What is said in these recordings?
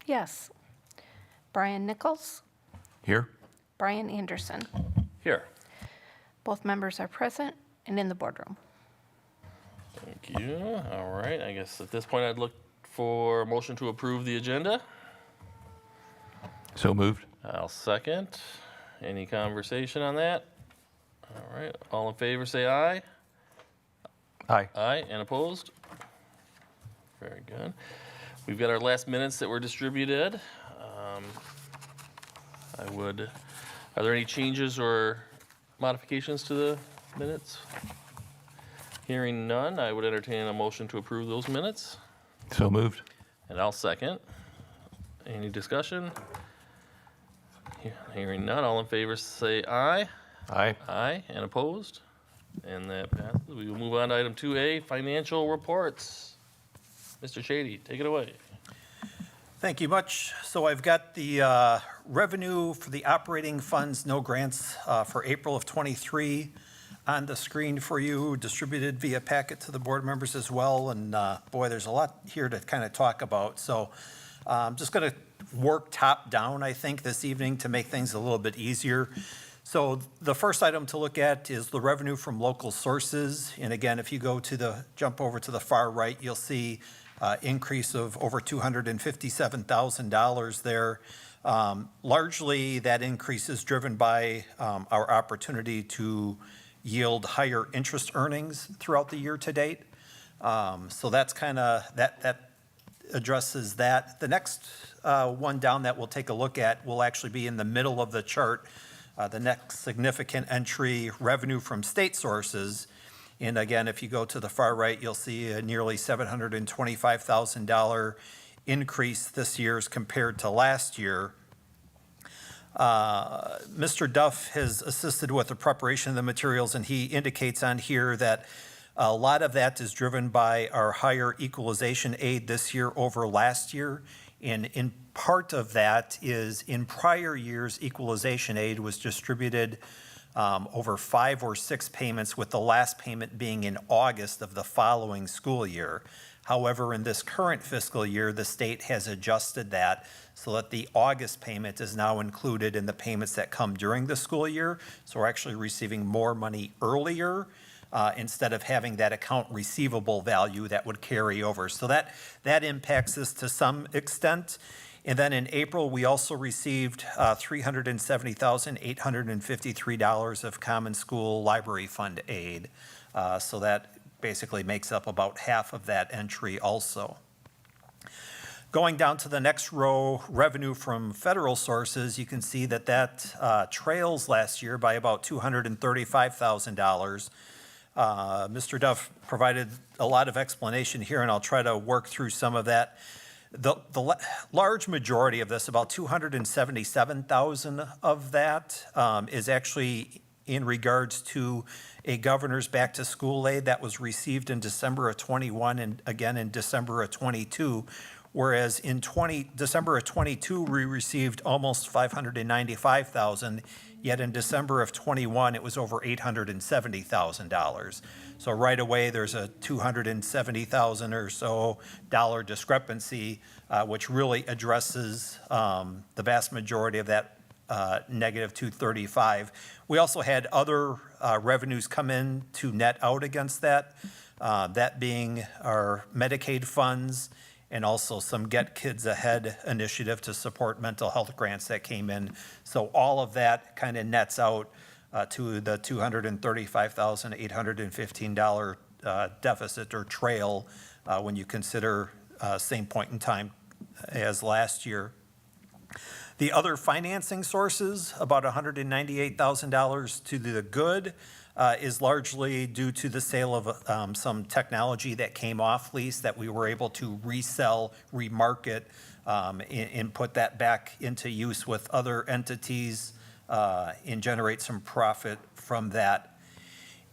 Yes. Brian Nichols, Here. Brian Anderson. Here. Both members are present and in the boardroom. Thank you. All right. I guess at this point I'd look for a motion to approve the agenda. So moved. I'll second. Any conversation on that? All right. All in favor say aye. Aye. Aye. And opposed? Very good. We've got our last minutes that were distributed. Are there any changes or modifications to the minutes? Hearing none, I would entertain a motion to approve those minutes. So moved. And I'll second. Any discussion? Hearing none, all in favor say aye. Aye. Aye, and opposed? And that passes. We will move on to item 2A, financial reports. Mr. Shady, take it away. Thank you much. So I've got the revenue for the operating funds, no grants, for April of '23 on the screen for you, distributed via packet to the board members as well. And boy, there's a lot here to kind of talk about. So I'm just going to work top down, I think, this evening to make things a little bit easier. So the first item to look at is the revenue from local sources. And again, if you jump over to the far right, you'll see increase of over $257,000 there. Largely, that increase is driven by our opportunity to yield higher interest earnings throughout the year to date. So that's kind of, that addresses that. The next one down that we'll take a look at will actually be in the middle of the chart. The next significant entry, revenue from state sources. And again, if you go to the far right, you'll see a nearly $725,000 increase this year as compared to last year. Mr. Duff has assisted with the preparation of the materials, and he indicates on here that A lot of that is driven by our higher equalization aid this year over last year. And in part of that is in prior years, equalization aid was distributed over 5 or 6 payments, with the last payment being in August of the following school year. However, in this current fiscal year, the state has adjusted that so that the August payment is now included in the payments that come during the school year. So we're actually receiving more money earlier instead of having that account receivable value that would carry over. So that impacts us to some extent. And then in April, we also received $370,853 of common school library fund aid. So that basically makes up about half of that entry also. Going down to the next row, revenue from federal sources, you can see that trails last year by about $235,000. Mr. Duff provided a lot of explanation here, and I'll try to work through some of that. The large majority of this, about $277,000 of that, is actually in regards to a governor's back-to-school aid that was received in December of '21 and again in December of '22, whereas in December of '22, we received almost $595,000, yet in December of '21, it was over $870,000. So right away, there's a $270,000 or so dollar discrepancy, which really addresses the vast majority of that negative 235. We also had other revenues come in to net out against that, that being our Medicaid funds and also some Get Kids Ahead initiative to support mental health grants that came in. So all of that kind of nets out to the $235,815 deficit or trail when you consider same point in time as last year. The other financing sources, about $198,000 to the good, is largely due to the sale of some technology that came off lease that we were able to resell, remarket, and put that back into use with other entities and generate some profit from that.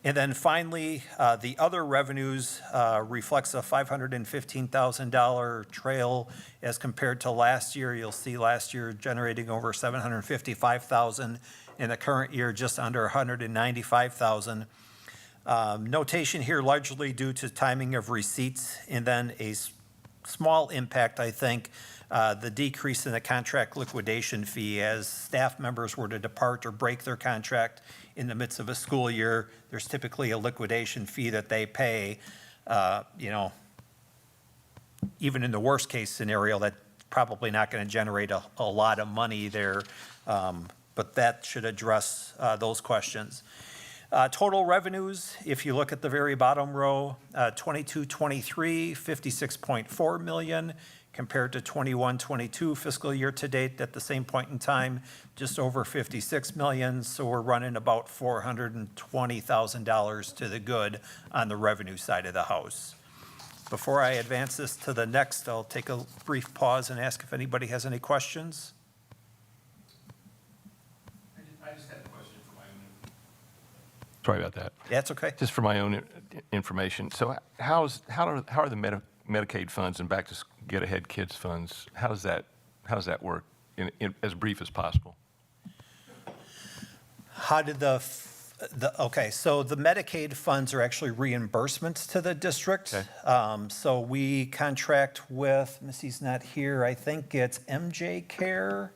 And then finally, the other revenues reflects a $515,000 trail as compared to last year. You'll see last year generating over $755,000, in the current year just under $195,000. Notation here largely due to timing of receipts, and then a small impact, I think, the decrease in the contract liquidation fee. As staff members were to depart or break their contract in the midst of a school year, there's typically a liquidation fee that they pay. Even in the worst case scenario, that's probably not going to generate a lot of money there, but that should address those questions. Total revenues, if you look at the very bottom row, 22-23, $56.4 million, compared to 21-22 fiscal year to date at the same point in time, just over $56 million. So we're running about $420,000 to the good on the revenue side of the house. Before I advance this to the next, I'll take a brief pause and ask if anybody has any questions. I just had a question for my own. Sorry about that. That's okay. Just for my own information. So how are the Medicaid funds and Back to Get Ahead Kids funds, how does that work in as brief as possible? How did okay, so the Medicaid funds are actually reimbursements to the district. Okay. So we contract with, Missy's not here, I think it's MJ Care,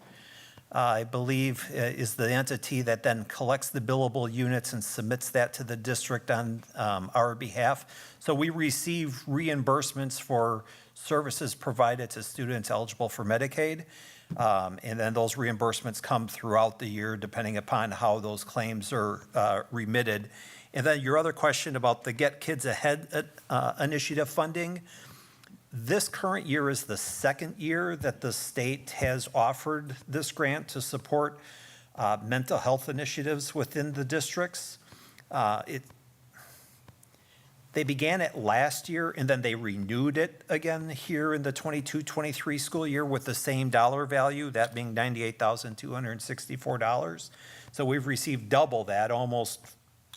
I believe is the entity that then collects the billable units and submits that to the district on our behalf. So we receive reimbursements for services provided to students eligible for Medicaid. And then those reimbursements come throughout the year depending upon how those claims are remitted. And then your other question about the Get Kids Ahead initiative funding, this current year is the second year that the state has offered this grant to support mental health initiatives within the districts. They began it last year, and then they renewed it again here in the 22-23 school year with the same dollar value, that being $98,264. So we've received double that, almost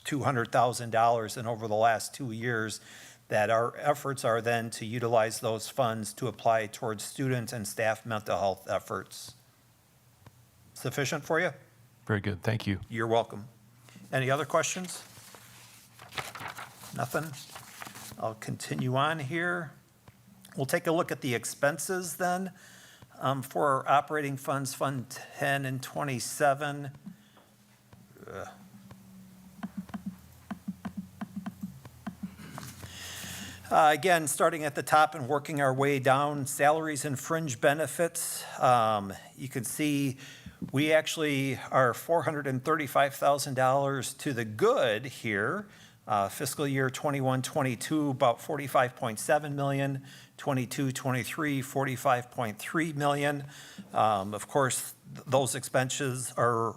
$200,000 and over the last 2 years, that our efforts are then to utilize those funds to apply towards student and staff mental health efforts. Sufficient for you? Very good, thank you. You're welcome. Any other questions? Nothing? I'll continue on here. We'll take a look at the expenses then for our operating funds, Fund 10 and 27. Again, starting at the top and working our way down, salaries and fringe benefits. You can see we actually are $435,000 to the good here. Fiscal year 21-22, about 45.7 million, 22-23, 45.3 million. Of course, those expenses are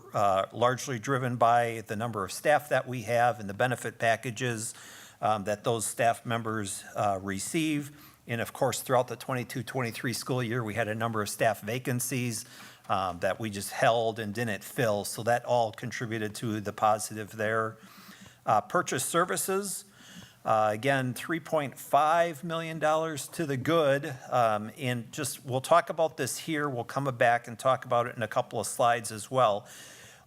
largely driven by the number of staff that we have and the benefit packages that those staff members receive. And of course, throughout the 22-23 school year, we had a number of staff vacancies that we just held and didn't fill. So that all contributed to the positive there. Purchase services, again, $3.5 million to the good. And just, we'll talk about this here. We'll come back and talk about it in a couple of slides as well.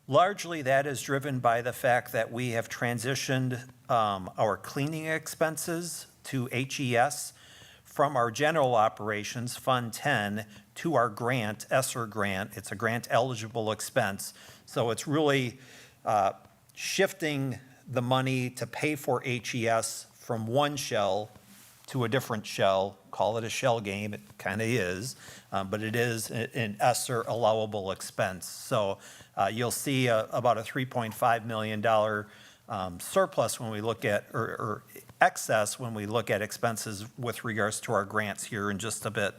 Largely, that is driven by the fact that we have transitioned our cleaning expenses to HES from our general operations, Fund 10, to our grant, ESSER grant. It's a grant eligible expense. So it's really shifting the money to pay for HES from one shell to a different shell. Call it a shell game, it kind of is, but it is an ESSER allowable expense. So you'll see about a $3.5 million surplus when we look at, or excess when we look at expenses with regards to our grants here in just a bit.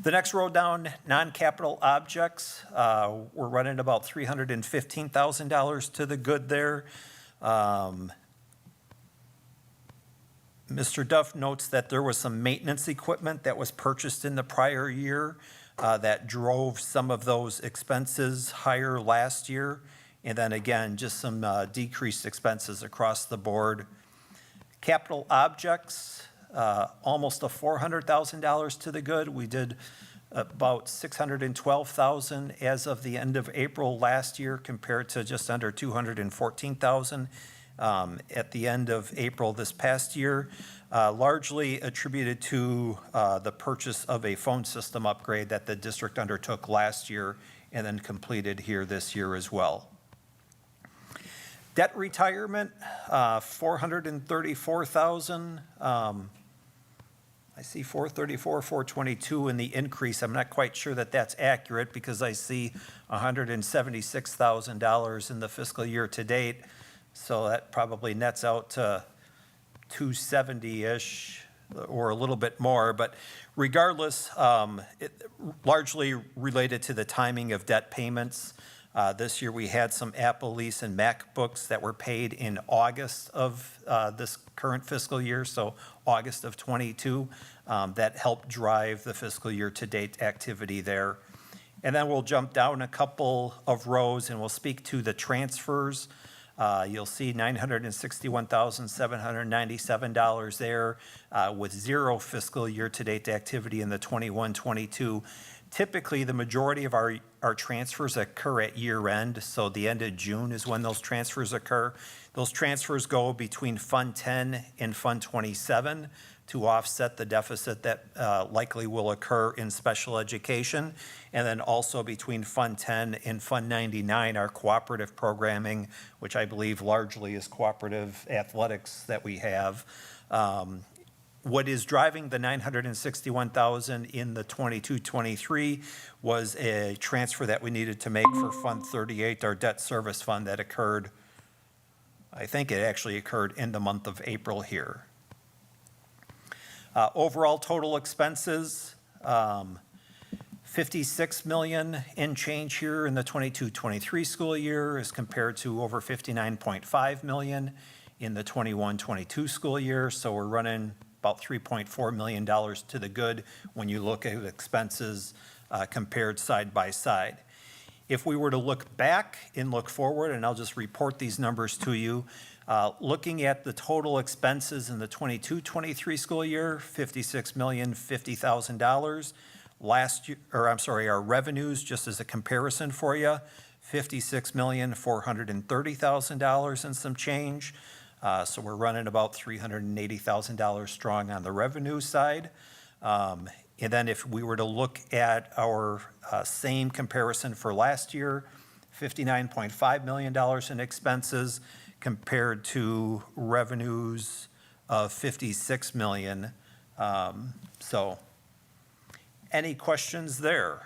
The next row down, non-capital objects, we're running about $315,000 to the good there. Mr. Duff notes that there was some maintenance equipment that was purchased in the prior year that drove some of those expenses higher last year. And then again, just some decreased expenses across the board. Capital objects, almost a $400,000 to the good. We did about $612,000 as of the end of April last year compared to just under $214,000 at the end of April this past year, largely attributed to the purchase of a phone system upgrade that the district undertook last year and then completed here this year as well. Debt retirement, $434,000. I see 434, 422 in the increase. I'm not quite sure that that's accurate because I see $176,000 in the fiscal year to date. So that probably nets out to 270-ish or a little bit more. But regardless, largely related to the timing of debt payments. This year we had some Apple lease and MacBooks that were paid in August of this current fiscal year, so August of 22, that helped drive the fiscal year to date activity there. And then we'll jump down a couple of rows and we'll speak to the transfers. You'll see $961,797 there with zero fiscal year to date activity in the 21-22. Typically, the majority of our transfers occur at year end, so the end of June is when those transfers occur. Those transfers go between Fund 10 and Fund 27 to offset the deficit that likely will occur in special education, and then also between Fund 10 and Fund 99, our cooperative programming, which I believe largely is cooperative athletics that we have. What is driving the $961,000 in the 22-23 was a transfer that we needed to make for Fund 38, our debt service fund that occurred, I think it actually occurred in the month of April here. Overall total expenses, $56 million in change here in the 22-23 school year as compared to over $59.5 million in the 21-22 school year. So we're running about $3.4 million to the good when you look at expenses compared side by side. If we were to look back and look forward, and I'll just report these numbers to you, looking at the total expenses in the 22-23 school year, $56,050,000. Last year, our revenues, just as a comparison for you, $56,430,000 and some change. So we're running about $380,000 strong on the revenue side. And then if we were to look at our same comparison for last year, $59.5 million in expenses compared to revenues of $56 million. So any questions there?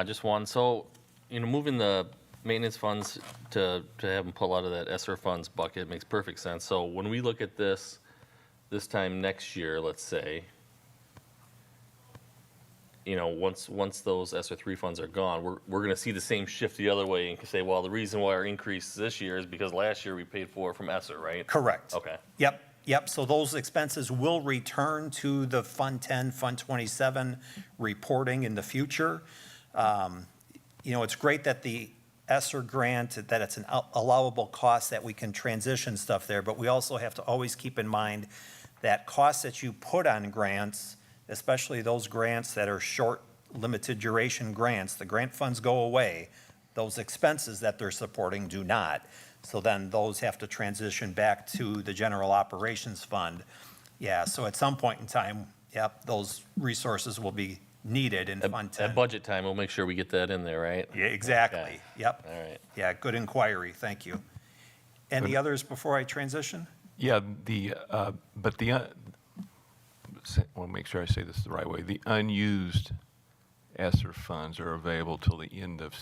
Just one. So, moving the maintenance funds to have them pull out of that ESSER funds bucket makes perfect sense. So when we look at this time next year, let's say, once those ESSER 3 funds are gone, we're going to see the same shift the other way and say, well, the reason why our increase this year is because last year we paid for it from ESSER, right? Correct. Okay. Yep. So those expenses will return to the Fund 10, Fund 27 reporting in the future. It's great that the ESSER grant, that it's an allowable cost that we can transition stuff there, but we also have to always keep in mind that costs that you put on grants, especially those grants that are short, limited duration grants, the grant funds go away. Those expenses that they're supporting do not. So then those have to transition back to the general operations fund. Yeah, so at some point in time, those resources will be needed in Fund 10. At budget time, we'll make sure we get that in there, right? Yeah, exactly. Okay. Yep. All right. Yeah, good inquiry. Thank you. Any others before I transition? Yeah, I want to make sure I say this the right way. The unused ESSER funds are available till the end of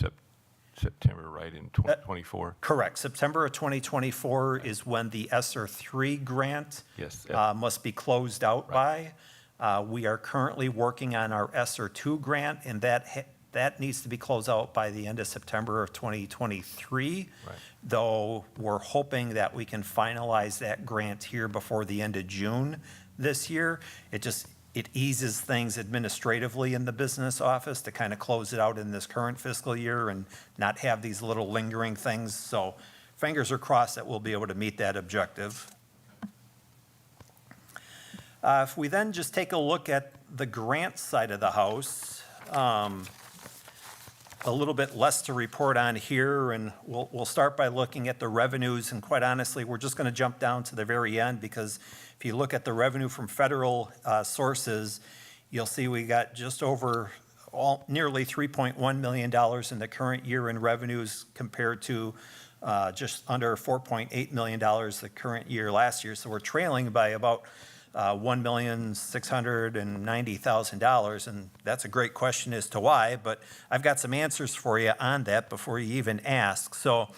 September, right, in 2024? Correct. September of 2024 is when the ESSER 3 grant Yes. must be closed out by. We are currently working on our ESSER 2 grant, and that needs to be closed out by the end of September of 2023. Right. Though we're hoping that we can finalize that grant here before the end of June this year. It eases things administratively in the business office to kind of close it out in this current fiscal year and not have these little lingering things. So fingers are crossed that we'll be able to meet that objective. If we then just take a look at the grant side of the house, a little bit less to report on here, and we'll start by looking at the revenues, and quite honestly, we're just going to jump down to the very end, because if you look at the revenue from federal sources, you'll see we got just over nearly $3.1 million in the current year in revenues compared to just under $4.8 million the current year last year. So we're trailing by about $1,690,000, and that's a great question as to why, but I've got some answers for you on that before you even ask. So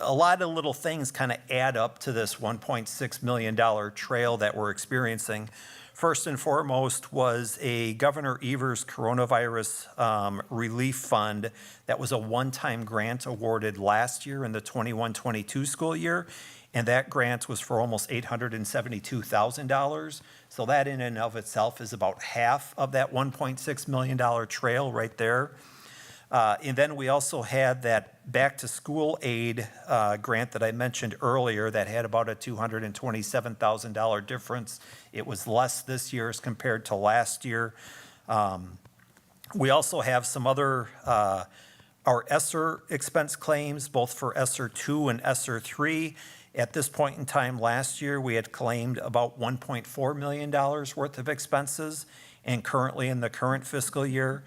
a lot of little things kind of add up to this $1.6 million trail that we're experiencing. First and foremost was a Governor Evers coronavirus relief fund that was a one-time grant awarded last year in the 21-22 school year. And that grant was for almost $872,000. So that in and of itself is about half of that $1.6 million trail right there. And then we also had that back to school aid grant that I mentioned earlier that had about a $227,000 difference. It was less this year as compared to last year. We also have some other, our ESSER expense claims, both for ESSER 2 and ESSER 3. At this point in time last year, we had claimed about $1.4 million worth of expenses. And currently in the current fiscal year,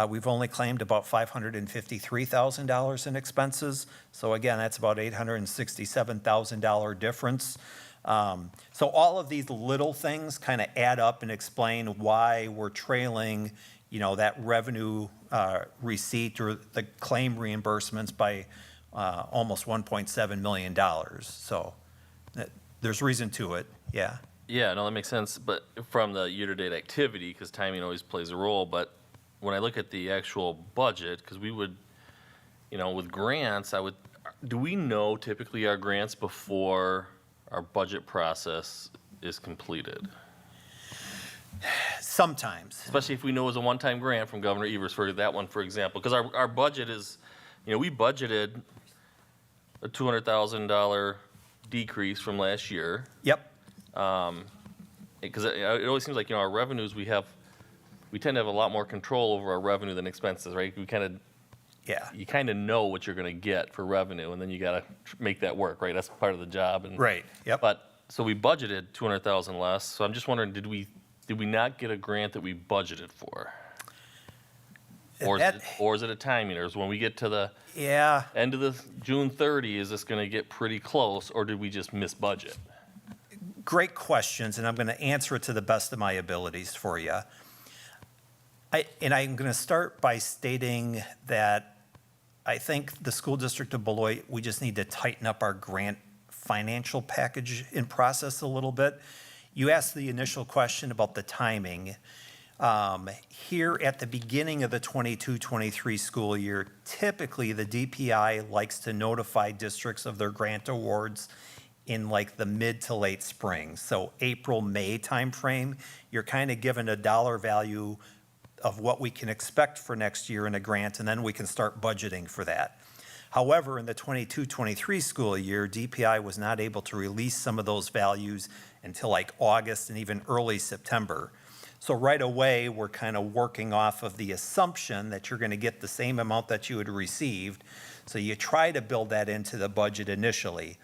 we've only claimed about $553,000 in expenses. So again, that's about $867,000 difference. So all of these little things kind of add up and explain why we're trailing, that revenue receipt or the claim reimbursements by almost $1.7 million. So there's reason to it, yeah. Yeah, no, that makes sense. But from the year-to-date activity, because timing always plays a role, but when I look at the actual budget, because we would, with grants, do we know typically our grants before our budget process is completed? Sometimes. Especially if we know it was a one-time grant from Governor Evers for that one, for example. Because our budget is, we budgeted a $200,000 decrease from last year. Yep, Because it always seems like, our revenues, we tend to have a lot more control over our revenue than expenses, right? yeah, You kind of know what you're going to get for revenue, and then you got to make that work, right? That's part of the job. And, right, yep. So we budgeted 200,000 less. So I'm just wondering, did we not get a grant that we budgeted for? Or is it a timing? Or is when we get to the Yeah, end of the June 30, is this going to get pretty close, or did we just miss budget? great questions, and I'm going to answer it to the best of my abilities for you. I'm going to start by stating that I think the school district of Beloit, we just need to tighten up our grant financial package in process a little bit. You asked the initial question about the timing. Here at the beginning of the 22-23 school year, typically the DPI likes to notify districts of their grant awards in like the mid to late spring. So April, May timeframe, you're kind of given a dollar value of what we can expect for next year in a grant, and then we can start budgeting for that. However, in the 22-23 school year, DPI was not able to release some of those values until like August and even early September. So right away, we're kind of working off of the assumption that you're going to get the same amount that you had received. So you try to build that into the budget initially.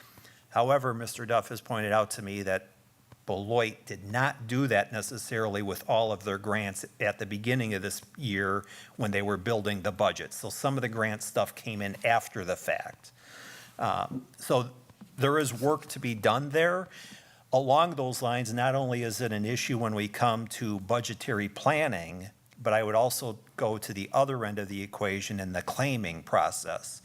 However, Mr. Duff has pointed out to me that Beloit did not do that necessarily with all of their grants at the beginning of this year when they were building the budget. So some of the grant stuff came in after the fact. So there is work to be done there. Along those lines, not only is it an issue when we come to budgetary planning, but I would also go to the other end of the equation in the claiming process.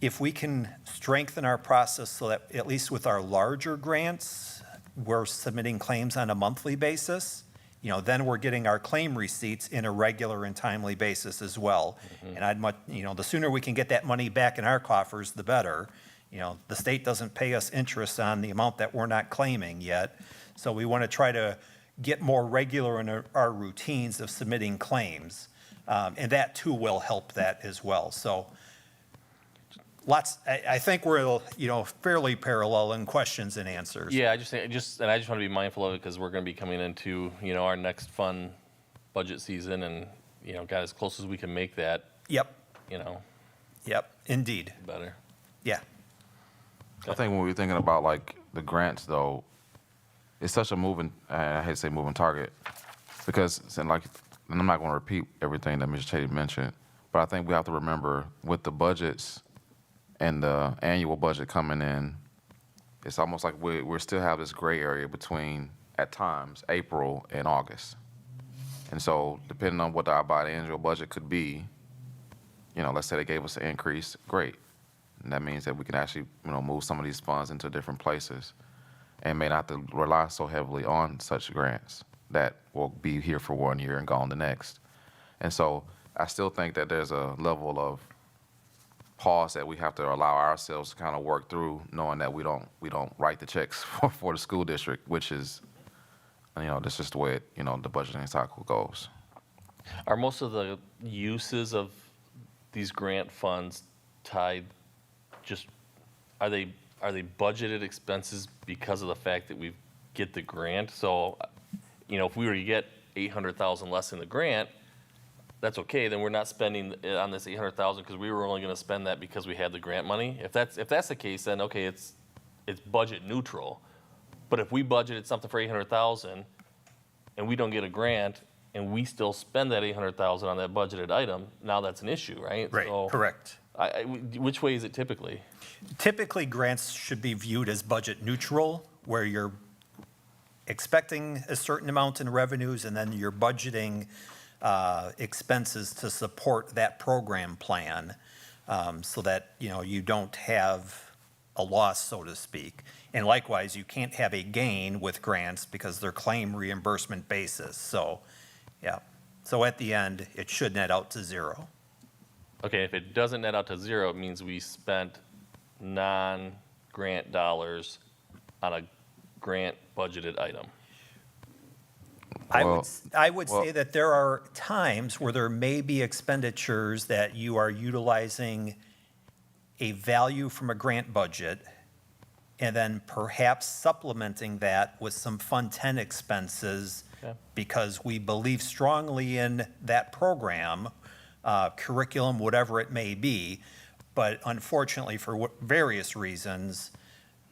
If we can strengthen our process so that at least with our larger grants, we're submitting claims on a monthly basis, then we're getting our claim receipts in a regular and timely basis as well. And the sooner we can get that money back in our coffers, the better. The state doesn't pay us interest on the amount that we're not claiming yet. So we want to try to get more regular in our routines of submitting claims. And that too will help that as well. So I think we're, fairly parallel in questions and answers. Yeah, I just want to be mindful of it because we're going to be coming into, our next fun budget season and, got as close as we can make that, Yep, better. indeed. Yeah, I think when we're thinking about like the grants, though, it's such a I hate to say moving target, because and I'm not going to repeat everything that Mr. Chady mentioned, but I think we have to remember with the budgets and the annual budget coming in, it's almost like we still have this gray area between, at times, April and August. And so depending on what our biannual budget could be, let's say they gave us an increase, great. And that means that we can actually, move some of these funds into different places and may not have to rely so heavily on such grants that will be here for 1 year and gone the next. And so I still think that there's a level of pause that we have to allow ourselves to kind of work through, knowing that we don't write the checks for the school district, which is, that's just the way it, the budgeting cycle goes. Are most of the uses of these grant funds tied are they budgeted expenses because of the fact that we get the grant? So, if we were to get 800,000 less in the grant, that's okay, then we're not spending on this 800,000 because we were only going to spend that because we had the grant money. If that's the case, then okay, it's budget neutral. But if we budgeted something for 800,000 and we don't get a grant and we still spend that 800,000 on that budgeted item, now that's an issue, right? right, So, correct. Which way is it typically? Typically, grants should be viewed as budget neutral, where you're expecting a certain amount in revenues and then you're budgeting expenses to support that program plan, so that, you don't have a loss, so to speak. And likewise, you can't have a gain with grants because they're claim reimbursement basis. So, yeah. So at the end, it should net out to zero. Okay, if it doesn't net out to zero, it means we spent non-grant dollars on a grant budgeted item. Well, I would well- say that there are times where there may be expenditures that you are utilizing a value from a grant budget and then perhaps supplementing that with some Fund 10 expenses Okay. because we believe strongly in that program, curriculum, whatever it may be. But unfortunately, for various reasons,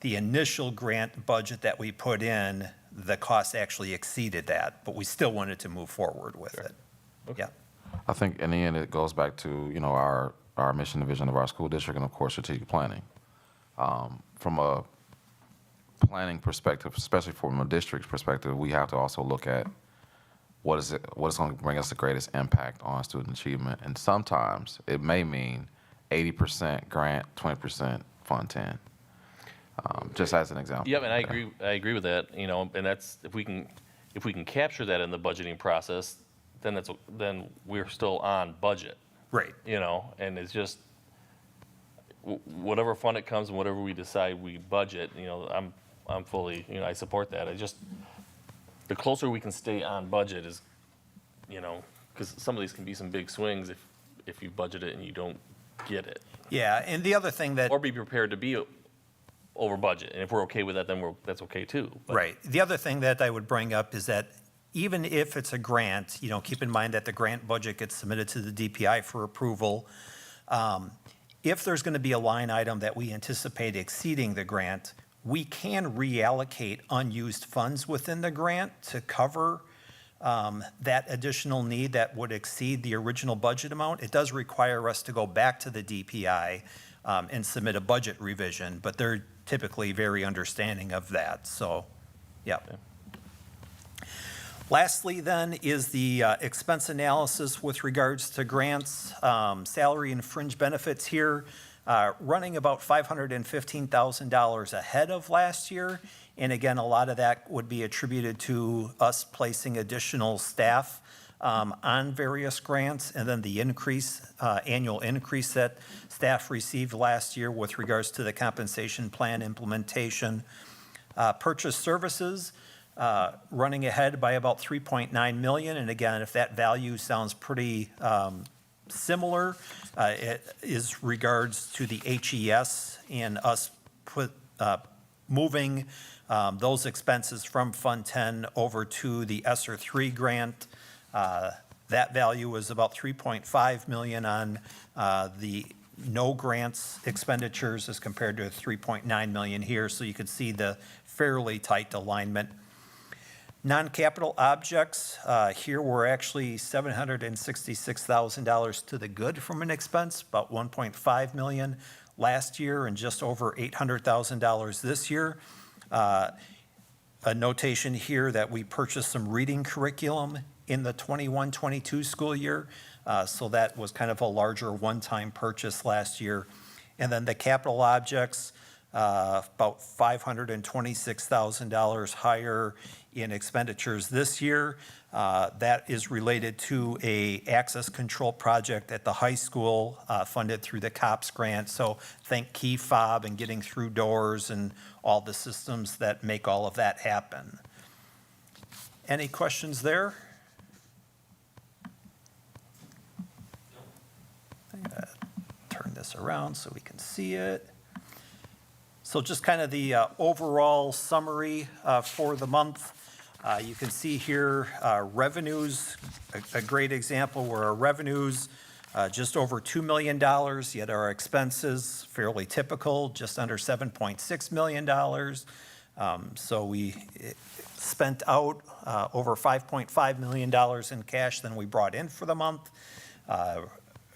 the initial grant budget that we put in, the cost actually exceeded that, but we still wanted to move forward with it. Yeah. I think in the end, it goes back to, you know, our mission and vision of our school district and of course strategic planning. From a planning perspective, especially from a district's perspective, we have to also look at what is going to bring us the greatest impact on student achievement. And sometimes it may mean 80% grant, 20% Fund 10, just as an example. Yep, and I agree with that, you know, and that's, if we can capture that in the budgeting process, then we're still on budget, Right. you know, and it's just, whatever fund it comes and whatever we decide we budget, you know, I'm fully, you know, I support that. I just, the closer we can stay on budget is, you know, because some of these can be some big swings if you budget it and you don't get it. Yeah, and the other thing that, Or be prepared to be over budget, and if we're okay with that, then that's okay too. But- right, the other thing that I would bring up is that even if it's a grant, you know, keep in mind that the grant budget gets submitted to the DPI for approval. If there's going to be a line item that we anticipate exceeding the grant, we can reallocate unused funds within the grant to cover that additional need that would exceed the original budget amount. It does require us to go back to the DPI and submit a budget revision, but they're typically very understanding of that, so, yeah. Lastly, then, is the expense analysis with regards to grants, salary and fringe benefits here, running about $515,000 ahead of last year. And again, a lot of that would be attributed to us placing additional staff on various grants, and then the increase, annual increase that staff received last year with regards to the compensation plan implementation. Purchase services, running ahead by about 3.9 million. And again, if that value sounds pretty similar, it is regards to the HES and us moving those expenses from Fund 10 over to the ESSER 3 grant. That value was about 3.5 million on the no grants expenditures as compared to 3.9 million here. So you could see the fairly tight alignment. Non-capital objects, here we're actually $766,000 to the good from an expense, about 1.5 million last year and just over $800,000 this year. A notation here that we purchased some reading curriculum in the 21-22 school year, so that was kind of a larger one-time purchase last year. And then the capital objects, about $526,000 higher in expenditures this year. That is related to a access control project at the high school, funded through the COPS grant. So think key fob and getting through doors and all the systems that make all of that happen. Any questions there? I'm gonna turn this around so we can see it. So just kind of the overall summary for the month. You can see here revenues, a great example where our revenues just over $2 million, yet our expenses fairly typical, just under $7.6 million. So we spent out over $5.5 million in cash than we brought in for the month.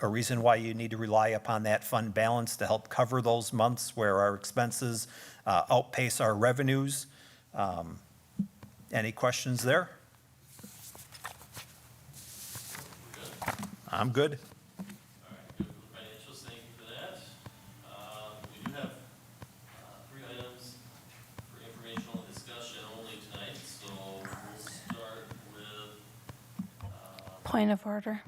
A reason why you need to rely upon that fund balance to help cover those months where our expenses outpace our revenues. Any questions there? I'm good. All right, good for the financials, thank you for that. We do have 3 items for informational discussion only tonight, so we'll start with, Point of order.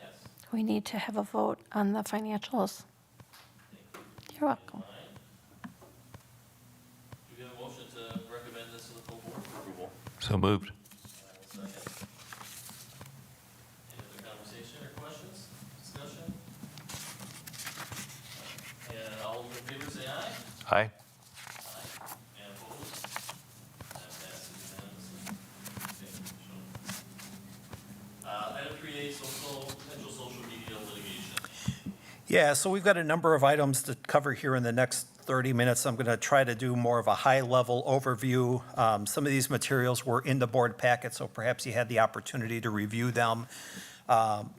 yes, We need to have a vote on the financials. You're welcome. do we have a motion to recommend this to the full board for approval? So moved. I will Aye. And opposed? That passes unanimously. Item 3A, potential social media litigation. Yeah, so we've got a number of items to cover here in the next 30 minutes. I'm going to try to do more of a high-level overview. Some of these materials were in the board packet, so perhaps you had the opportunity to review them.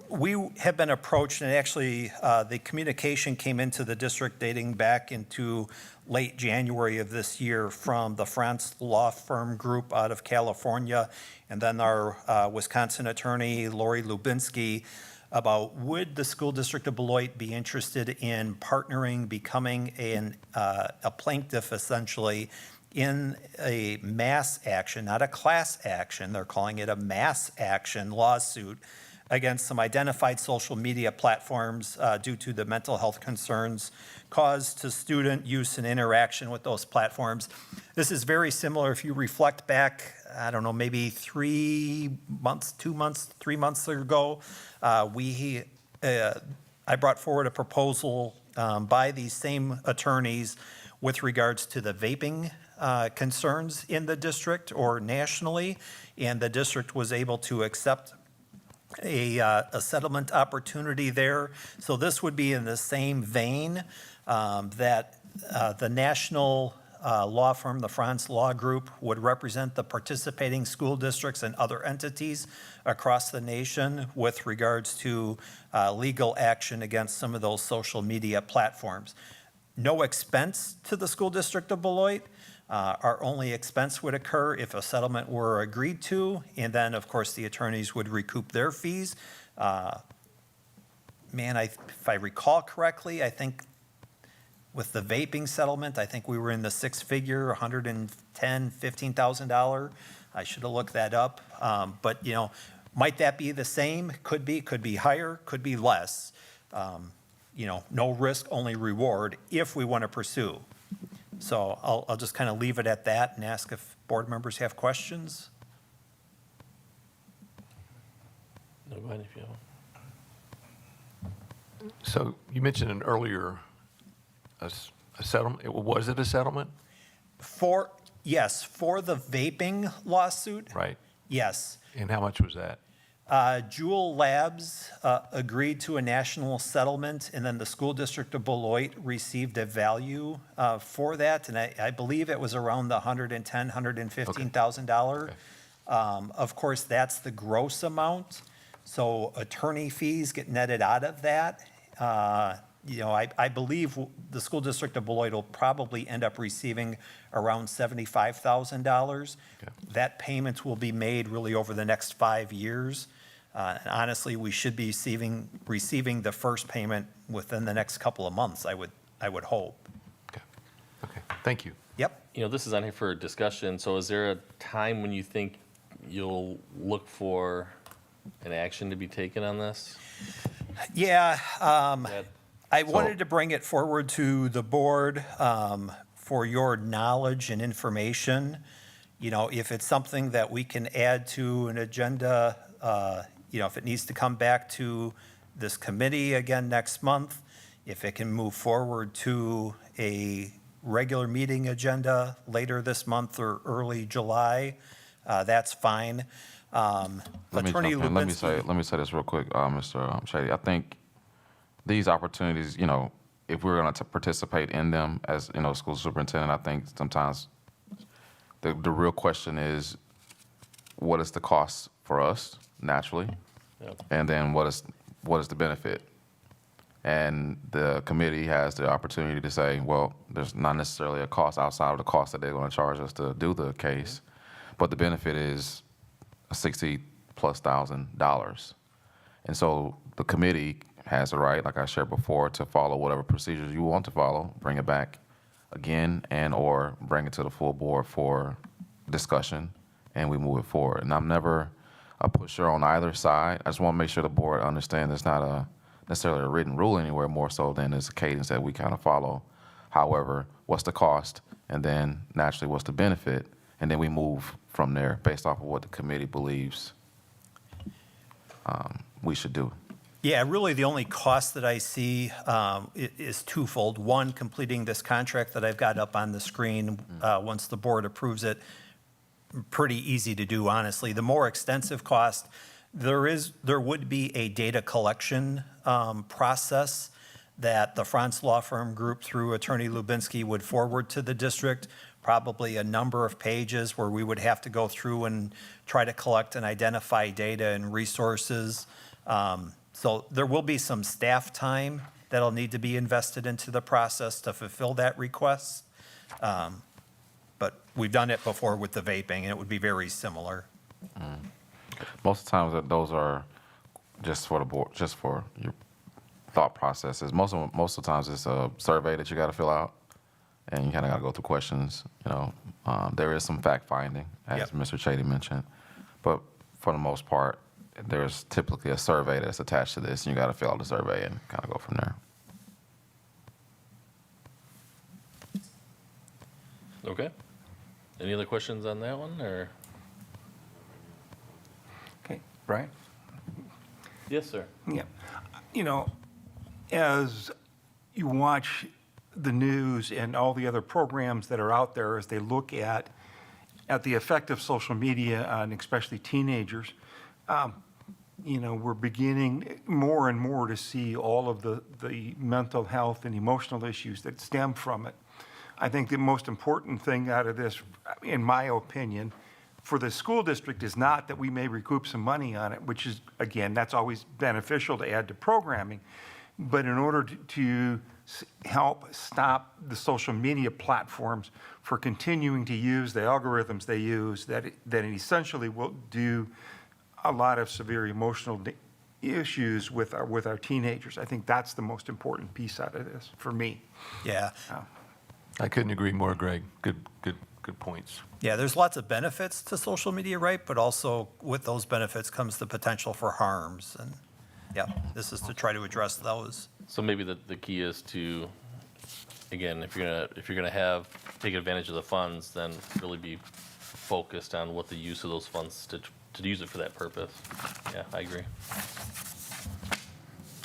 We have been approached, and actually, the communication came into the district dating back into late January of this year from the France law firm group out of California, and then our Wisconsin attorney, Lori Lubinsky, about would the school district of Beloit be interested in partnering, becoming a plaintiff essentially in a mass action, not a class action, they're calling it a mass action lawsuit against some identified social media platforms due to the mental health concerns caused to student use and interaction with those platforms. This is very similar if you reflect back, I don't know, maybe 3 months, 2 months, 3 months ago, I brought forward a proposal by these same attorneys with regards to the vaping concerns in the district or nationally, and the district was able to accept a settlement opportunity there. So this would be in the same vein that the national law firm, the France Law Group, would represent the participating school districts and other entities across the nation with regards to legal action against some of those social media platforms. No expense to the school district of Beloit. Our only expense would occur if a settlement were agreed to, and then, of course, the attorneys would recoup their fees. If I recall correctly, I think with the vaping settlement, I think we were in the six-figure, $110,000, $15,000. I should have looked that up. But, might that be the same? Could be higher, could be less. No risk, only reward if we want to pursue. So I'll just kind of leave it at that and ask if board members have questions. No, go ahead if you want. So you mentioned an earlier a settlement. Was it a settlement? Yes, for the vaping lawsuit, Right. yes. And how much was that? Jewel Labs agreed to a national settlement, and then the school district of Beloit received a value for that, and I believe it was around the $110,000, $115,000. Okay. Of course, that's the gross amount, so attorney fees get netted out of that. I believe the school district of Beloit will probably end up receiving around $75,000. Okay. That payment will be made really over the next 5 years. And honestly, we should be receiving the first payment within the next couple of months, I would hope. Okay. Okay. Thank you. Yep. This is on here for discussion, so is there a time when you think you'll look for an action to be taken on this? Yeah, That- I wanted to bring it forward to the board for your knowledge and information. If it's something that we can add to an agenda, if it needs to come back to this committee again next month, if it can move forward to a regular meeting agenda later this month or early July, that's fine. Let me Attorney jump in. Let me Lubinsky. say this real quick, Mr. Shady. I think these opportunities, if we're going to participate in them as, school superintendent, I think sometimes the real question is, what is the cost for us, naturally? Yep. And then what is the benefit? And the committee has the opportunity to say, well, there's not necessarily a cost outside of the cost that they're going to charge us to do the case, but the benefit is $60,000+. And so the committee has the right, like I shared before, to follow whatever procedures you want to follow, bring it back again, and or bring it to the full board for discussion, and we move it forward. And I'm never a pusher on either side. I just want to make sure the board understands it's not necessarily a written rule anywhere, more so than it's a cadence that we kind of follow. However, what's the cost, and then naturally what's the benefit, and then we move from there based off of what the committee believes we should do. Yeah, really, the only cost that I see is twofold. One, completing this contract that I've got up on the screen, once the board approves it, pretty easy to do, honestly. The more extensive cost, there would be a data collection process that the Franz Law Firm Group through Attorney Lubinsky would forward to the district, probably a number of pages where we would have to go through and try to collect and identify data and resources. So there will be some staff time that'll need to be invested into the process to fulfill that request. But we've done it before with the vaping, and it would be very similar. Most of the times those are just for the board, just for your thought processes. Most of the times it's a survey that you got to fill out, and you kind of got to go through questions. There is some fact finding, as Yep. Mr. Chady mentioned, but for the most part, there's typically a survey that's attached to this, and you got to fill out the survey and kind of go from there. Okay. Any other questions on that one, or? Okay, Brian? Yes, sir. Yeah. As you watch the news and all the other programs that are out there, as they look at the effect of social media on especially teenagers, we're beginning more and more to see all of the mental health and emotional issues that stem from it. I think the most important thing out of this, in my opinion, for the school district is not that we may recoup some money on it, which is, again, that's always beneficial to add to programming, but in order to help stop the social media platforms for continuing to use the algorithms they use, that it essentially will do a lot of severe emotional issues with our teenagers. I think that's the most important piece out of this for me. Yeah. I couldn't agree more, Greg. Good points. Yeah, there's lots of benefits to social media, right? But also with those benefits comes the potential for harms. And yeah, this is to try to address those. So maybe the key is to, again, if you're gonna take advantage of the funds, then really be focused on what the use of those funds to use it for that purpose. Yeah, I agree.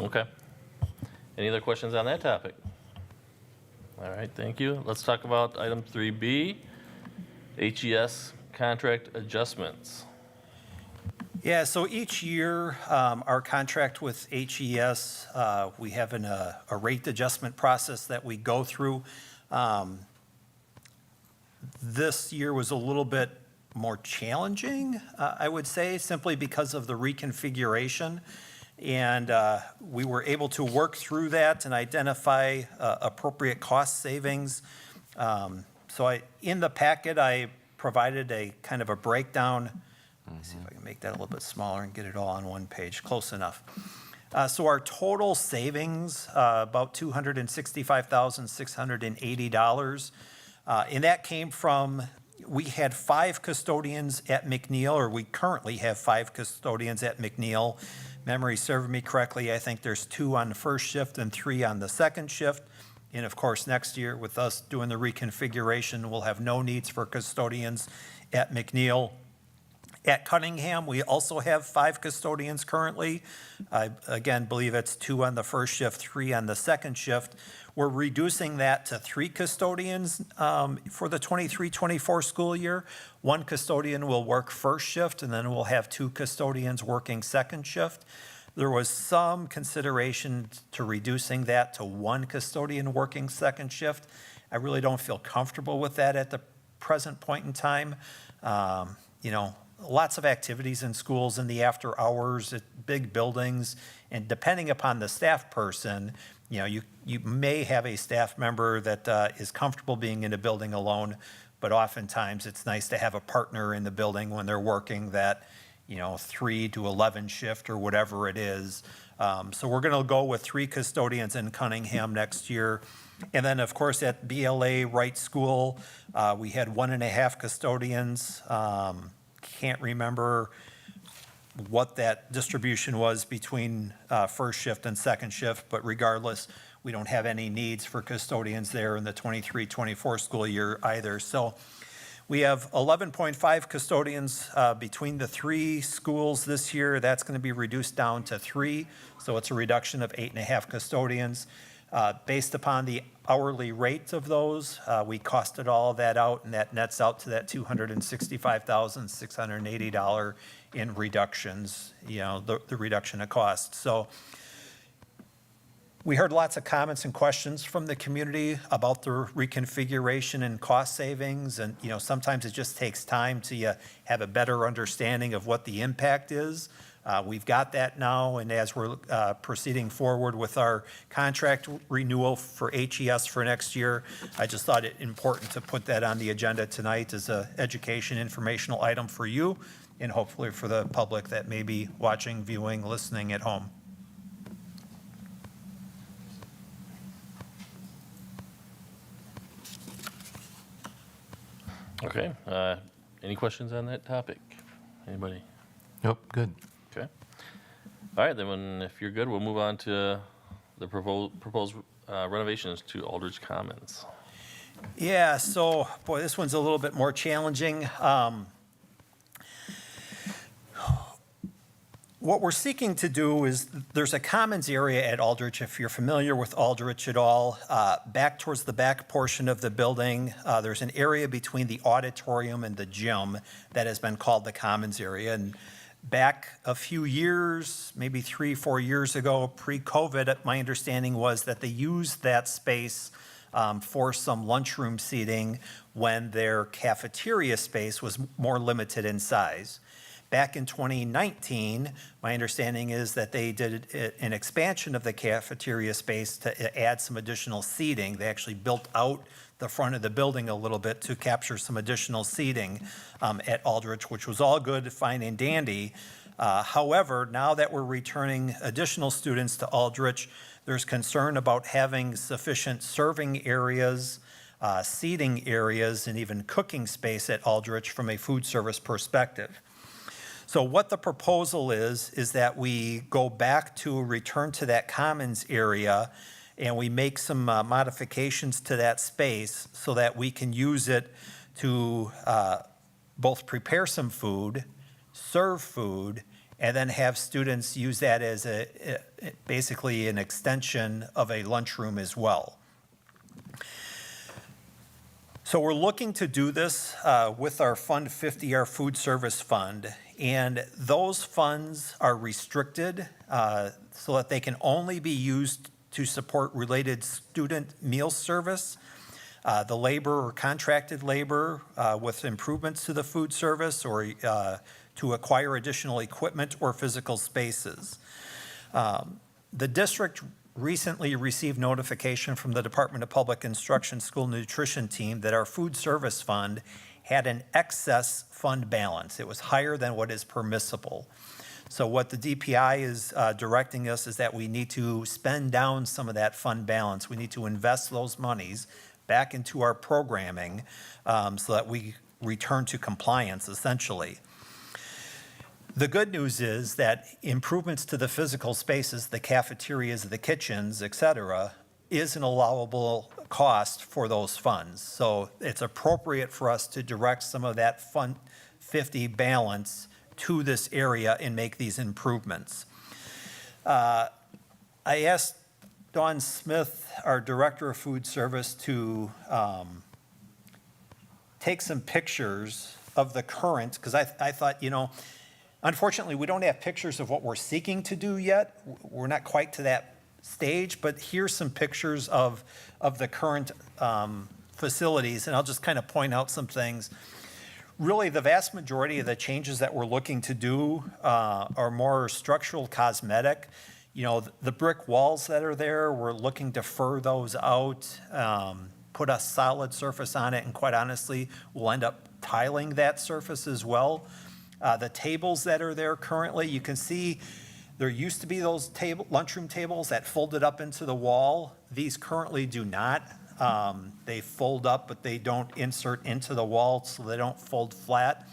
Okay. Any other questions on that topic? All right, thank you. Let's talk about item 3B, HES contract adjustments. Yeah, so each year, our contract with HES, we have a rate adjustment process that we go through. This year was a little bit more challenging, I would say, simply because of the reconfiguration. And we were able to work through that and identify appropriate cost savings. So in the packet, I provided a kind of a breakdown. Let me see if I can make that a little bit smaller and get it all on one page. Close enough. So our total savings, about $265,680. And that came from, we had 5 custodians at McNeil, or we currently have 5 custodians at McNeil. Memory served me correctly, I think there's 2 on the first shift and 3 on the second shift. And of course, next year with us doing the reconfiguration, we'll have no needs for custodians at McNeil. At Cunningham, we also have 5 custodians currently. I, again, believe it's 2 on the first shift, 3 on the second shift. We're reducing that to 3 custodians for the 23-24 school year. 1 custodian will work first shift, and then we'll have 2 custodians working second shift. There was some consideration to reducing that to 1 custodian working second shift. I really don't feel comfortable with that at the present point in time. Lots of activities in schools in the after hours at big buildings, and depending upon the staff person, you may have a staff member that is comfortable being in a building alone, but oftentimes it's nice to have a partner in the building when they're working that 3 to 11 shift or whatever it is. So we're going to go with 3 custodians in Cunningham next year. And then, of course, at BLA Wright School, we had 1.5 custodians. Can't remember what that distribution was between first shift and second shift, but regardless, we don't have any needs for custodians there in the 23-24 school year either. So We have 11.5 custodians between the three schools this year. That's going to be reduced down to 3, so it's a reduction of 8.5 custodians. Based upon the hourly rate of those, we costed all of that out, and that nets out to that $265,680 in reductions, the reduction of cost. So we heard lots of comments and questions from the community about the reconfiguration and cost savings, and sometimes it just takes time to have a better understanding of what the impact is. We've got that now, and as we're proceeding forward with our contract renewal for HES for next year, I just thought it important to put that on the agenda tonight as an education, informational item for you, and hopefully for the public that may be watching, viewing, listening at home. Okay, any questions on that topic? Anybody? Nope, good. Okay. All right, then if you're good, we'll move on to the proposed renovations to Aldrich Commons. Yeah, so, boy, this one's a little bit more challenging. What we're seeking to do is, there's a commons area at Aldrich, if you're familiar with Aldrich at all. Back towards the back portion of the building, there's an area between the auditorium and the gym that has been called the commons area. And back a few years, maybe 3-4 years ago, pre-COVID, my understanding was that they used that space for some lunchroom seating when their cafeteria space was more limited in size. Back in 2019, my understanding is that they did an expansion of the cafeteria space to add some additional seating. They actually built out the front of the building a little bit to capture some additional seating at Aldrich, which was all good, fine, and dandy. However, now that we're returning additional students to Aldrich, there's concern about having sufficient serving areas, seating areas, and even cooking space at Aldrich from a food service perspective. So what the proposal is that we go back to return to that commons area, and we make some modifications to that space so that we can use it to both prepare some food, serve food, and then have students use that as basically an extension of a lunchroom as well. So we're looking to do this with our Fund 50, our food service fund, and those funds are restricted so that they can only be used to support related student meal service, the labor or contracted labor with improvements to the food service, or to acquire additional equipment or physical spaces. The district recently received notification from the Department of Public Instruction School Nutrition Team that our food service fund had an excess fund balance. It was higher than what is permissible. So what the DPI is directing us is that we need to spend down some of that fund balance. We need to invest those monies back into our programming so that we return to compliance, essentially. The good news is that improvements to the physical spaces, the cafeterias, the kitchens, et cetera, is an allowable cost for those funds. So it's appropriate for us to direct some of that Fund 50 balance to this area and make these improvements. I asked Dawn Smith, our Director of Food Service, to take some pictures of the current, because I thought, unfortunately, we don't have pictures of what we're seeking to do yet. We're not quite to that stage, but here's some pictures of the current facilities, and I'll just kind of point out some things. Really, the vast majority of the changes that we're looking to do are more structural, cosmetic. The brick walls that are there, we're looking to fur those out, put a solid surface on it, and quite honestly, we'll end up tiling that surface as well. The tables that are there currently, you can see there used to be those lunchroom tables that folded up into the wall. These currently do not. They fold up, but they don't insert into the wall, so they don't fold flat.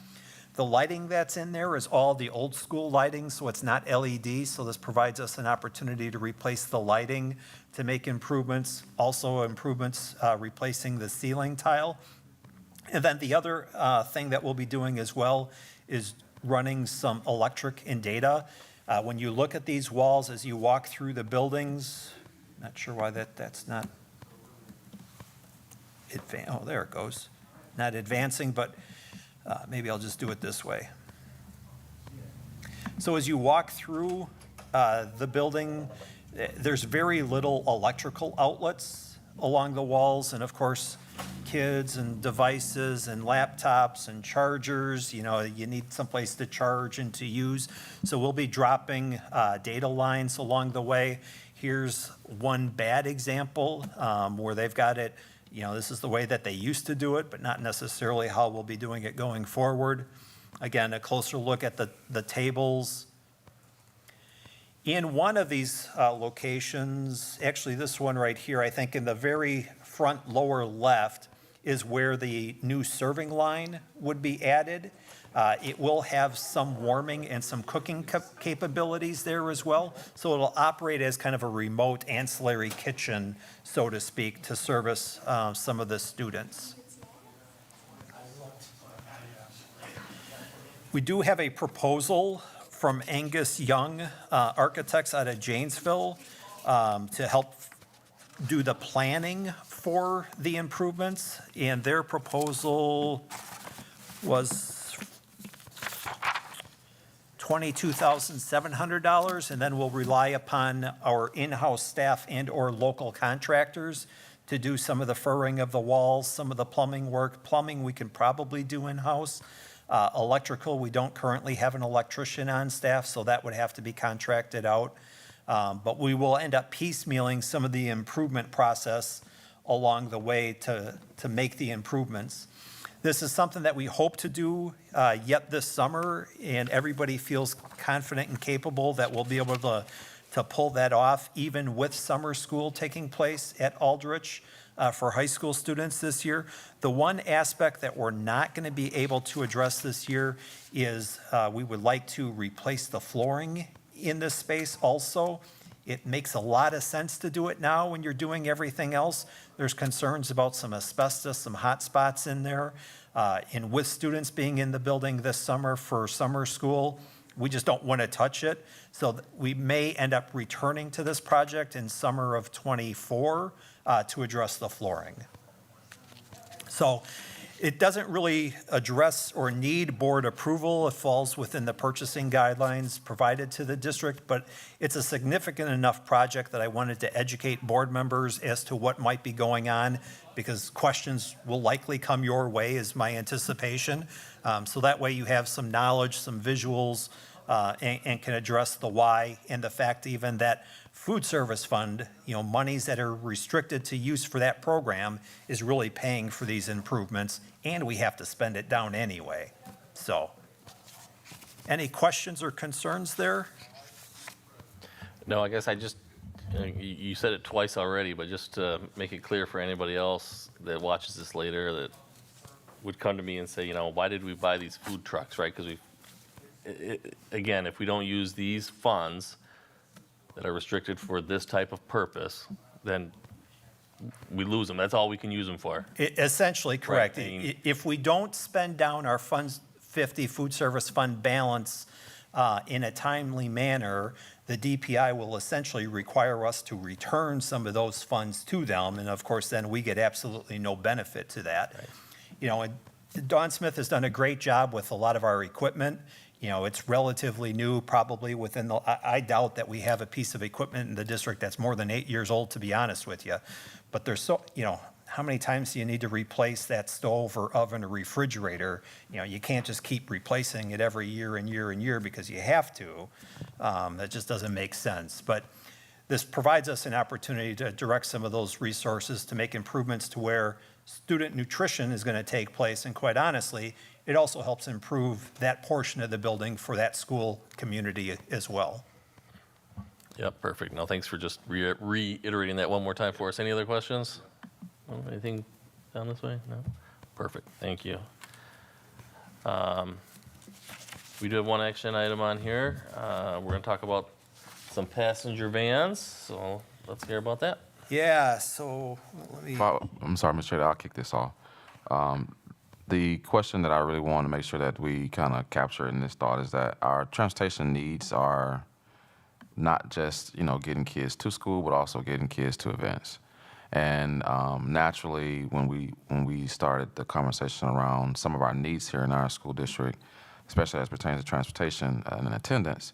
The lighting that's in there is all the old school lighting, so it's not LED, so this provides us an opportunity to replace the lighting to make improvements, also improvements replacing the ceiling tile. And then the other thing that we'll be doing as well is running some electric and data. When you look at these walls as you walk through the buildings, not sure why that's not, oh, there it goes. Not advancing, but maybe I'll just do it this way. So as you walk through the building, there's very little electrical outlets along the walls, and of course, kids and devices and laptops and chargers, you know, you need someplace to charge and to use. So we'll be dropping data lines along the way. Here's one bad example where they've got it, you know, this is the way that they used to do it, but not necessarily how we'll be doing it going forward. Again, a closer look at the tables. In one of these locations, actually this one right here, I think in the very front lower left is where the new serving line would be added. It will have some warming and some cooking capabilities there as well. So it'll operate as kind of a remote ancillary kitchen, so to speak, to service some of the students. We do have a proposal from Angus Young Architects out of Janesville to help do the planning for the improvements, and their proposal was $22,700, and then we'll rely upon our in-house staff and/or local contractors to do some of the furring of the walls, some of the plumbing work. Plumbing we can probably do in-house. Electrical, we don't currently have an electrician on staff, so that would have to be contracted out. But we will end up piecemealing some of the improvement process along the way to make the improvements. This is something that we hope to do yet this summer, and everybody feels confident and capable that we'll be able to pull that off, even with summer school taking place at Aldrich for high school students this year. The one aspect that we're not going to be able to address this year is we would like to replace the flooring in this space also. It makes a lot of sense to do it now when you're doing everything else. There's concerns about some asbestos, some hot spots in there. And with students being in the building this summer for summer school, we just don't want to touch it. So we may end up returning to this project in summer of '24 to address the flooring. So it doesn't really address or need board approval. It falls within the purchasing guidelines provided to the district, but it's a significant enough project that I wanted to educate board members as to what might be going on, because questions will likely come your way, is my anticipation. So that way you have some knowledge, some visuals, and can address the why, and the fact even that food service fund, you know, monies that are restricted to use for that program is really paying for these improvements, and we have to spend it down anyway. So, any questions or concerns there? No, I guess I just, you said it twice already, but just to make it clear for anybody else that watches this later that would come to me and say, you know, why did we buy these food trucks, right? Because again, if we don't use these funds that are restricted for this type of purpose, then we lose them. That's all we can use them for. Essentially correct. Right, I mean- If we don't spend down our Funds 50 food service fund balance in a timely manner, the DPI will essentially require us to return some of those funds to them, and of course, then we get absolutely no benefit to that. Right. You know, and Dawn Smith has done a great job with a lot of our equipment. You know, it's relatively new, probably within the, I doubt that we have a piece of equipment in the district that's more than 8 years old, to be honest with you. But there's so, you know, how many times do you need to replace that stove or oven or refrigerator? You know, you can't just keep replacing it every year and year and year because you have to. That just doesn't make sense. But this provides us an opportunity to direct some of those resources to make improvements to where student nutrition is going to take place. And quite honestly, it also helps improve that portion of the building for that school community as well. Yep, perfect. No, thanks for just reiterating that one more time for us. Any other questions? No, anything down this way? No? Perfect, thank you. We do have one action item on here. We're going to talk about some passenger vans, so let's hear about that. Yeah, so let me, I'm sorry, Mr. Chair, I'll kick this off. The question that I really want to make sure that we kind of capture in this thought is that our transportation needs are not just, getting kids to school, but also getting kids to events. And naturally, when we started the conversation around some of our needs here in our school district, especially as pertains to transportation and attendance,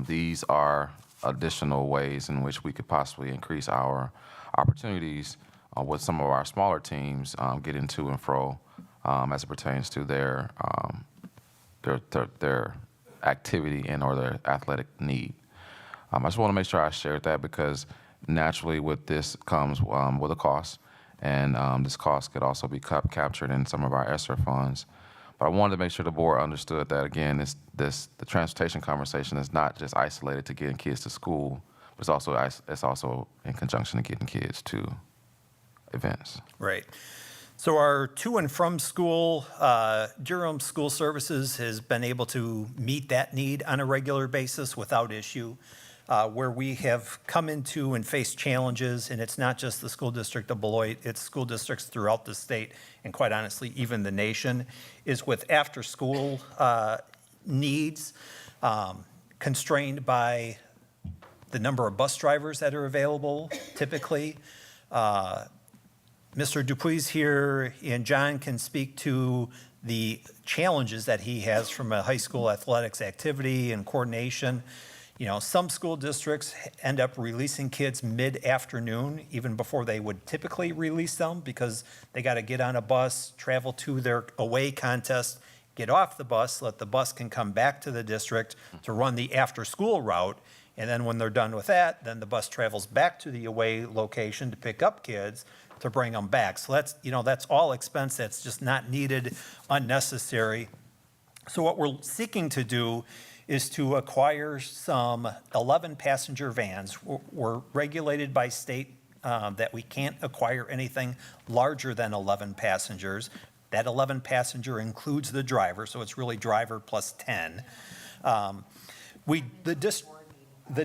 these are additional ways in which we could possibly increase our opportunities with some of our smaller teams getting to and fro as it pertains to their activity and or their athletic need. I just want to make sure I shared that because naturally with this comes with a cost, and this cost could also be captured in some of our ESSER funds. But I wanted to make sure the board understood that, again, the transportation conversation is not just isolated to getting kids to school, but it's also in conjunction to getting kids to events. Right. So our to and from school, Durham School Services has been able to meet that need on a regular basis without issue. Where we have come into and faced challenges, and it's not just the school district of Beloit, it's school districts throughout the state, and quite honestly, even the nation, is with after-school needs, constrained by the number of bus drivers that are available typically. Mr. Dupuy's here, and John can speak to the challenges that he has from a high school athletics activity and coordination. Some school districts end up releasing kids mid-afternoon, even before they would typically release them, because they got to get on a bus, travel to their away contest, get off the bus, so that the bus can come back to the district to run the after-school route. And then when they're done with that, then the bus travels back to the away location to pick up kids to bring them back. So that's all expense that's just not needed, unnecessary. So what we're seeking to do is to acquire some 11-passenger vans. We're regulated by state that we can't acquire anything larger than 11 passengers. That 11-passenger includes the driver, so it's really driver plus 10. The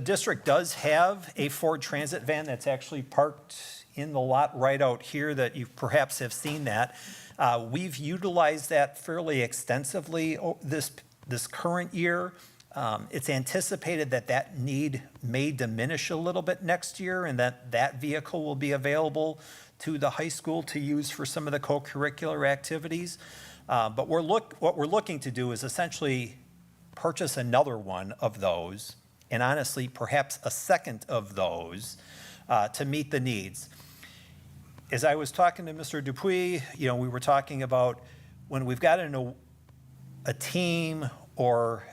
district does have a Ford Transit van that's actually parked in the lot right out here that you perhaps have seen that. We've utilized that fairly extensively this current year. It's anticipated that need may diminish a little bit next year, and that vehicle will be available to the high school to use for some of the co-curricular activities. But what we're looking to do is essentially purchase another one of those, and honestly, perhaps a second of those to meet the needs. As I was talking to Mr. Dupuy, we were talking about when we've got a team or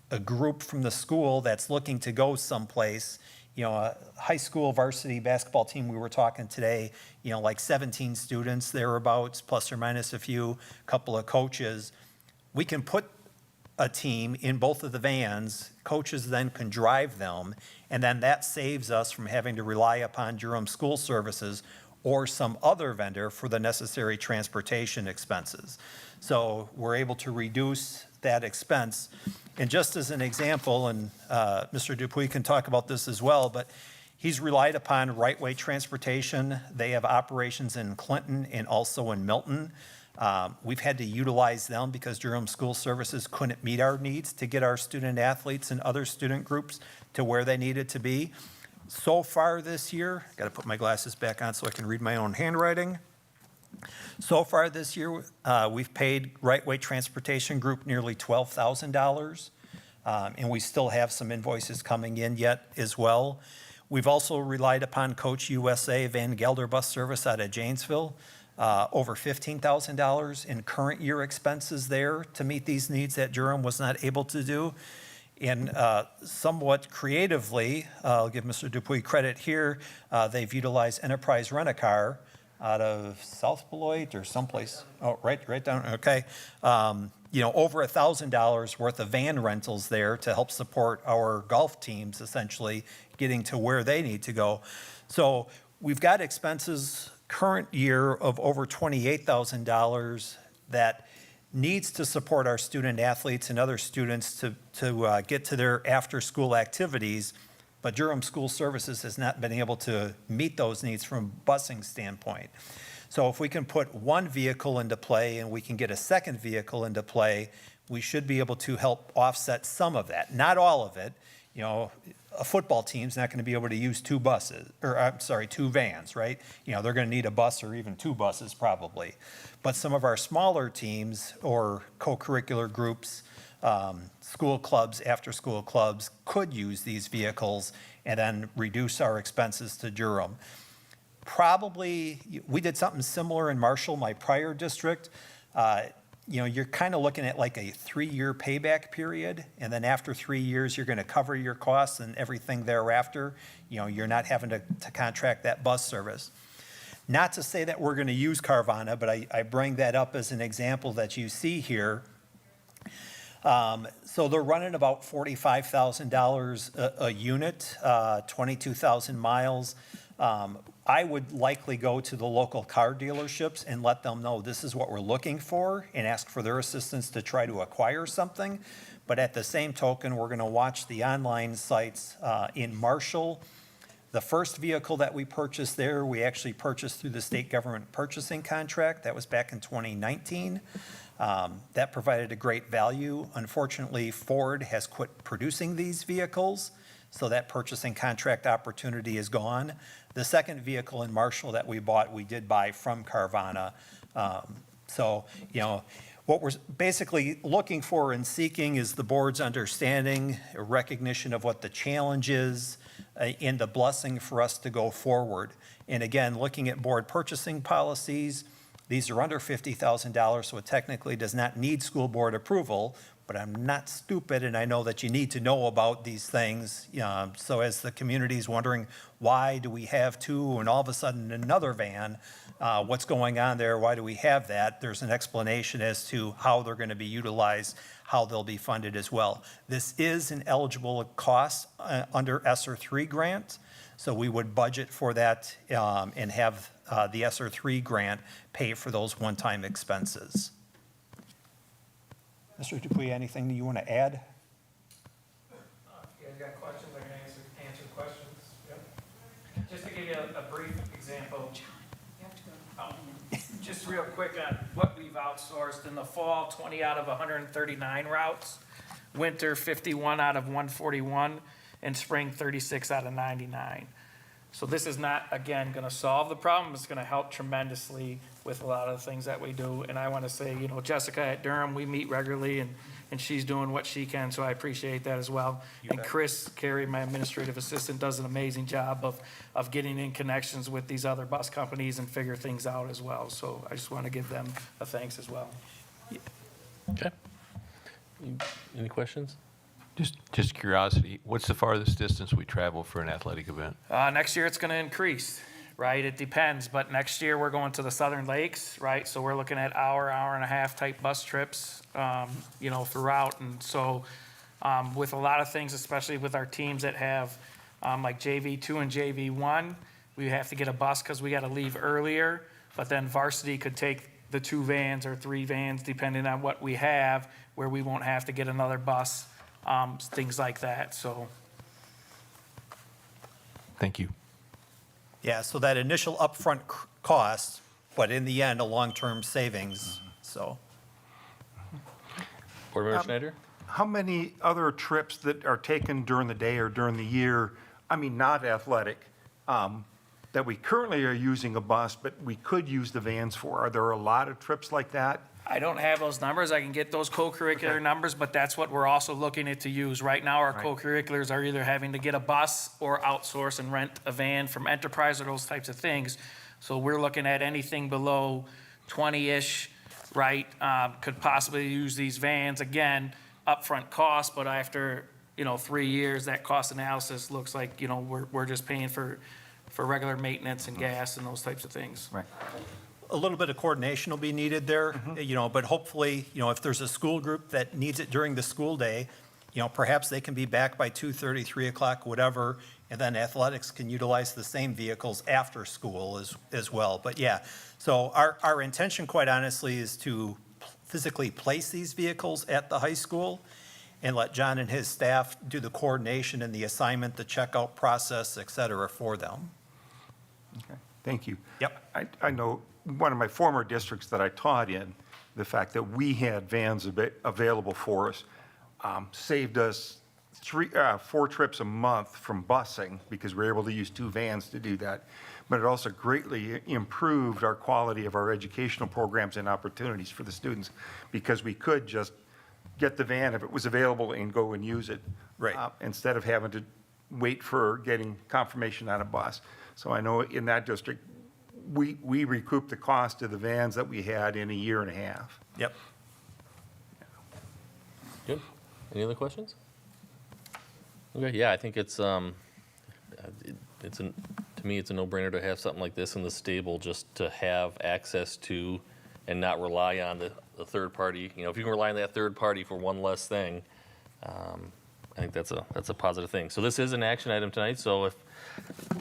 a group from the school that's looking to go someplace, a high school varsity basketball team, we were talking today, like 17 students thereabouts, plus or minus a couple of coaches. We can put a team in both of the vans, coaches then can drive them, and then that saves us from having to rely upon Durham School Services or some other vendor for the necessary transportation expenses. So we're able to reduce that expense. And just as an example, and Mr. Dupuy can talk about this as well, but he's relied upon Right Way Transportation. They have operations in Clinton and also in Milton. We've had to utilize them because Durham School Services couldn't meet our needs to get our student athletes and other student groups to where they needed to be. So far this year, got to put my glasses back on so I can read my own handwriting. So far this year, we've paid Right Way Transportation Group nearly $12,000, and we still have some invoices coming in yet as well. We've also relied upon Coach USA Van Gelder Bus Service out of Janesville, over $15,000 in current year expenses there to meet these needs that Durham was not able to do. And somewhat creatively, I'll give Mr. Dupuy credit here, they've utilized Enterprise Rent-A-Car out of South Beloit or someplace. Oh, right down, okay. Over $1,000 worth of van rentals there to help support our golf teams, essentially getting to where they need to go. So we've got expenses current year of over $28,000 that needs to support our student athletes and other students to get to their after-school activities, but Durham School Services has not been able to meet those needs from a busing standpoint. So if we can put one vehicle into play and we can get a second vehicle into play, we should be able to help offset some of that. Not all of it. You know, a football team's not going to be able to use two buses, or I'm sorry, two vans, right? You know, they're going to need a bus or even two buses probably. But some of our smaller teams or co-curricular groups, school clubs, after-school clubs could use these vehicles and then reduce our expenses to Durham. Probably, we did something similar in Marshall, my prior district. You know, you're kind of looking at like a 3-year payback period, and then after 3 years, you're going to cover your costs and everything thereafter. You know, you're not having to contract that bus service. Not to say that we're going to use Carvana, but I bring that up as an example that you see here. So they're running about $45,000 a unit, 22,000 miles. I would likely go to the local car dealerships and let them know this is what we're looking for and ask for their assistance to try to acquire something. But at the same token, we're going to watch the online sites in Marshall. The first vehicle that we purchased there, we actually purchased through the state government purchasing contract. That was back in 2019. That provided a great value. Unfortunately, Ford has quit producing these vehicles, so that purchasing contract opportunity is gone. The second vehicle in Marshall that we bought, we did buy from Carvana. So, you know, what we're basically looking for and seeking is the board's understanding, a recognition of what the challenge is, and the blessing for us to go forward. And again, looking at board purchasing policies, these are under $50,000, so it technically does not need school board approval, but I'm not stupid, and I know that you need to know about these things. So as the community's wondering, why do we have two and all of a sudden another van? What's going on there? Why do we have that? There's an explanation as to how they're going to be utilized, how they'll be funded as well. This is an eligible cost under ESSER 3 grant, so we would budget for that and have the ESSER 3 grant pay for those one-time expenses. Mr. Dupuy, anything that you want to add? You guys got questions, I can answer questions. Yep. Just to give you a brief example. Just real quick on what we've outsourced. In the fall, 20 out of 139 routes. Winter, 51 out of 141. And spring, 36 out of 99. So this is not, again, going to solve the problem. It's going to help tremendously with a lot of the things that we do. And I want to say, you know, Jessica at Durham, we meet regularly, and she's doing what she can, so I appreciate that as well. And Chris Carey, my administrative assistant, does an amazing job of getting in connections with these other bus companies and figure things out as well. So I just want to give them a thanks as well. Okay. Any questions? Just curiosity, what's the farthest distance we travel for an athletic event? Next year, it's going to increase, right? It depends, but next year, we're going to the Southern Lakes, right? So we're looking at hour and a half type bus trips, you know, throughout. And so with a lot of things, especially with our teams that have like JV2 and JV1, we have to get a bus because we got to leave earlier, but then varsity could take the 2 vans or 3 vans, depending on what we have, where we won't have to get another bus. Things like that, so. Thank you. Yeah, so that initial upfront cost, but in the end, a long-term savings, so. Board Member Schneider? How many other trips that are taken during the day or during the year, I mean, not athletic, that we currently are using a bus, but we could use the vans for? Are there a lot of trips like that? I don't have those numbers. I can get those co-curricular numbers, but that's what we're also looking at to use. Right now, our co-curriculars are either having to get a bus or outsource and rent a van from Enterprise or those types of things. So we're looking at anything below 20-ish, right? Could possibly use these vans. Again, upfront cost, but after, you know, 3 years, that cost analysis looks like, you know, we're just paying for regular maintenance and gas and those types of things. Right. A little bit of coordination will be needed there, you know, but hopefully, you know, if there's a school group that needs it during the school day, you know, perhaps they can be back by 2:30, 3 o'clock, whatever, and then athletics can utilize the same vehicles after school as well. But yeah, so our intention, quite honestly, is to physically place these vehicles at the high school and let John and his staff do the coordination and the assignment, the checkout process, et cetera, for them. Okay, thank you. Yep. I know one of my former districts that I taught in, the fact that we had vans available for us saved us 4 trips a month from busing because we were able to use 2 vans to do that. But it also greatly improved our quality of our educational programs and opportunities for the students because we could just get the van if it was available and go and use it. Right. Instead of having to wait for getting confirmation on a bus. So I know in that district, we recouped the cost of the vans that we had in a year and a half. Yep. Good. Any other questions? Okay, yeah, I think it's to me, it's a no-brainer to have something like this in the stable just to have access to and not rely on the third party. You know, if you can rely on that third party for one less thing, I think that's a positive thing. So this is an action item tonight, so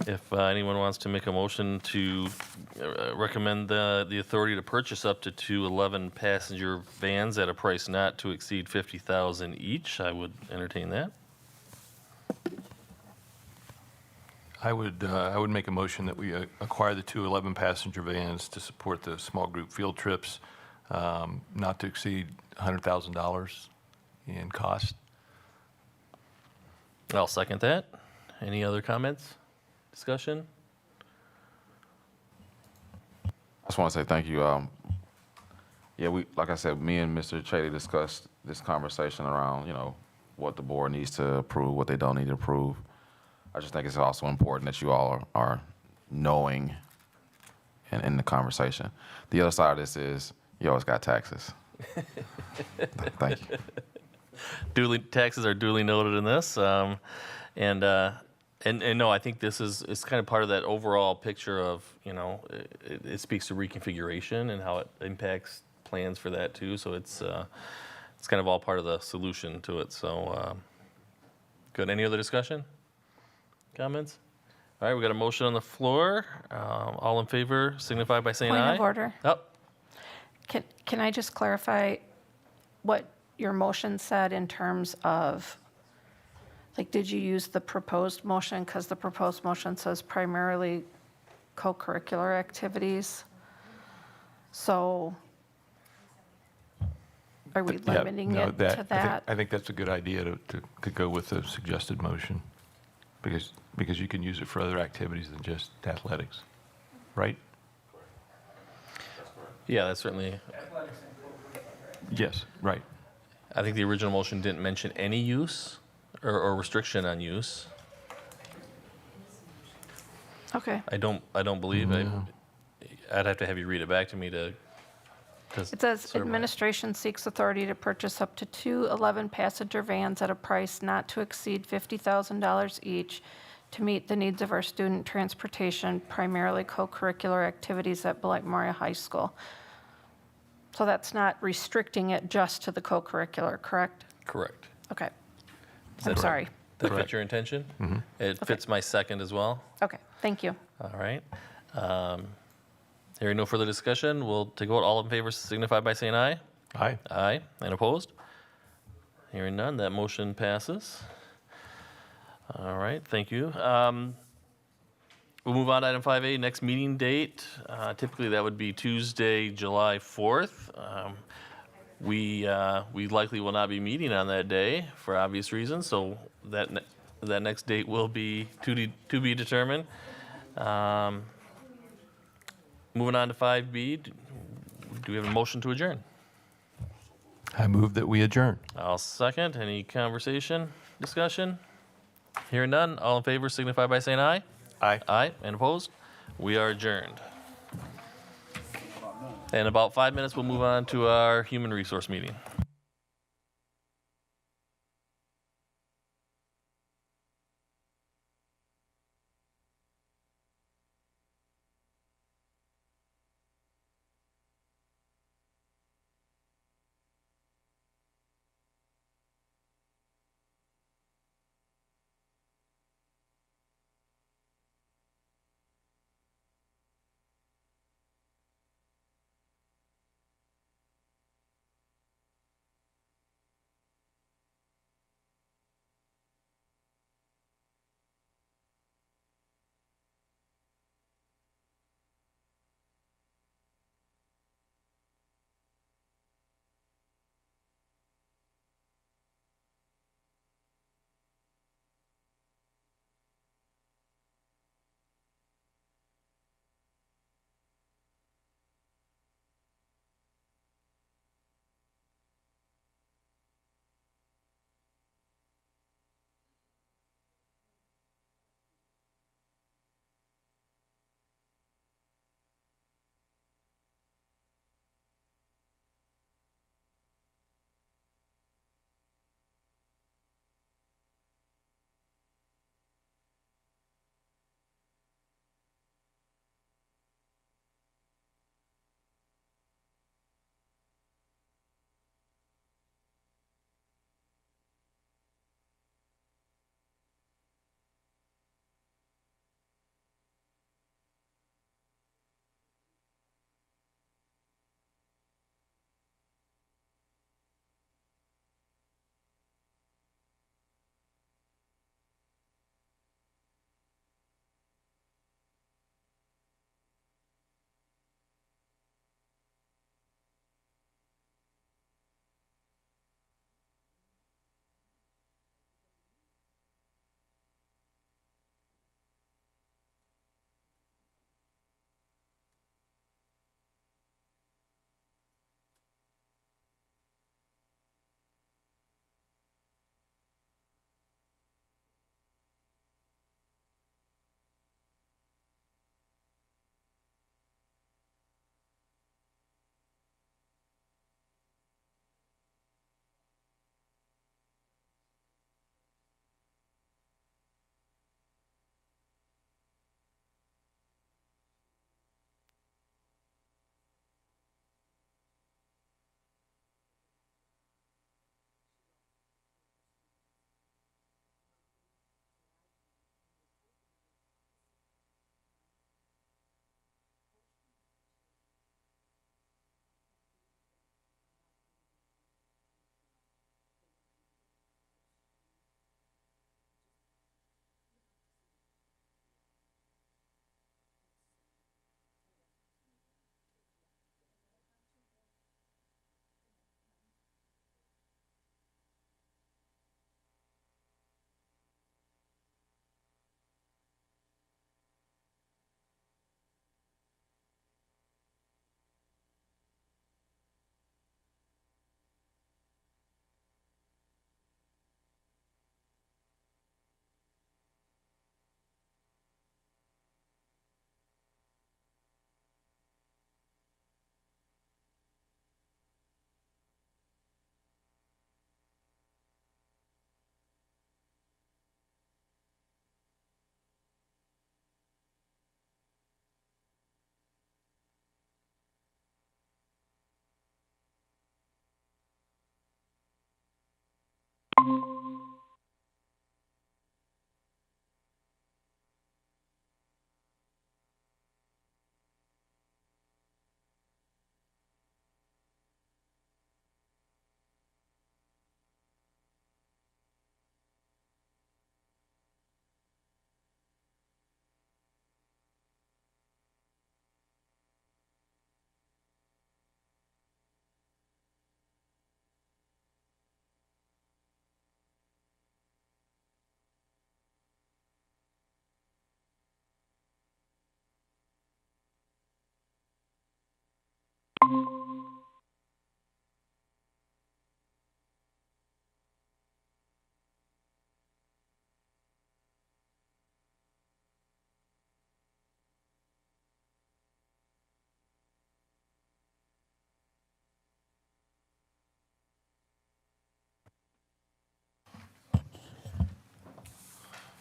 if anyone wants to make a motion to recommend the authority to purchase up to 2 11-passenger vans at a price not to exceed $50,000 each, I would entertain that. I would make a motion that we acquire the 2 11-passenger vans to support the small group field trips, not to exceed $100,000 in cost. I'll second that. Any other comments, discussion? I just want to say thank you. Yeah, like I said, me and Mr. Chaley discussed this conversation around, what the board needs to approve, what they don't need to approve. I just think it's also important that you all are knowing and in the conversation. The other side of this is you always got taxes. Thank you. Taxes are duly noted in this, and no, I think this is kind of part of that overall picture of it speaks to reconfiguration and how it impacts plans for that too. So it's kind of all part of the solution to it. So good. Any other discussion? Comments? All right, we got a motion on the floor. All in favor signify by saying aye. Point of order. Oh, Can I just clarify what your motion said in terms of, like, did you use the proposed motion? Because the proposed motion says primarily co-curricular activities. So are we Yeah, limiting no, it to that? I think that's a good idea to go with the suggested motion because you can use it for other activities than just athletics, right? yeah, that's certainly. Yes, right. I think the original motion didn't mention any use or restriction on use. Okay. I don't believe. I'd have to have you read it back to me to. It says, administration seeks authority to purchase up to 2 11-passenger vans at a price not to exceed $50,000 each to meet the needs of our student transportation, primarily co-curricular activities at Beloit Memorial High School. So that's not restricting it just to the co-curricular, correct? Correct. Okay. that I'm right? sorry. That fit your intention? Mm-hmm. It fits my second as well. Okay, thank you. All right. Hearing no further discussion, we'll take a vote. All in favor signify by saying aye. Aye. Aye. And opposed? Hearing none, that motion passes. All right, thank you. We'll move on to item 5A, next meeting date. Typically, that would be Tuesday, July 4th. We likely will not be meeting on that day for obvious reasons, so that next date will be to be determined. Moving on to 5B, do we have a motion to adjourn? I move that we adjourn. I'll second. Any conversation, discussion? Hearing none, all in favor signify by saying aye. Aye. Aye, and opposed? We are adjourned. In about 5 minutes, we'll move on to our human resource meeting.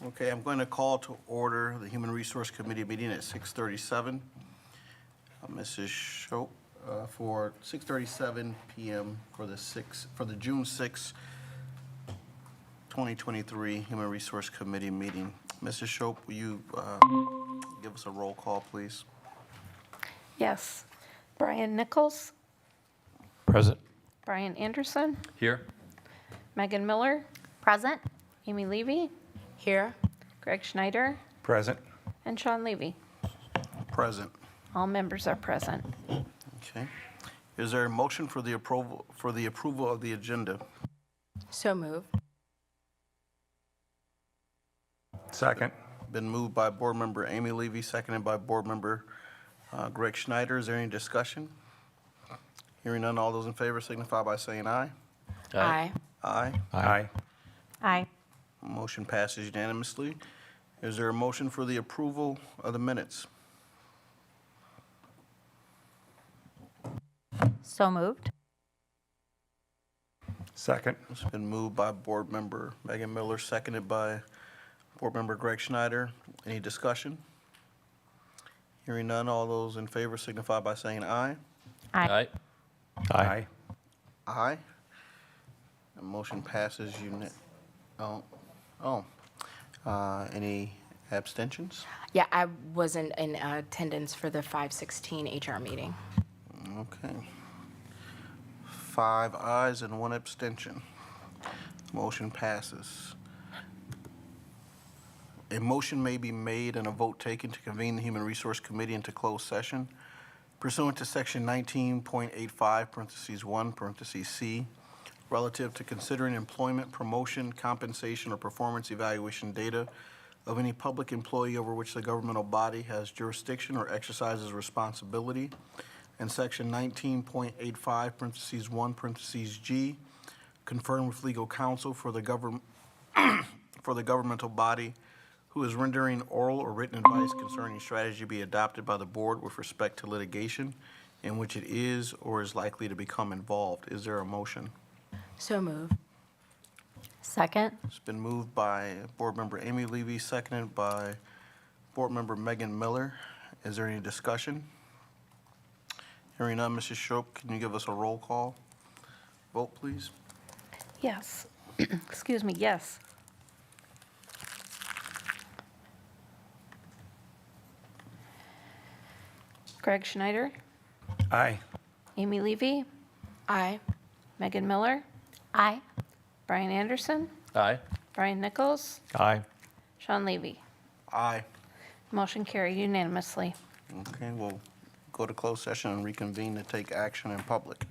Okay, I'm going to call to order the Human Resource Committee meeting at 6:37. Mrs. Shope, for 6:37 PM for the June 6, 2023 Human Resource Committee meeting. Mrs. Shope, will you give us a roll call, please? Yes. Brian Nichols, Present. Brian Anderson, Here? Megan Miller, Present. Amy Levy, Here. Greg Schneider, Present. and Sean Levy. Present. All members are present. Okay. Is there a motion for the approval of the agenda? So moved. Second. Been moved by Board Member Amy Levy, seconded by Board Member Greg Schneider. Is there any discussion? Hearing none, all those in favor signify by saying aye. Aye. Aye. Aye. Aye. Motion passes unanimously. Is there a motion for the approval of the minutes? So moved. Second. It's been moved by Board Member Megan Miller, seconded by Board Member Greg Schneider. Any discussion? Hearing none, all those in favor signify by saying aye. Aye. Aye. Aye. The motion passes any abstentions? Yeah, I wasn't in attendance for the 5:16 HR meeting. Okay. 5 ayes and 1 abstention. Motion passes. A motion may be made and a vote taken to convene the Human Resource Committee into closed session pursuant to Section 19.85, parentheses 1, parentheses C, relative to considering employment, promotion, compensation, or performance evaluation data of any public employee over which the governmental body has jurisdiction or exercises responsibility, and Section 19.85, parentheses 1, parentheses G, confirm with legal counsel for the governmental body who is rendering oral or written advice concerning strategy to be adopted by the board with respect to litigation in which it is or is likely to become involved. Is there a motion? So moved. Second. It's been moved by Board Member Amy Levy, seconded by Board Member Megan Miller. Is there any discussion? Hearing none, Mrs. Shope, can you give us a roll call vote, please? Yes. Excuse me, yes. Greg Schneider, Aye. Amy Levy, Aye. Megan Miller, Aye. Brian Anderson, Aye. Brian Nichols, Aye. Sean Levy. Aye. Motion carried unanimously. Okay, we'll go to closed session and reconvene to take action in public.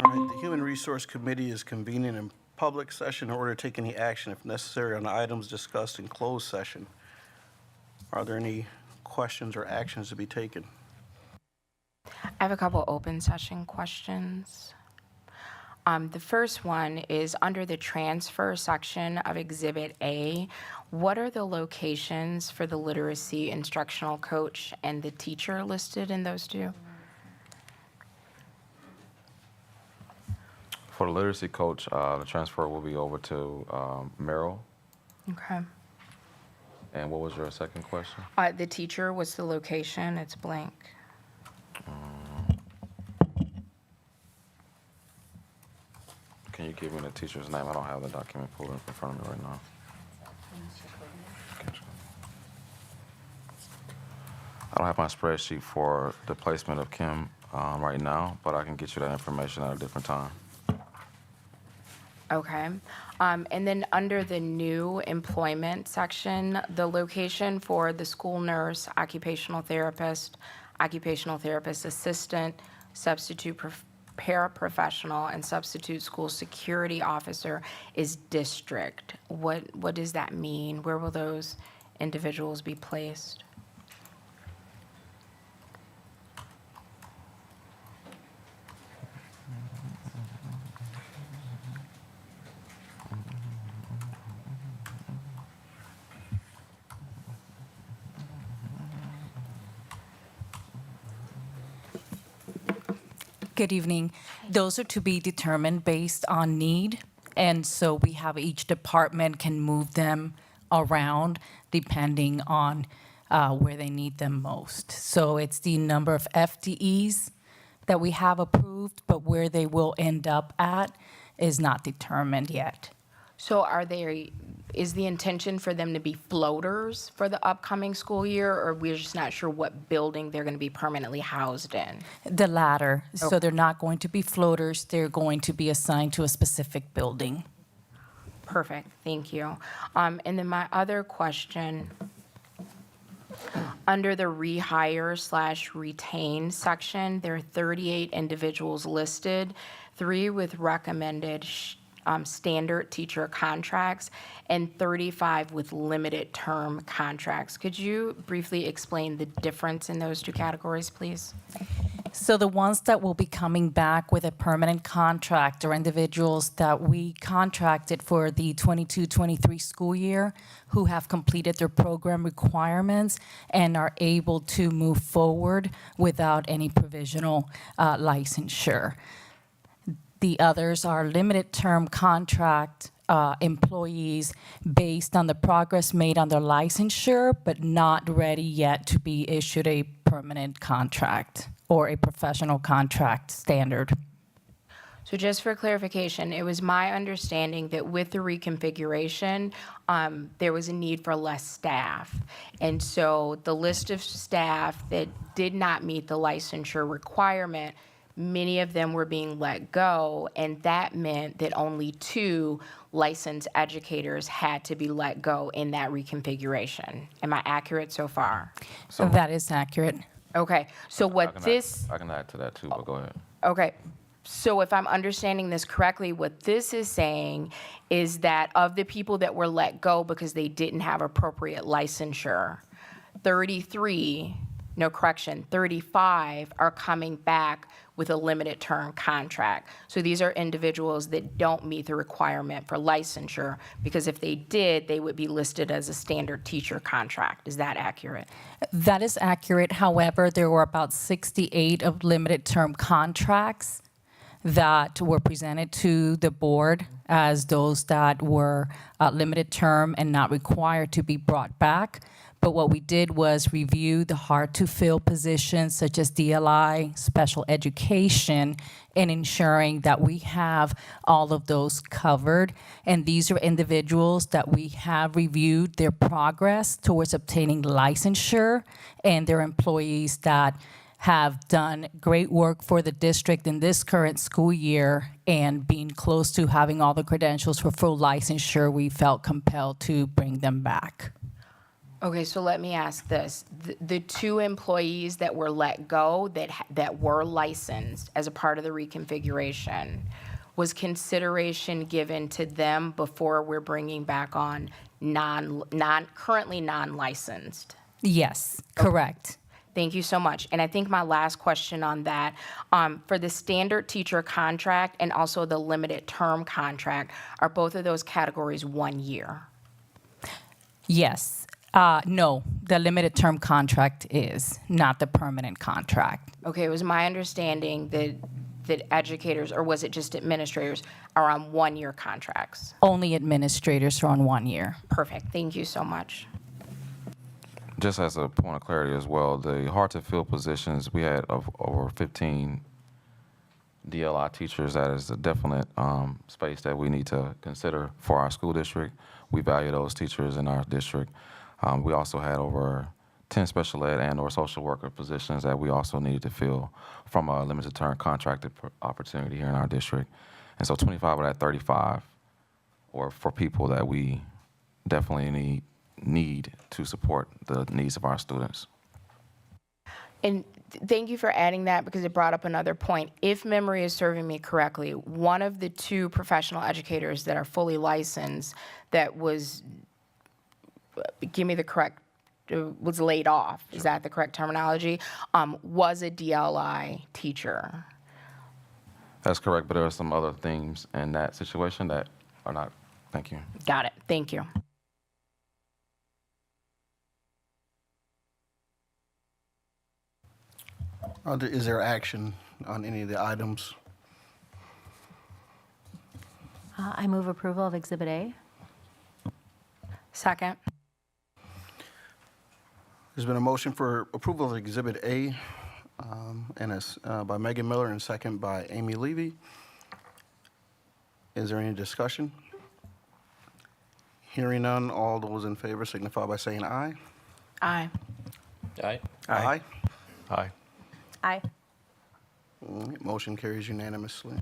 All right, the Human Resource Committee is convening in public session in order to take any action if necessary on the items discussed in closed session. Are there any questions or actions to be taken? I have a couple open session questions. The first one is under the transfer section of Exhibit A. What are the locations for the literacy instructional coach and the teacher listed in those two? For the literacy coach, the transfer will be over to Merrill. Okay. And what was your second question? The teacher, what's the location? It's blank. Can you give me the teacher's name? I don't have the document pulled up in front of me right now. I don't have my spreadsheet for the placement of Kim right now, but I can get you that information at a different time. Okay. And then under the new employment section, the location for the school nurse, occupational therapist assistant, substitute paraprofessional, and substitute school security officer is district. What does that mean? Where will those individuals be placed? Good evening. Those are to be determined based on need, and so we have each department can move them around depending on where they need them most. So it's the number of FTEs that we have approved, but where they will end up at is not determined yet. So is the intention for them to be floaters for the upcoming school year, or we're just not sure what building they're going to be permanently housed in? The latter. So they're not going to be floaters. They're going to be assigned to a specific building. Perfect, thank you. And then my other question, under the rehire/retain section, there are 38 individuals listed, 3 with recommended standard teacher contracts, and 35 with limited term contracts. Could you briefly explain the difference in those two categories, please? So the ones that will be coming back with a permanent contract are individuals that we contracted for the 22-23 school year who have completed their program requirements and are able to move forward without any provisional licensure. The others are limited term contract employees based on the progress made on their licensure, but not ready yet to be issued a permanent contract or a professional contract standard. So just for clarification, it was my understanding that with the reconfiguration, there was a need for less staff. And so the list of staff that did not meet the licensure requirement, many of them were being let go, and that meant that only 2 licensed educators had to be let go in that reconfiguration. Am I accurate so far? That is accurate. Okay, so what this, I can add to that too, but go ahead. okay, so if I'm understanding this correctly, what this is saying is that of the people that were let go because they didn't have appropriate licensure, 33, no correction, 35 are coming back with a limited term contract. So these are individuals that don't meet the requirement for licensure, because if they did, they would be listed as a standard teacher contract. Is that accurate? That is accurate. However, there were about 68 of limited term contracts that were presented to the board as those that were limited term and not required to be brought back. But what we did was review the hard-to-fill positions such as DLI, special education, and ensuring that we have all of those covered. And these are individuals that we have reviewed their progress towards obtaining licensure, and they're employees that have done great work for the district in this current school year, and being close to having all the credentials for full licensure, we felt compelled to bring them back. Okay, so let me ask this. The two employees that were let go that were licensed as a part of the reconfiguration, was consideration given to them before we're bringing back on currently non-licensed? Yes, correct. Thank you so much. And I think my last question on that, for the standard teacher contract and also the limited term contract, are both of those categories 1 year? Yes. No, the limited term contract is, not the permanent contract. Okay, it was my understanding that educators, or was it just administrators, are on 1-year contracts. Only administrators are on 1 year. Perfect, thank you so much. Just as a point of clarity as well, the hard-to-fill positions, we had over 15 DLI teachers. That is a definite space that we need to consider for our school district. We value those teachers in our district. We also had over 10 special ed and/or social worker positions that we also needed to fill from a limited term contracted opportunity here in our district. And so 25 of that 35 were for people that we definitely need to support the needs of our students. And thank you for adding that, because it brought up another point. If memory is serving me correctly, one of the two professional educators that are fully licensed that was, give me the correct, was laid off, is that the correct terminology, was a DLI teacher. That's correct, but there are some other themes in that situation that are not. Thank you. Got it, thank you. Is there action on any of the items? I move approval of Exhibit A. Second. There's been a motion for approval of Exhibit A, and it's by Megan Miller and second by Amy Levy. Is there any discussion? Hearing none, all those in favor signify by saying aye. Aye. Aye. Aye. Aye. Aye. All right, motion carries unanimously.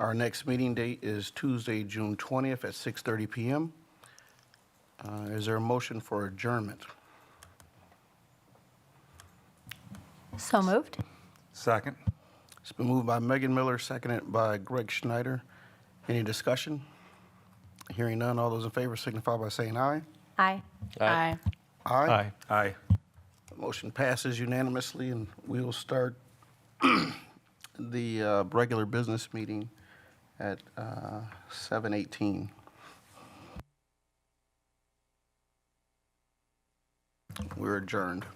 Our next meeting date is Tuesday, June 20th at 6:30 PM. Is there a motion for adjournment? So moved. Second. It's been moved by Megan Miller, seconded by Greg Schneider. Any discussion? Hearing none, all those in favor signify by saying aye. Aye. Aye. Aye. Aye. Motion passes unanimously, and we will start the regular business meeting at 7:18. We're adjourned.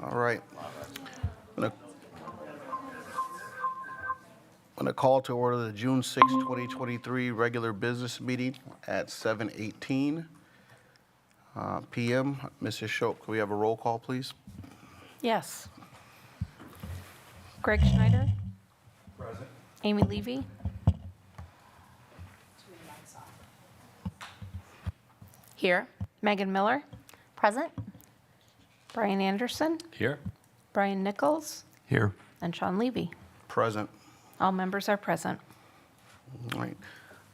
All right. I'm going to call to order the June 6, 2023 regular business meeting at 7:18 PM. Mrs. Shope, can we have a roll call, please? Yes. Greg Schneider? Present. Amy Levy? Here. Megan Miller? Present? Brian Anderson? Here? Brian Nichols? Here. And Sean Levy. Present. All members are present. All right.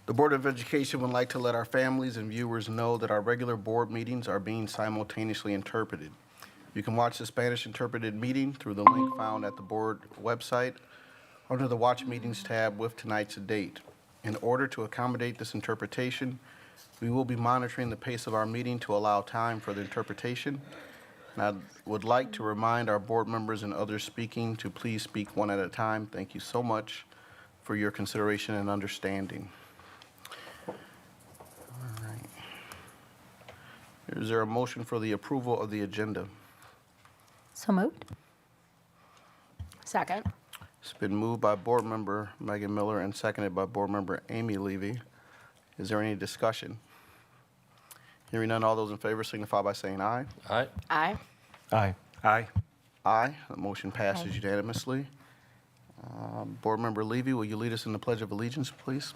The Board of Education would like to let our families and viewers know that our regular board meetings are being simultaneously interpreted. You can watch the Spanish interpreted meeting through the link found at the board website under the Watch Meetings tab with tonight's date. In order to accommodate this interpretation, we will be monitoring the pace of our meeting to allow time for the interpretation. And I would like to remind our board members and others speaking to please speak one at a time. Thank you so much for your consideration and understanding. All right. Is there a motion for the approval of the agenda? So moved? Second. It's been moved by Board Member Megan Miller and seconded by Board Member Amy Levy. Is there any discussion? Hearing none, all those in favor signify by saying aye. Aye. Aye. Aye. Aye. Aye. The motion passes unanimously. Board Member Levy, will you lead us in the Pledge of Allegiance, please?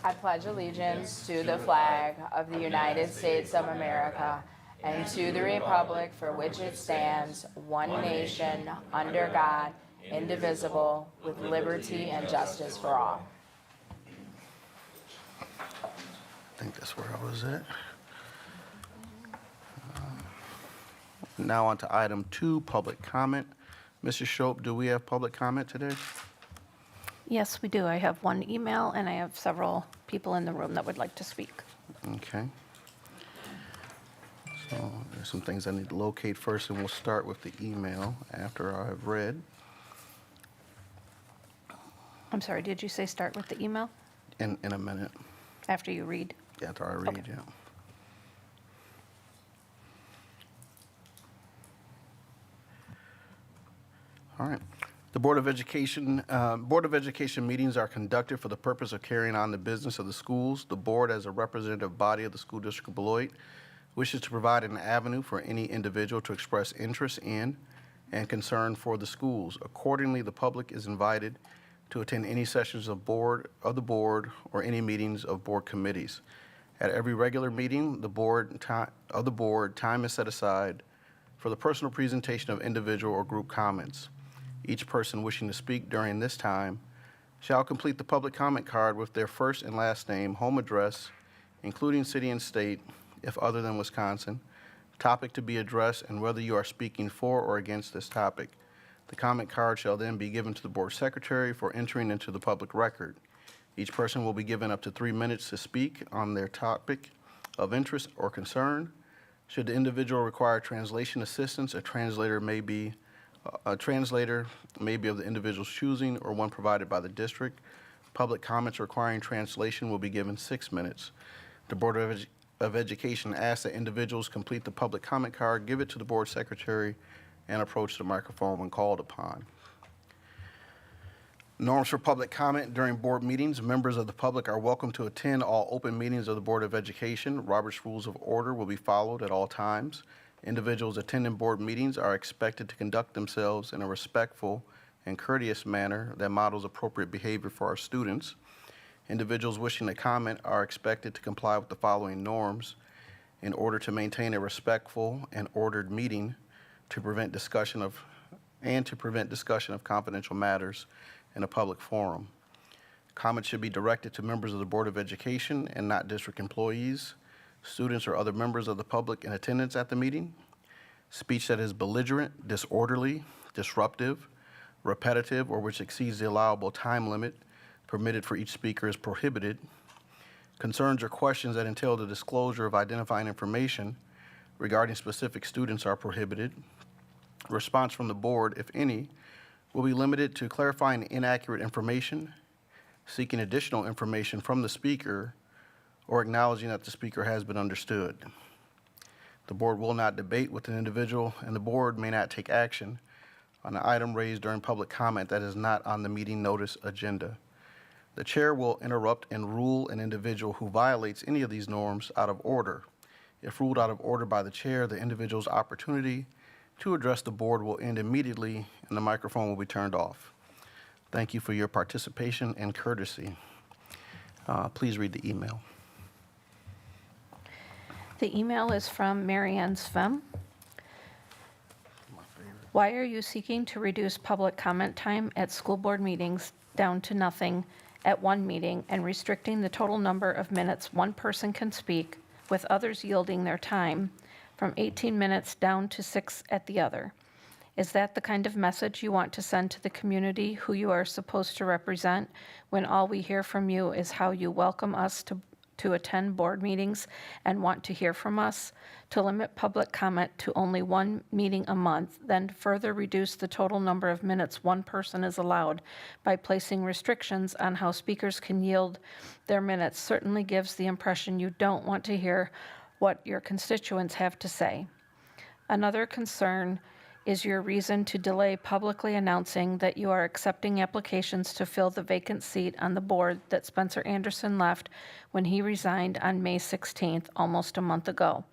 I pledge allegiance to the flag of the United States of America and to the republic for which it stands, one nation, under God, indivisible, with liberty and justice for all. I think that's where I was at. Now on to item 2, public comment. Mrs. Shope, do we have public comment today? Yes, we do. I have one email, and I have several people in the room that would like to speak. Okay. So there's some things I need to locate first, and we'll start with the email after I've read. I'm sorry, did you say start with the email In a minute, after you read? after I read, Okay. yeah. All right. The Board of Education meetings are conducted for the purpose of carrying on the business of the schools. The board, as a representative body of the School District of Beloit, wishes to provide an avenue for any individual to express interest in and concern for the schools. Accordingly, the public is invited to attend any sessions of the board or any meetings of board committees. At every regular meeting, time is set aside for the personal presentation of individual or group comments. Each person wishing to speak during this time shall complete the public comment card with their first and last name, home address, including city and state, if other than Wisconsin, topic to be addressed, and whether you are speaking for or against this topic. The comment card shall then be given to the board secretary for entering into the public record. Each person will be given up to 3 minutes to speak on their topic of interest or concern. Should the individual require translation assistance, a translator may be of the individual's choosing or one provided by the district. Public comments requiring translation will be given 6 minutes. The Board of Education asks that individuals complete the public comment card, give it to the board secretary, and approach the microphone when called upon. Norms for public comment during board meetings. Members of the public are welcome to attend all open meetings of the Board of Education. Robert's Rules of Order will be followed at all times. Individuals attending board meetings are expected to conduct themselves in a respectful and courteous manner that models appropriate behavior for our students. Individuals wishing to comment are expected to comply with the following norms in order to maintain a respectful and ordered meeting to prevent discussion of confidential matters in a public forum. Comments should be directed to members of the Board of Education and not district employees, students, or other members of the public in attendance at the meeting. Speech that is belligerent, disorderly, disruptive, repetitive, or which exceeds the allowable time limit permitted for each speaker is prohibited. Concerns or questions that entail the disclosure of identifying information regarding specific students are prohibited. Response from the board, if any, will be limited to clarifying inaccurate information, seeking additional information from the speaker, or acknowledging that the speaker has been understood. The board will not debate with an individual, and the board may not take action on an item raised during public comment that is not on the meeting notice agenda. The chair will interrupt and rule an individual who violates any of these norms out of order. If ruled out of order by the chair, the individual's opportunity to address the board will end immediately and the microphone will be turned off. Thank you for your participation and courtesy. Please read the email. The email is from Marianne Svem. Why are you seeking to reduce public comment time at school board meetings down to nothing at one meeting and restricting the total number of minutes one person can speak, with others yielding their time from 18 minutes down to 6 at the other? Is that the kind of message you want to send to the community who you are supposed to represent, when all we hear from you is how you welcome us to attend board meetings and want to hear from us? To limit public comment to only one meeting a month, then further reduce the total number of minutes one person is allowed by placing restrictions on how speakers can yield their minutes, certainly gives the impression you don't want to hear what your constituents have to say. Another concern is your reason to delay publicly announcing that you are accepting applications to fill the vacant seat on the board that Spencer Anderson left when he resigned on May 16th, almost a month ago.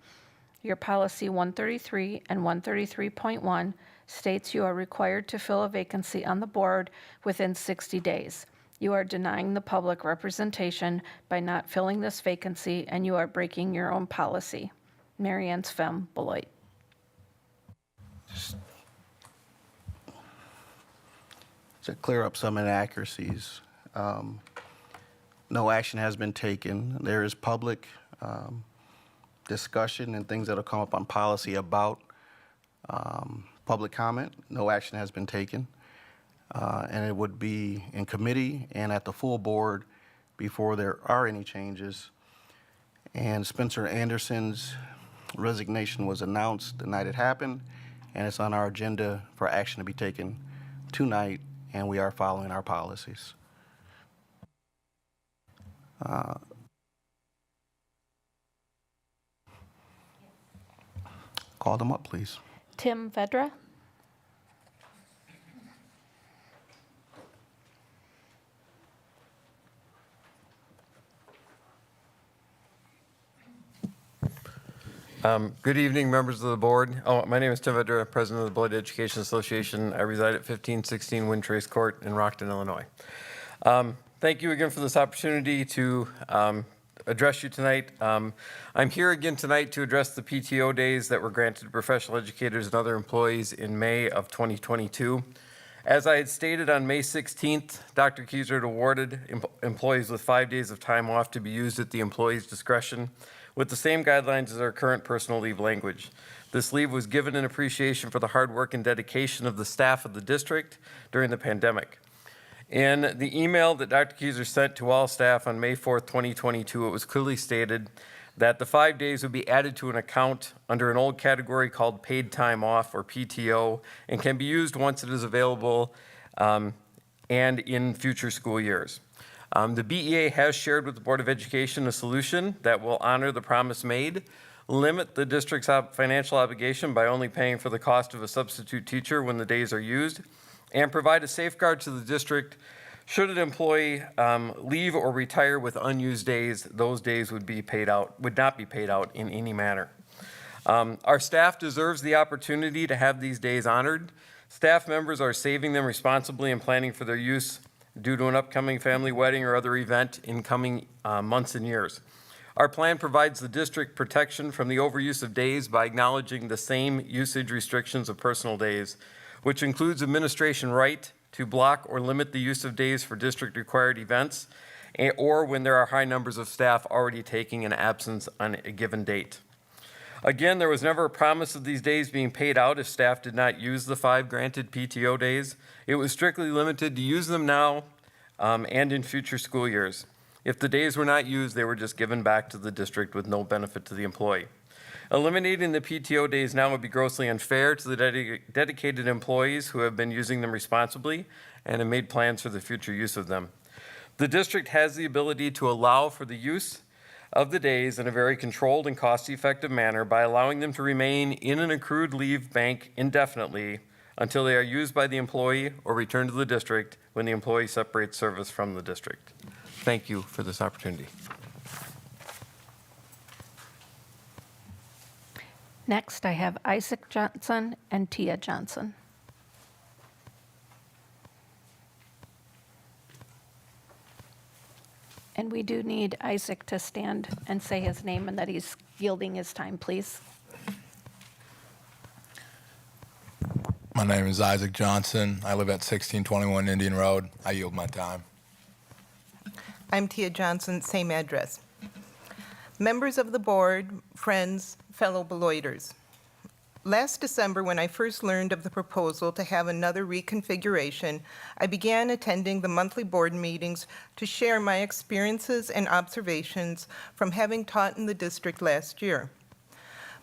Your policy 133 and 133.1 states you are required to fill a vacancy on the board within 60 days. You are denying the public representation by not filling this vacancy, and you are breaking your own policy. Marianne Svem, Beloit. To clear up some inaccuracies, no action has been taken. There is public discussion and things that will come up on policy about public comment. No action has been taken. And it would be in committee and at the full board before there are any changes. And Spencer Anderson's resignation was announced the night it happened, and it's on our agenda for action to be taken tonight, and we are following our policies. Call them up, please. Tim Vedra. Good evening, members of the board. My name is Tim Vedra, President of the Beloit Education Association. I reside at 1516 Wind Trace Court in Rockton, Illinois. Thank you again for this opportunity to address you tonight. I'm here again tonight to address the PTO days that were granted to professional educators and other employees in May of 2022. As I had stated on May 16th, Dr. Keyser had awarded employees with 5 days of time off to be used at the employee's discretion, with the same guidelines as our current personal leave language. This leave was given in appreciation for the hard work and dedication of the staff of the district during the pandemic. In the email that Dr. Keyser sent to all staff on May 4th, 2022, it was clearly stated that the 5 days would be added to an account under an old category called paid time off, or PTO, and can be used once it is available and in future school years. The BEA has shared with the Board of Education a solution that will honor the promise made, limit the district's financial obligation by only paying for the cost of a substitute teacher when the days are used, and provide a safeguard to the district should an employee leave or retire with unused days. Those days would not be paid out in any manner. Our staff deserves the opportunity to have these days honored. Staff members are saving them responsibly and planning for their use due to an upcoming family wedding or other event in coming months and years. Our plan provides the district protection from the overuse of days by acknowledging the same usage restrictions of personal days, which includes administration right to block or limit the use of days for district-required events, or when there are high numbers of staff already taking an absence on a given date. Again, there was never a promise of these days being paid out if staff did not use the 5 granted PTO days. It was strictly limited to use them now and in future school years. If the days were not used, they were just given back to the district with no benefit to the employee. Eliminating the PTO days now would be grossly unfair to the dedicated employees who have been using them responsibly and have made plans for the future use of them. The district has the ability to allow for the use of the days in a very controlled and cost-effective manner by allowing them to remain in an accrued leave bank indefinitely until they are used by the employee or returned to the district when the employee separates service from the district. Thank you for this opportunity. Next, I have Isaac Johnson and Tia Johnson. And we do need Isaac to stand and say his name and that he's yielding his time, please. My name is Isaac Johnson. I live at 1621 Indian Road. I yield my time. I'm Tia Johnson, same address. Members of the board, friends, fellow Beloiters. Last December, when I first learned of the proposal to have another reconfiguration, I began attending the monthly board meetings to share my experiences and observations from having taught in the district last year.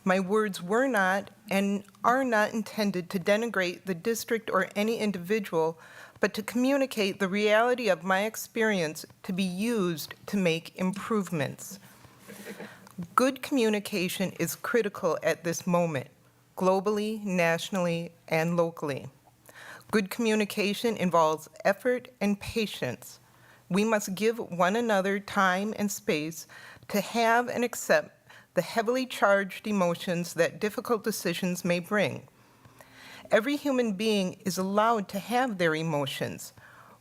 My words were not and are not intended to denigrate the district or any individual, but to communicate the reality of my experience to be used to make improvements. Good communication is critical at this moment, globally, nationally, and locally. Good communication involves effort and patience. We must give one another time and space to have and accept the heavily charged emotions that difficult decisions may bring. Every human being is allowed to have their emotions.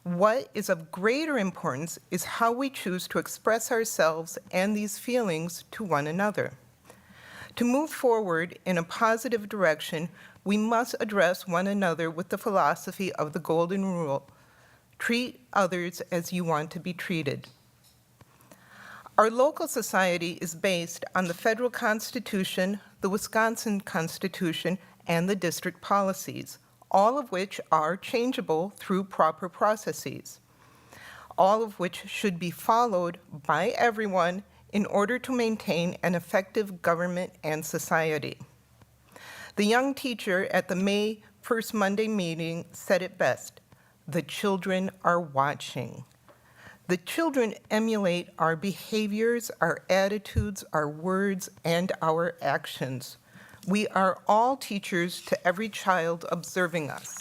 What is of greater importance is how we choose to express ourselves and these feelings to one another. To move forward in a positive direction, we must address one another with the philosophy of the Golden Rule: treat others as you want to be treated. Our local society is based on the federal Constitution, the Wisconsin Constitution, and the district policies, all of which are changeable through proper processes, all of which should be followed by everyone in order to maintain an effective government and society. The young teacher at the May 1st Monday meeting said it best: the children are watching. The children emulate our behaviors, our attitudes, our words, and our actions. We are all teachers to every child observing us.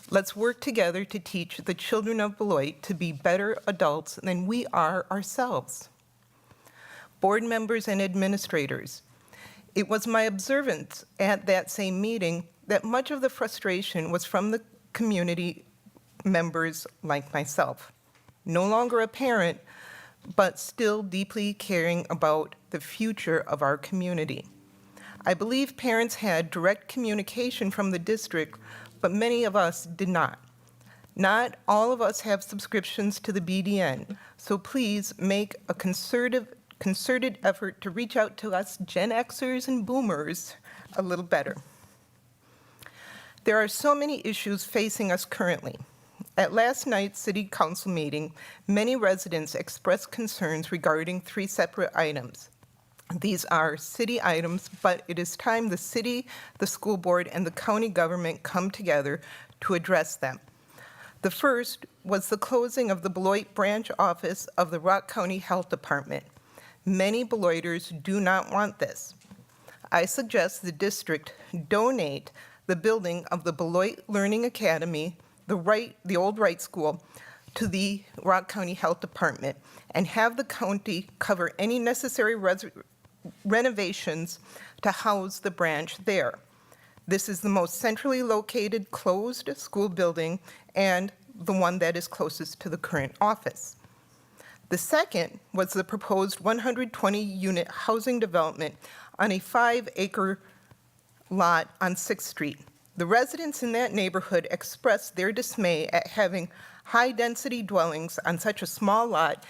Let's work together to teach the children of Beloit to be better adults than we are ourselves. Board members and administrators, it was my observance at that same meeting that much of the frustration was from the community members like myself. No longer a parent, but still deeply caring about the future of our community. I believe parents had direct communication from the district, but many of us did not. Not all of us have subscriptions to the BDN, so please make a concerted effort to reach out to us Gen Xers and Boomers a little better. There are so many issues facing us currently. At last night's City Council meeting, many residents expressed concerns regarding 3 separate items. These are city items, but it is time the city, the school board, and the county government come together to address them. The first was the closing of the Beloit branch office of the Rock County Health Department. Many Beloiters do not want this. I suggest the district donate the building of the Beloit Learning Academy, the old Wright School, to the Rock County Health Department and have the county cover any necessary renovations to house the branch there. This is the most centrally located closed school building and the one that is closest to the current office. The second was the proposed 120-unit housing development on a 5-acre lot on 6th Street. The residents in that neighborhood expressed their dismay at having high-density dwellings on such a small lot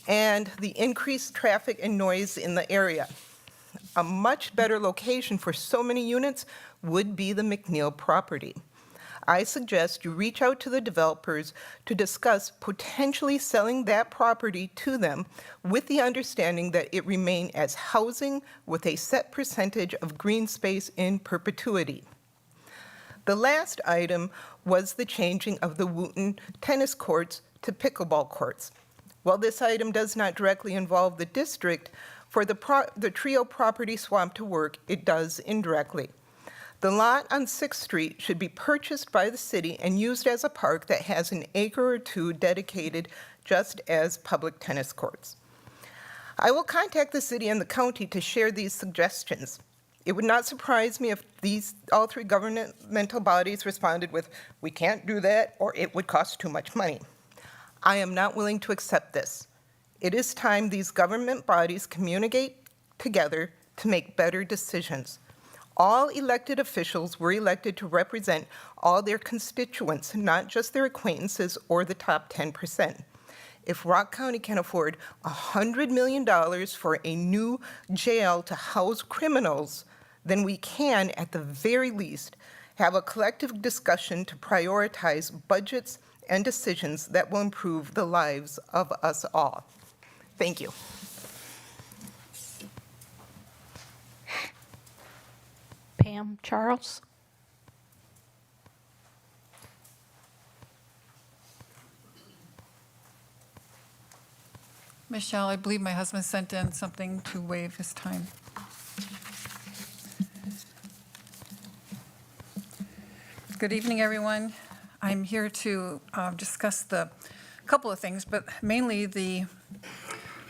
and the increased traffic and noise in the area. A much better location for so many units would be the McNeil property. I suggest you reach out to the developers to discuss potentially selling that property to them with the understanding that it remain as housing with a set percentage of green space in perpetuity. The last item was the changing of the Wooten tennis courts to pickleball courts. While this item does not directly involve the district, For the trio property swap to work, it does indirectly. The lot on 6th Street should be purchased by the city and used as a park that has an acre or two dedicated just as public tennis courts. I will contact the city and the county to share these suggestions. It would not surprise me if all three governmental bodies responded with, "We can't do that," or "It would cost too much money." I am not willing to accept this. It is time these government bodies communicate together to make better decisions. All elected officials were elected to represent all their constituents, not just their acquaintances or the top 10%. If Rock County can afford $100 million for a new jail to house criminals, then we can, at the very least, have a collective discussion to prioritize budgets and decisions that will improve the lives of us all. Thank you. Pam Charles? Michelle, I believe my husband sent in something to waive his time. Good evening, everyone. I'm here to discuss a couple of things, but mainly the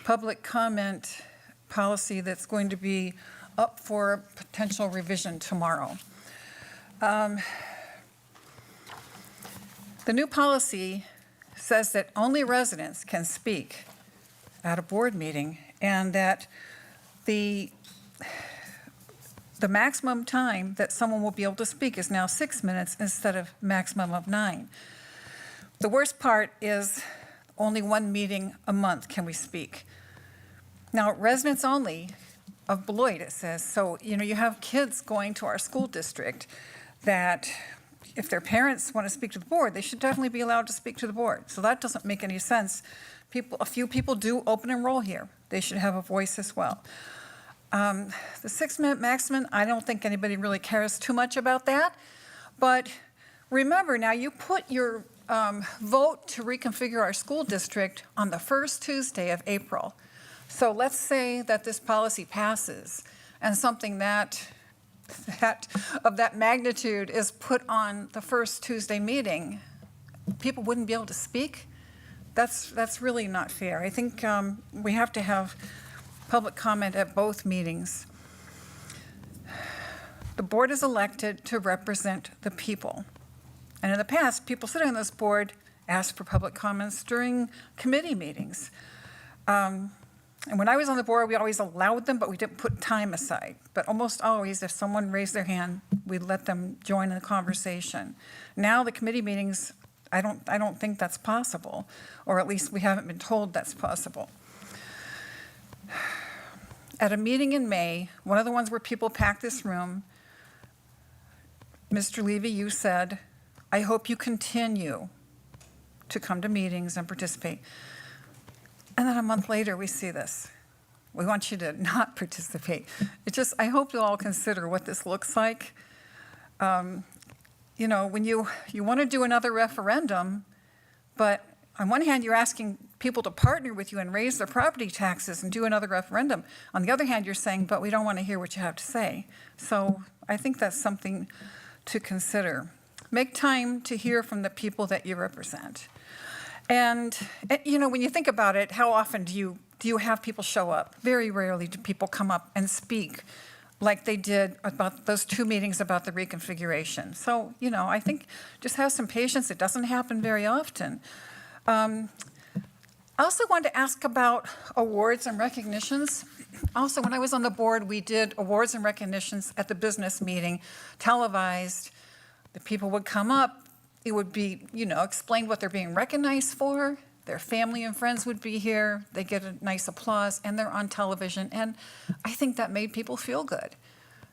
public comment policy that's going to be up for potential revision tomorrow. The new policy says that only residents can speak at a board meeting, and that the maximum time that someone will be able to speak is now 6 minutes instead of maximum of 9. The worst part is only one meeting a month can we speak. Now, residents only of Beloit, it says, so, you have kids going to our school district that if their parents want to speak to the board, they should definitely be allowed to speak to the board. So that doesn't make any sense. A few people do open enroll here. They should have a voice as well. The 6-minute maximum, I don't think anybody really cares too much about that. But remember, now you put your vote to reconfigure our school district on the first Tuesday of April. So let's say that this policy passes and something of that magnitude is put on the first Tuesday meeting. People wouldn't be able to speak. That's really not fair. I think we have to have public comment at both meetings. The board is elected to represent the people. And in the past, people sitting on this board asked for public comments during committee meetings. And when I was on the board, we always allowed them, but we didn't put time aside. But almost always, if someone raised their hand, we'd let them join in the conversation. Now the committee meetings, I don't think that's possible, or at least we haven't been told that's possible. At a meeting in May, one of the ones where people packed this room, Mr. Levy, you said, "I hope you continue to come to meetings and participate." And then a month later, we see this. We want you to not participate. I hope you'll all consider what this looks like. When you want to do another referendum, but on one hand, you're asking people to partner with you and raise their property taxes and do another referendum. On the other hand, you're saying, but we don't want to hear what you have to say. So I think that's something to consider. Make time to hear from the people that you represent. And, when you think about it, how often do you have people show up? Very rarely do people come up and speak like they did about those 2 meetings about the reconfiguration. So, I think just have some patience. It doesn't happen very often. I also wanted to ask about awards and recognitions. Also, when I was on the board, we did awards and recognitions at the business meeting, televised. The people would come up. It would be, explain what they're being recognized for. Their family and friends would be here. They get a nice applause, and they're on television. And I think that made people feel good.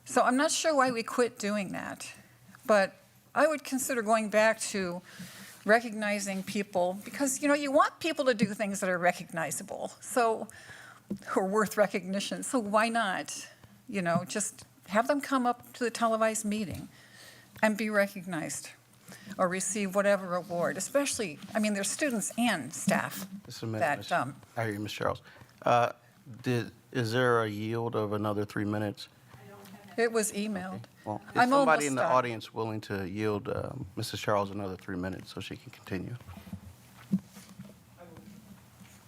So I'm not sure why we quit doing that. But I would consider going back to recognizing people because, you want people to do things that are recognizable, or worth recognition. So why not, just have them come up to the televised meeting and be recognized or receive whatever award, especially, there's students and staff Just a minute, that, I hear you, Ms. Charles. Is there a yield of another 3 minutes? It was emailed. Well, is I'm somebody almost in the done. audience willing to yield Mrs. Charles another 3 minutes so she can continue?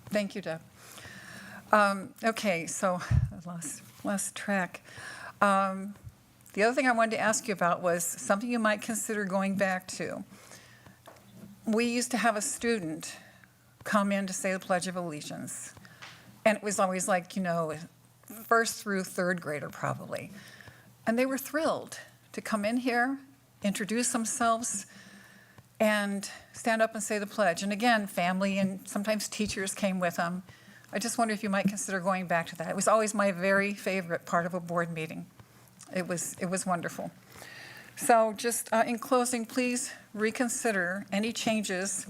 Thank you, Deb. Okay, so I lost track. The other thing I wanted to ask you about was something you might consider going back to. We used to have a student come in to say the Pledge of Allegiance, and it was always like, you know, first through third grader probably. And they were thrilled to come in here, introduce themselves, and stand up and say the pledge. And again, family and sometimes teachers came with them. I just wonder if you might consider going back to that. It was always my very favorite part of a board meeting. It was wonderful. So just in closing, please reconsider any changes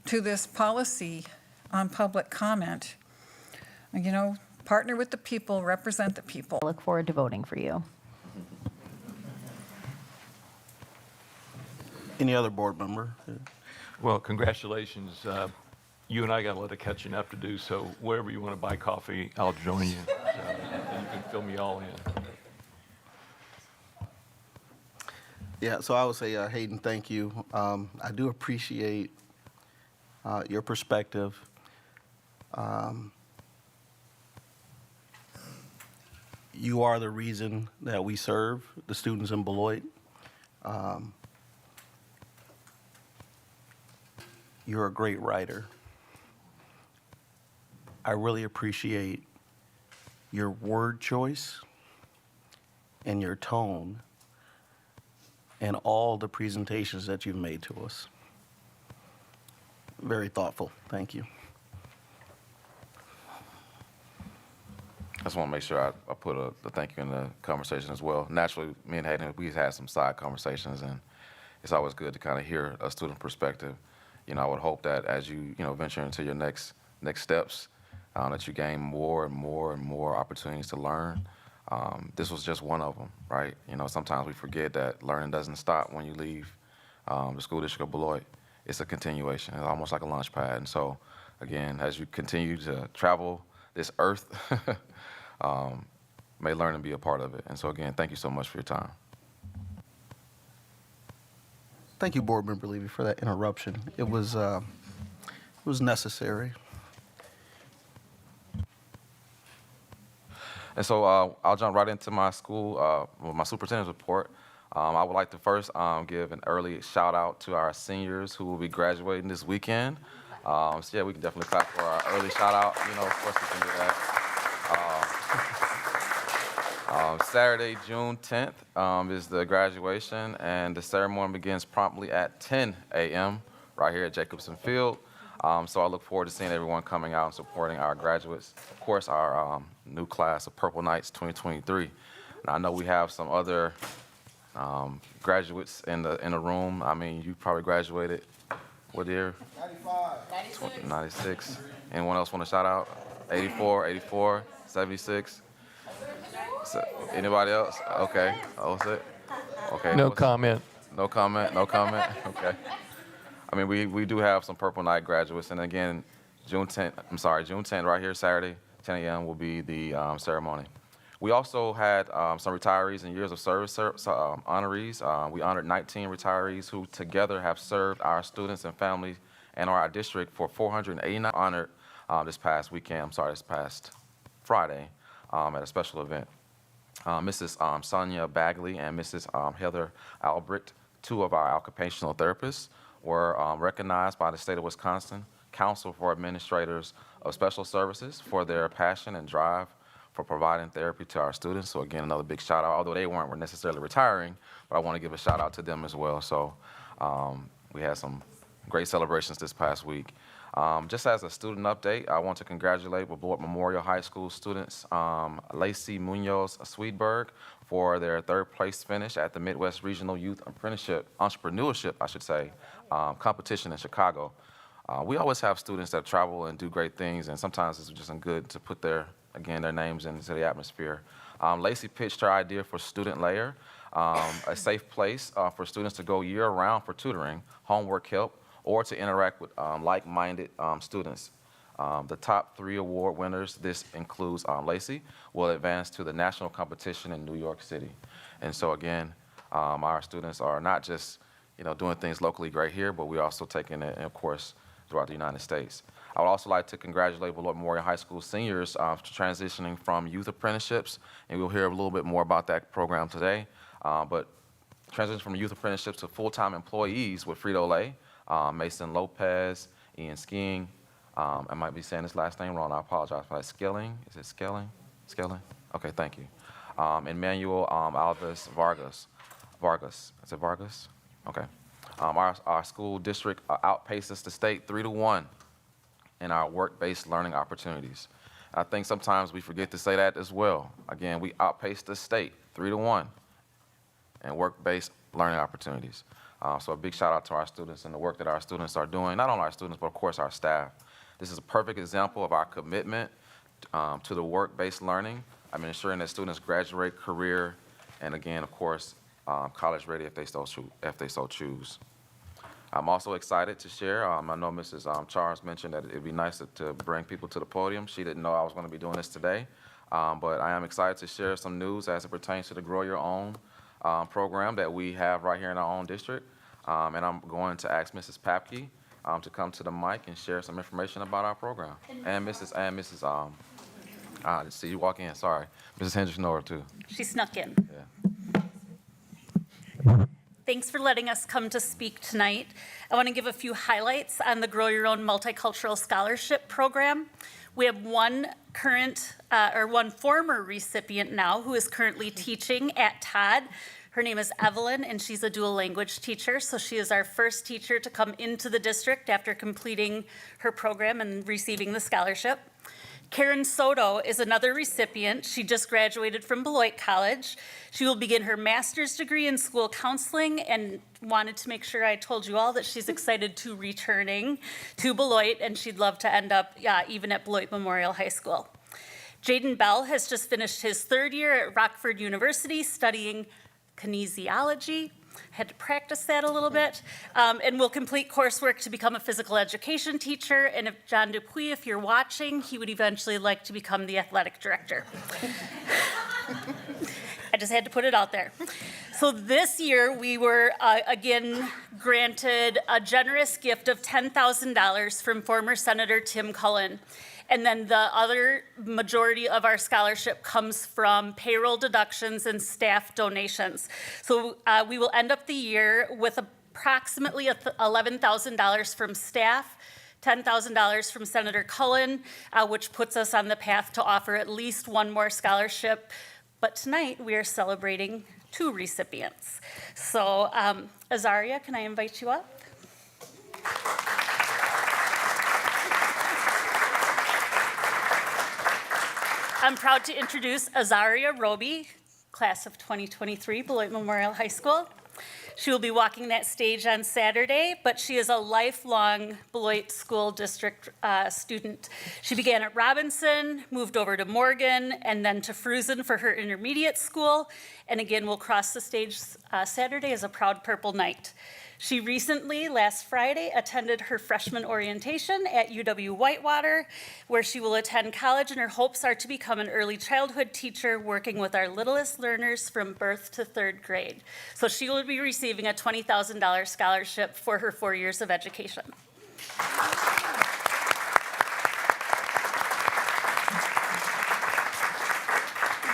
to this policy on public comment. You know, partner with the people, represent the people. I look forward to voting for you. Any other board member? Well, congratulations. You and I got a lot of catching up to do, so wherever you want to buy coffee, I'll join you. So you can fill me all in. Yeah, so I would say, Hayden, thank you. I do appreciate your perspective. You are the reason that we serve the students in Beloit. You're a great writer. I really appreciate your word choice and your tone and all the presentations that you've made to us. Very thoughtful. Thank you. I just want to make sure I put the thank you in the conversation as well. Naturally, me and Hayden, we've had some side conversations, and it's always good to kind of hear a student perspective. You know, I would hope that as you venture into your next steps, that you gain more and more and more opportunities to learn. This was just one of them, right? You know, sometimes we forget that learning doesn't stop when you leave the school district of Beloit. It's a continuation. It's almost like a launch pad. And so, again, as you continue to travel this earth, may learning be a part of it. And so, again, thank you so much for your time. Thank you, Board Member Levy, for that interruption. It was necessary. And so I'll jump right into my school, my superintendent's report. I would like to first give an early shout out to our seniors who will be graduating this weekend. So yeah, we can definitely clap for our early shout out. You know, of course we can do that. Saturday, June 10th is the graduation, and the ceremony begins promptly at 10 a.m. right here at Jacobson Field. So I look forward to seeing everyone coming out and supporting our graduates. Of course, our new class of Purple Knights 2023. And I know we have some other graduates in the room. I mean, you probably graduated, what year? 95. 96. Anyone else want to shout out? 84, 76. So, anybody else? Okay. Oh, what's it? Okay. No comment. No comment. Okay. I mean, we do have some Purple Knight graduates, and again, June 10th, right here, Saturday, 10 a.m. will be the ceremony. We also had some retirees and years of service honorees. We honored 19 retirees who together have served our students and families and our district for 489 honored this past Friday at a special event. Mrs. Sonia Bagley and Mrs. Heather Albrecht, two of our occupational therapists, were recognized by the state of Wisconsin Council for Administrators of Special Services for their passion and drive for providing therapy to our students. So again, another big shout out, although they weren't necessarily retiring, but I want to give a shout out to them as well. So we had some great celebrations this past week. Just as a student update, I want to congratulate Beloit Memorial High School students Lacey Munoz Sweetberg for their third place finish at the Midwest Regional Youth Entrepreneurship competition in Chicago. We always have students that travel and do great things, and sometimes it's just good to put their names into the atmosphere. Lacey pitched her idea for Student Layer, a safe place for students to go year-round for tutoring, homework help, or to interact with like-minded students. The top 3 award winners, this includes Lacey, will advance to the national competition in New York City. And so again, our students are not just doing things locally right here, but we're also taking it, of course, throughout the United States. I would also like to congratulate Beloit Memorial High School seniors transitioning from youth apprenticeships, and we'll hear a little bit more about that program today. But transitioning from youth apprenticeships to full-time employees with Frito-Lay, Mason Lopez, Ian Skiing, I might be saying this last name wrong, I apologize for that. Skilling, is it Skilling? Skilling? Okay, thank you. Emmanuel Alves Vargas, is it Vargas? Okay. Our school district outpaces the state 3-1 in our work-based learning opportunities. I think sometimes we forget to say that as well. Again, we outpace the state 3-1 in work-based learning opportunities. So a big shout out to our students and the work that our students are doing, not only our students, but of course our staff. This is a perfect example of our commitment to the work-based learning. I'm ensuring that students graduate, career, and again, of course, college ready if they so choose. I'm also excited to share, I know Mrs. Charles mentioned that it'd be nice to bring people to the podium. She didn't know I was going to be doing this today, but I am excited to share some news as it pertains to the Grow Your Own program that we have right here in our own district. And I'm going to ask Mrs. Papke to come to the mic and share some information about our program. And Mrs. See you walk in, sorry. Mrs. Hendricks-Nora too. She snuck in. Yeah. Thanks for letting us come to speak tonight. I want to give a few highlights on the Grow Your Own Multicultural Scholarship Program. We have one former recipient now who is currently teaching at Todd. Her name is Evelyn, and she's a dual language teacher, so she is our first teacher to come into the district after completing her program and receiving the scholarship. Karen Soto is another recipient. She just graduated from Beloit College. She will begin her master's degree in school counseling and wanted to make sure I told you all that she's excited to returning to Beloit, and she'd love to end up even at Beloit Memorial High School. Jaden Bell has just finished his 3rd year at Rockford University studying kinesiology. Had to practice that a little bit, and will complete coursework to become a physical education teacher. And if John Dupuis, if you're watching, he would eventually like to become the athletic director. I just had to put it out there. So this year, we were again granted a generous gift of $10,000 from former Senator Tim Cullen. And then the other majority of our scholarship comes from payroll deductions and staff donations. So we will end up the year with approximately $11,000 from staff, $10,000 from Senator Cullen, which puts us on the path to offer at least one more scholarship. But tonight we are celebrating 2 recipients. So Azaria, can I invite you up? I'm proud to introduce Azaria Roby, class of 2023, Beloit Memorial High School. She will be walking that stage on Saturday, but she is a lifelong Beloit School District student. She began at Robinson, moved over to Morgan, and then to Fruzen for her intermediate school, and again will cross the stage Saturday as a proud Purple Knight. She recently, last Friday, attended her freshman orientation at UW-Whitewater, where she will attend college, and her hopes are to become an early childhood teacher working with our littlest learners from birth to 3rd grade. So she will be receiving a $20,000 scholarship for her 4 years of education.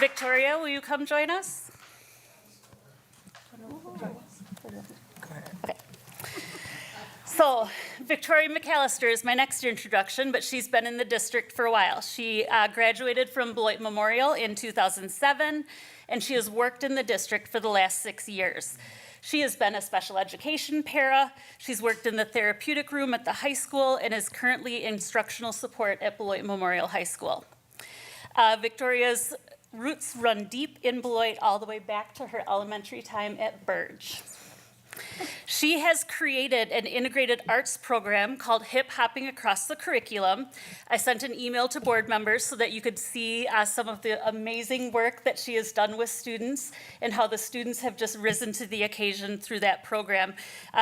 Victoria, will you come join us? Okay. So Victoria McAllister is my next introduction, but she's been in the district for a while. She graduated from Beloit Memorial in 2007, and she has worked in the district for the last 6 years. She has been a special education para. She's worked in the therapeutic room at the high school and is currently instructional support at Beloit Memorial High School. Victoria's roots run deep in Beloit all the way back to her elementary time at Burge. She has created an integrated arts program called Hip Hopping Across the Curriculum. I sent an email to board members so that you could see some of the amazing work that she has done with students and how the students have just risen to the occasion through that program.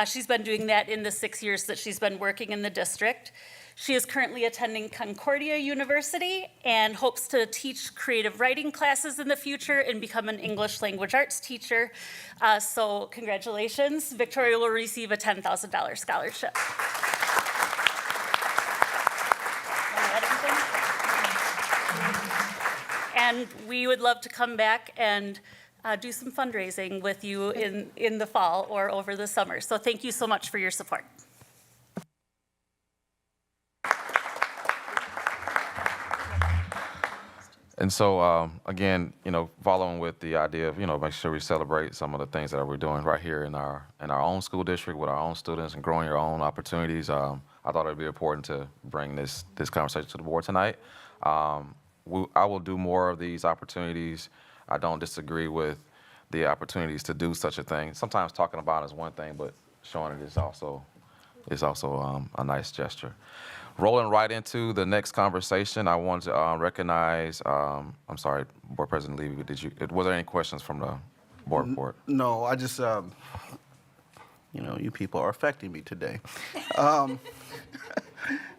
She's been doing that in the 6 years that she's been working in the district. She is currently attending Concordia University and hopes to teach creative writing classes in the future and become an English language arts teacher. So congratulations. Victoria will receive a $10,000 scholarship. And we would love to come back and do some fundraising with you in the fall or over the summer. So thank you so much for your support. And so, again, following with the idea of, make sure we celebrate some of the things that we're doing right here in our own school district with our own students and growing your own opportunities, I thought it'd be important to bring this conversation to the board tonight. I will do more of these opportunities. I don't disagree with the opportunities to do such a thing. Sometimes talking about it is one thing, but showing it is also a nice gesture. Rolling right into the next conversation, I want to recognize, I'm sorry, Board President Levy, were there any questions from the board report? No, I just, you people are affecting me today.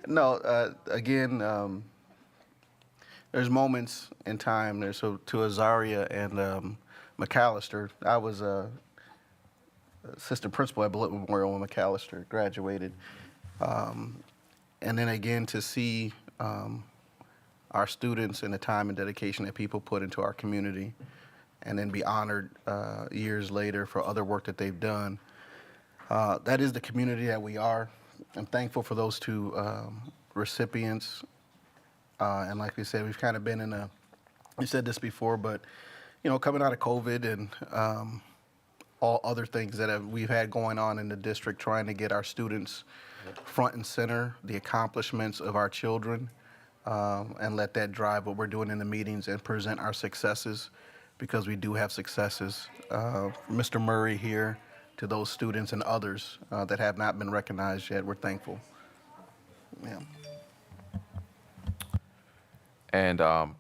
Again, there's moments in time. There's to Azaria and McAllister. I was assistant principal at Bullitt Memorial when McAllister graduated. And then again, to see our students and the time and dedication that people put into our community, and then be honored years later for other work that they've done. That is the community that we are. I'm thankful for those two recipients. And like we said, we've kind of been we said this before, but, coming out of COVID and all other things that we've had going on in the district, trying to get our students front and center, the accomplishments of our children, and let that drive what we're doing in the meetings and present our successes, because we do have successes. Mr. Murray here, to those students and others that have not been recognized yet, we're thankful. Yeah. And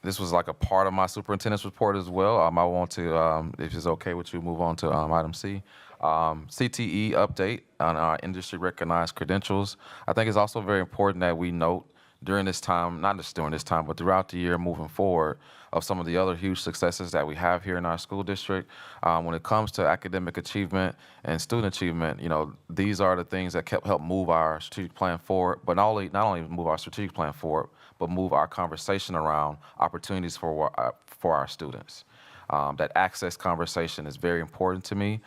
this was like a part of my superintendent's report as well. I want to, if it's okay with you, move on to item C. CTE update on our industry recognized credentials. I think it's also very important that we note during this time, not just during this time, but throughout the year moving forward, of some of the other huge successes that we have here in our school district. When it comes to academic achievement and student achievement, these are the things that help move our strategic plan forward, but not only move our strategic plan forward, but move our conversation around opportunities for our students. That access conversation is very important to me.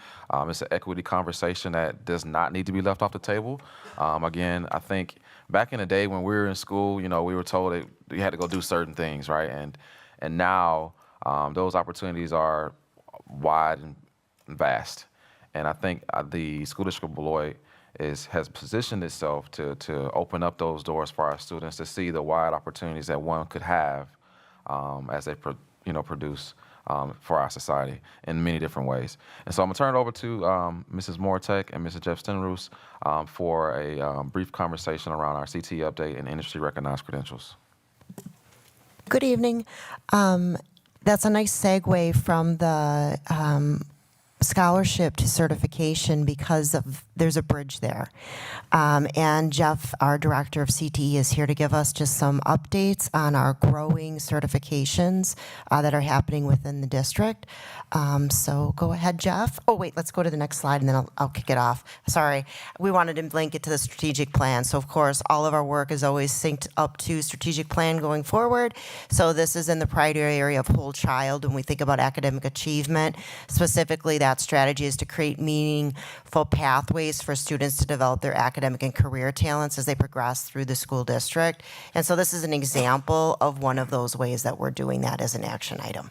It's an equity conversation that does not need to be left off the table. Again, I think back in the day when we were in school, we were told that we had to go do certain things, right? And now those opportunities are wide and vast. And I think the School District of Beloit has positioned itself to open up those doors for our students to see the wide opportunities that one could have as they produce for our society in many different ways. And so I'm going to turn it over to Mrs. Mortek and Mrs. Jeff Stenroos for a brief conversation around our CTE update and industry recognized credentials. Good evening. That's a nice segue from the scholarship to certification, because there's a bridge there. And Jeff, our director of CTE, is here to give us just some updates on our growing certifications that are happening within the district. So go ahead, Jeff. Oh, wait, let's go to the next slide and then I'll kick it off. Sorry, we wanted to link it to the strategic plan. So of course, all of our work is always synced up to strategic plan going forward. So this is in the priority area of whole child. When we think about academic achievement, specifically that strategy is to create meaningful pathways for students to develop their academic and career talents as they progress through the school district. And so this is an example of one of those ways that we're doing that as an action item.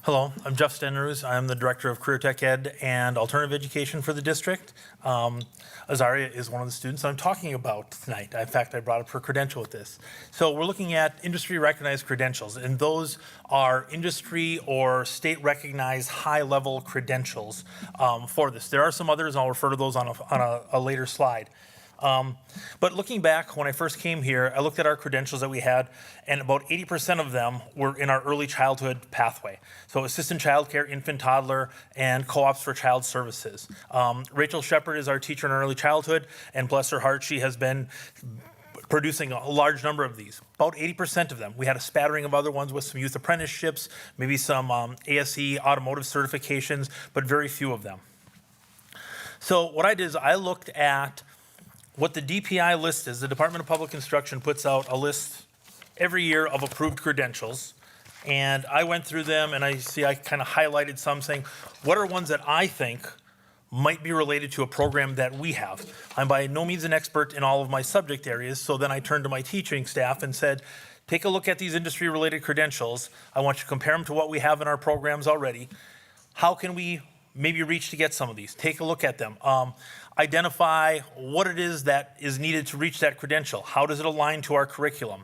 Hello, I'm Jeff Stenruse. I'm the Director of Career Tech Ed and Alternative Education for the district. Azaria is one of the students I'm talking about tonight. In fact, I brought up her credential with this. So we're looking at industry recognized credentials, and those are industry or state recognized high level credentials for this. There are some others, and I'll refer to those on a later slide. But looking back, when I first came here, I looked at our credentials that we had, and about 80% of them were in our early childhood pathway. So assistant childcare, infant, toddler, and co-ops for child services. Rachel Shepard is our teacher in early childhood, and bless her heart, she has been producing a large number of these, about 80% of them. We had a spattering of other ones with some youth apprenticeships, maybe some ASE automotive certifications, but very few of them. So what I did is I looked at what the DPI list is. The Department of Public Instruction puts out a list every year of approved credentials. And I went through them, and I kind of highlighted some, saying, what are ones that I think might be related to a program that we have? I'm by no means an expert in all of my subject areas, so then I turned to my teaching staff and said, take a look at these industry-related credentials. I want you to compare them to what we have in our programs already. How can we maybe reach to get some of these? Take a look at them. Identify what it is that is needed to reach that credential. How does it align to our curriculum?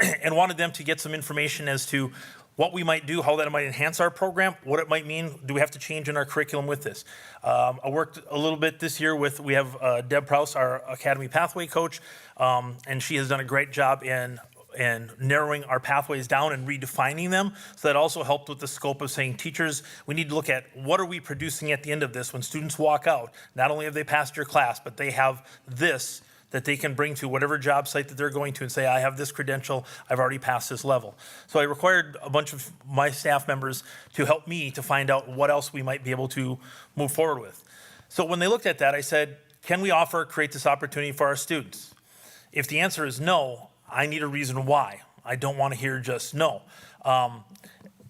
And wanted them to get some information as to what we might do, how that might enhance our program, what it might mean, do we have to change in our curriculum with this? I worked a little bit this year we have Deb Prouse, our Academy Pathway coach, and she has done a great job in narrowing our pathways down and redefining them. So that also helped with the scope of saying, teachers, we need to look at what are we producing at the end of this when students walk out. Not only have they passed your class, but they have this that they can bring to whatever job site that they're going to and say, I have this credential, I've already passed this level. So I required a bunch of my staff members to help me to find out what else we might be able to move forward with. So when they looked at that, I said, can we create this opportunity for our students? If the answer is no, I need a reason why. I don't want to hear just no.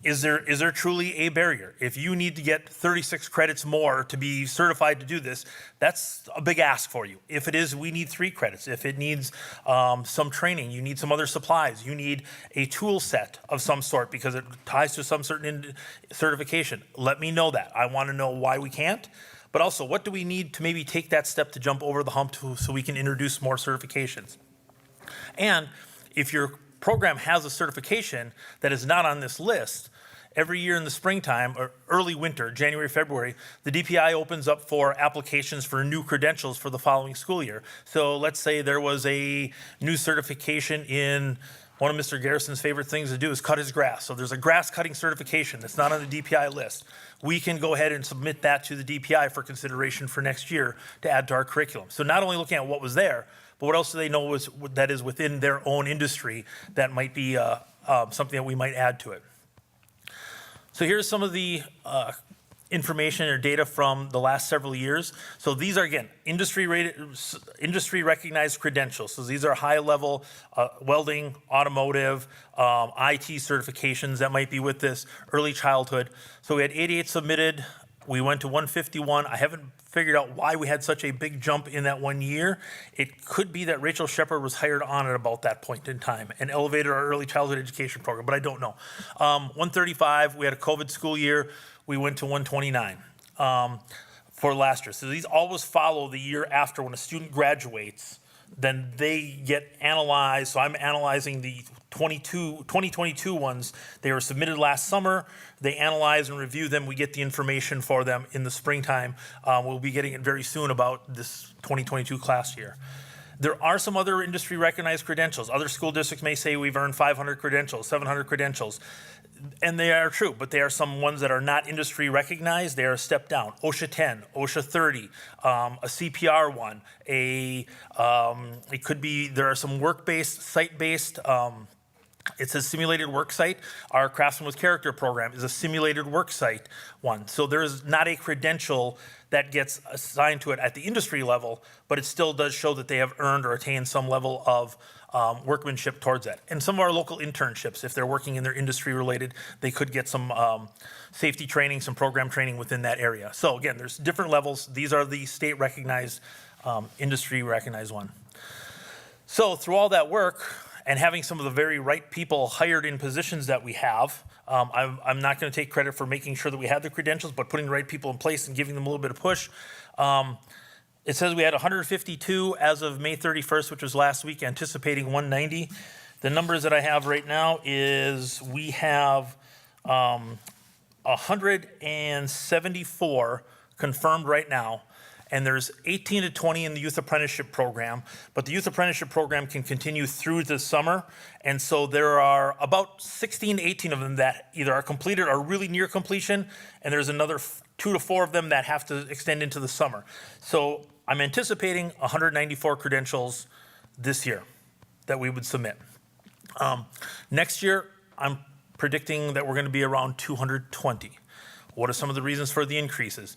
Is there truly a barrier? If you need to get 36 credits more to be certified to do this, that's a big ask for you. If it is, we need 3 credits. If it needs some training, you need some other supplies. You need a tool set of some sort because it ties to some certain certification. Let me know that. I want to know why we can't. But also, what do we need to maybe take that step to jump over the hump so we can introduce more certifications? And if your program has a certification that is not on this list, every year in the springtime or early winter, January, February, the DPI opens up for applications for new credentials for the following school year. So let's say there was a new certification in one of Mr. Garrison's favorite things to do is cut his grass. So there's a grass cutting certification that's not on the DPI list. We can go ahead and submit that to the DPI for consideration for next year to add to our curriculum. So not only looking at what was there, but what else do they know that is within their own industry that might be something that we might add to it. So here's some of the information or data from the last several years. So these are, again, industry recognized credentials. So these are high level welding, automotive, IT certifications that might be with this, early childhood. So we had 88 submitted. We went to 151. I haven't figured out why we had such a big jump in that 1 year. It could be that Rachel Shepard was hired on at about that point in time and elevated our early childhood education program, but I don't know. 135, we had a COVID school year. We went to 129 for last year. So these always follow the year after when a student graduates, then they get analyzed. So I'm analyzing the 2022 ones. They were submitted last summer. They analyze and review them. We get the information for them in the springtime. We'll be getting it very soon about this 2022 class year. There are some other industry recognized credentials. Other school districts may say we've earned 500 credentials, 700 credentials. And they are true, but they are some ones that are not industry recognized. They are a step down. OSHA 10, OSHA 30, a CPR one, it could be, there are some work-based, site-based, it says simulated work site. Our Craftsman with Character program is a simulated work site one. So there's not a credential that gets assigned to it at the industry level, but it still does show that they have earned or attained some level of workmanship towards that. And some of our local internships, if they're working in their industry related, they could get some safety training, some program training within that area. So again, there's different levels. These are the state recognized, industry recognized one. So through all that work, and having some of the very right people hired in positions that we have, I'm not going to take credit for making sure that we had the credentials, but putting the right people in place and giving them a little bit of push. It says we had 152 as of May 31st, which was last week, anticipating 190. The numbers that I have right now is we have 174 confirmed right now, and there's 18 to 20 in the youth apprenticeship program, but the youth apprenticeship program can continue through the summer, and so there are about 16 to 18 of them that either are completed or really near completion, and there's another 2 to 4 of them that have to extend into the summer. So I'm anticipating 194 credentials this year that we would submit. Next year, I'm predicting that we're going to be around 220. What are some of the reasons for the increases?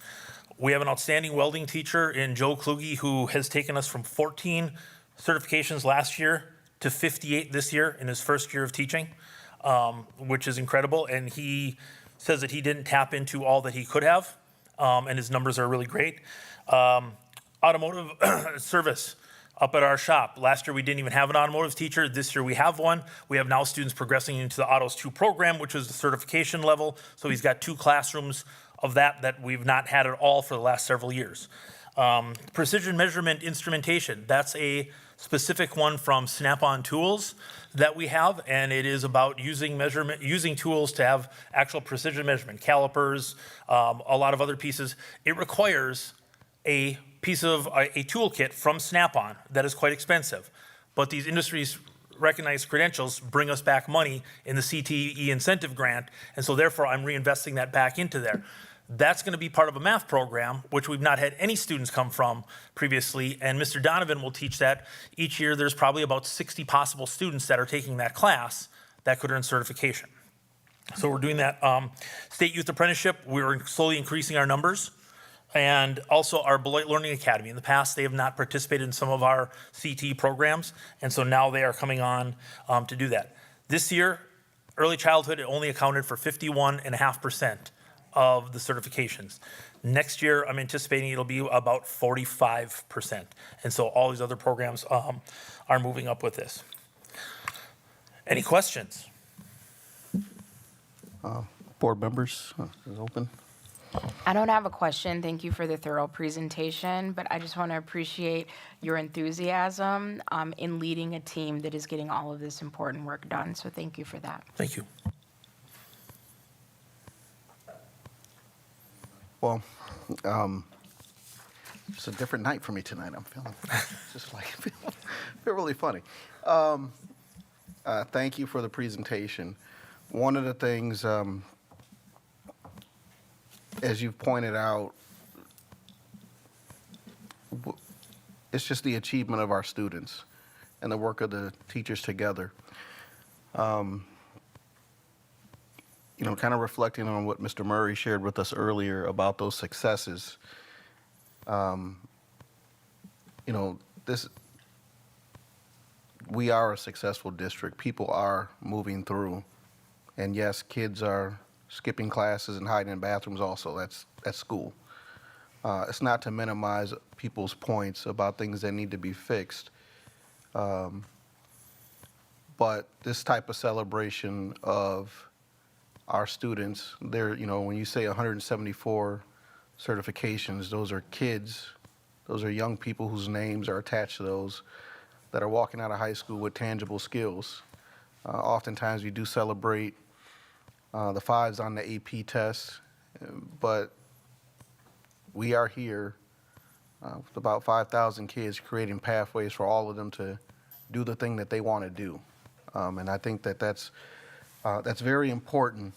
We have an outstanding welding teacher in Joe Kluge who has taken us from 14 certifications last year to 58 this year in his first year of teaching, which is incredible. And he says that he didn't tap into all that he could have, and his numbers are really great. Automotive service up at our shop. Last year, we didn't even have an automotive teacher. This year, we have one. We have now students progressing into the Autos 2 program, which is the certification level. So he's got 2 classrooms of that we've not had at all for the last several years. Precision measurement instrumentation. That's a specific one from Snap-on Tools that we have, and it is about using tools to have actual precision measurement, calipers, a lot of other pieces. It requires a piece of a toolkit from Snap-on that is quite expensive. But these industries recognized credentials bring us back money in the CTE incentive grant, and so therefore I'm reinvesting that back into there. That's going to be part of a math program, which we've not had any students come from previously, and Mr. Donovan will teach that. Each year there's probably about 60 possible students that are taking that class that could earn certification. So we're doing that. State Youth Apprenticeship, we're slowly increasing our numbers. And also our Beloit Learning Academy. In the past, they have not participated in some of our CTE programs, and so now they are coming on to do that. This year, early childhood only accounted for 51.5% of the certifications. Next year, I'm anticipating it'll be about 45%. And so all these other programs are moving up with this. Any questions? Board members, is open. I don't have a question. Thank you for the thorough presentation, but I just want to appreciate your enthusiasm in leading a team that is getting all of this important work done. So thank you for that. Thank you. Well, it's a different night for me tonight. I'm feeling just like feel really funny. Thank you for the presentation. One of the things, as you've pointed out, it's just the achievement of our students and the work of the teachers together. You know, kind of reflecting on what Mr. Murray shared with us earlier about those successes. You know, we are a successful district. People are moving through. And yes, kids are skipping classes and hiding in bathrooms also. That's school. It's not to minimize people's points about things that need to be fixed. But this type of celebration of our students, you know, when you say 174 certifications, those are kids, those are young people whose names are attached to those that are walking out of high school with tangible skills. Oftentimes we do celebrate the 5s on the AP test, but we are here with about 5,000 kids creating pathways for all of them to do the thing that they want to do. And I think that that's very important.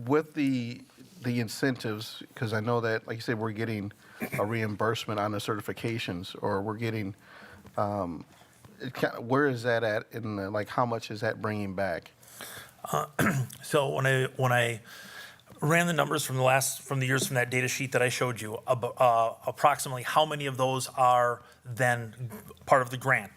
With the incentives, because I know that, like you said, we're getting a reimbursement on the certifications, or we're getting, where is that at, and like how much is that bringing back? So when I ran the numbers from the years from that data sheet that I showed you, approximately how many of those are then part of the grant?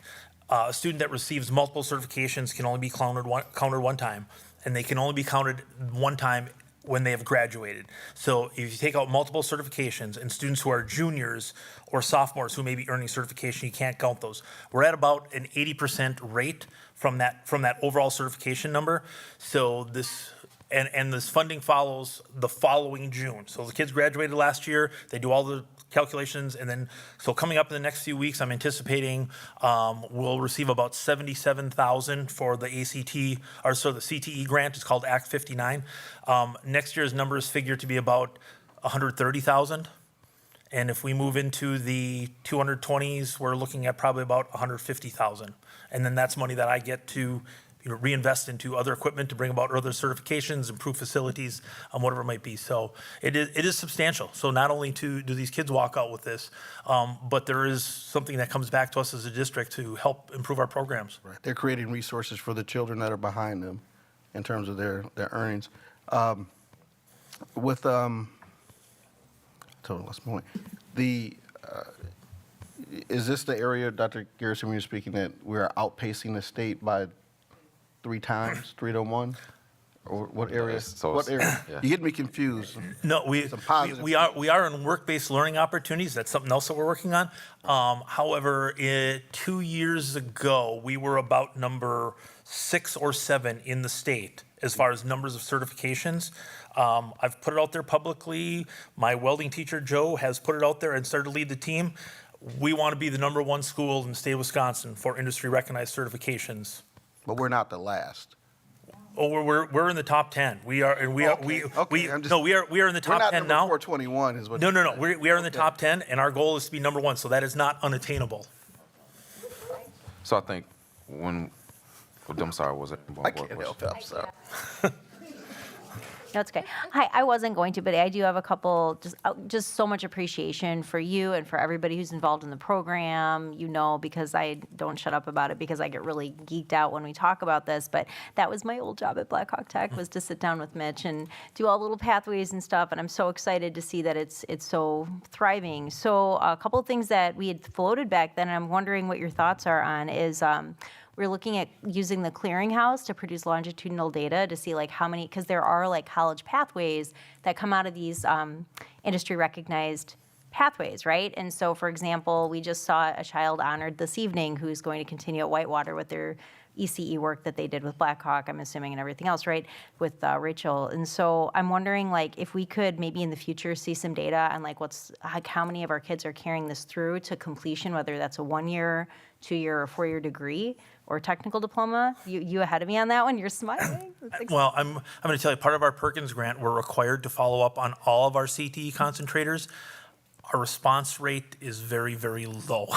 A student that receives multiple certifications can only be counted one time, and they can only be counted one time when they have graduated. So if you take out multiple certifications and students who are juniors or sophomores who may be earning certification, you can't count those. We're at about an 80% rate from that overall certification number. So this, and this funding follows the following June. So the kids graduated last year, they do all the calculations, and then, so coming up in the next few weeks, I'm anticipating we'll receive about $77,000 for the ACT, or so the CTE grant. It's called Act 59. Next year's number is figured to be about $130,000. And if we move into the 220s, we're looking at probably about $150,000. And then that's money that I get to reinvest into other equipment to bring about other certifications, improve facilities, whatever it might be. So it is substantial. So not only do these kids walk out with this, but there is something that comes back to us as a district to help improve our programs. Right. They're creating resources for the children that are behind them in terms of their earnings. Total lost my point. Is this the area, Dr. Garrison, when you're speaking, that we're outpacing the state by 3 times, 3 to 1? Or what area? What area? Yeah. You get me confused. No, we are in work-based learning opportunities. That's something else that we're working on. However, 2 years ago, we were about number 6 or 7 in the state as far as numbers of certifications. I've put it out there publicly. My welding teacher, Joe, has put it out there and started to lead the team. We want to be the number 1 school in the state of Wisconsin for industry-recognized certifications. But we're not the last. Oh, we're in the top 10. We are, and we are we in the top 10 now. We're not number 421 is what. No. We are in the top 10, and our goal is to be number 1. So that is not unattainable. So I think I'm sorry, was it? I can't help it. I'm sorry. No, it's okay. Hi, I wasn't going to, but I do have a couple, just so much appreciation for you and for everybody who's involved in the program, because I don't shut up about it because I get really geeked out when we talk about this, but that was my old job at Blackhawk Tech, was to sit down with Mitch and do all the little pathways and stuff, and I'm so excited to see that it's so thriving. So a couple of things that we had floated back then, and I'm wondering what your thoughts are on, is we're looking at using the clearinghouse to produce longitudinal data to see how many, because there are college pathways that come out of these industry recognized pathways, right? And so, for example, we just saw a child honored this evening who's going to continue at Whitewater with their ECE work that they did with Blackhawk, I'm assuming, and everything else, right, with Rachel. And so I'm wondering, if we could maybe in the future see some data on how many of our kids are carrying this through to completion, whether that's a 1-year, 2-year, or 4-year degree or technical diploma. You ahead of me on that one? You're smiling. Well, I'm going to tell you, part of our Perkins grant, we're required to follow up on all of our CTE concentrators. Our response rate is very, very low.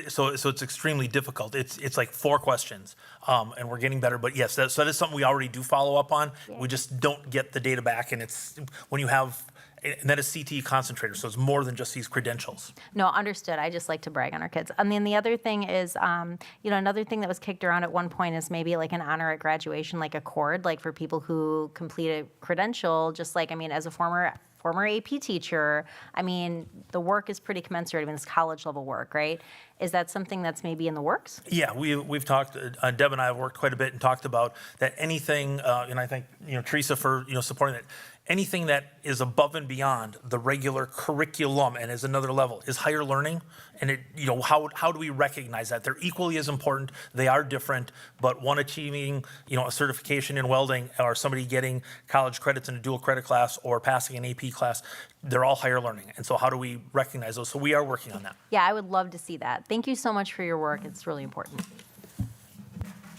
So it's extremely difficult. It's like 4 questions, and we're getting better. But yes, that is something we already do follow up on. Yeah. We just don't get the data back, and it's when you have. And that is CTE concentrator, so it's more than just these credentials. No, understood. I just like to brag on our kids. And then the other thing is, another thing that was kicked around at one point is maybe an honor at graduation, like a cord, for people who complete a credential, just as a former AP teacher, the work is pretty commensurate. It's college level work, right? Is that something that's maybe in the works? Yeah, we've talked, Deb and I have worked quite a bit and talked about that anything, and I thank, Teresa for, supporting it. Anything that is above and beyond the regular curriculum and is another level is higher learning. And how do we recognize that? They're equally as important. They are different, but one achieving, a certification in welding or somebody getting college credits in a dual credit class or passing an AP class, they're all higher learning. And so how do we recognize those? So we are working on that. Yeah, I would love to see that. Thank you so much for your work. It's really important.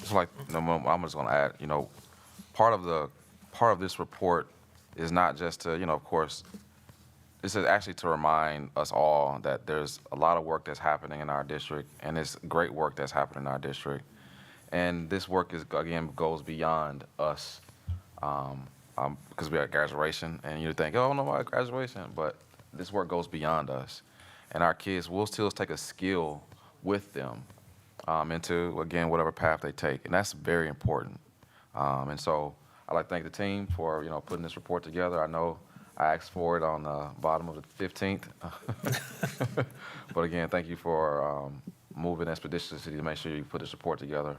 It's I'm just going to add, part of this report is not just to, of course, this is actually to remind us all that there's a lot of work that's happening in our district, and it's great work that's happening in our district. And this work goes beyond us, because we're at graduation, and you think, oh, no, graduation, but this work goes beyond us. And our kids will still take a skill with them into, again, whatever path they take, and that's very important. And so I'd like to thank the team for, putting this report together. I know I asked for it on the bottom of the 15th. But again, thank you for moving expeditiously to make sure you put this report together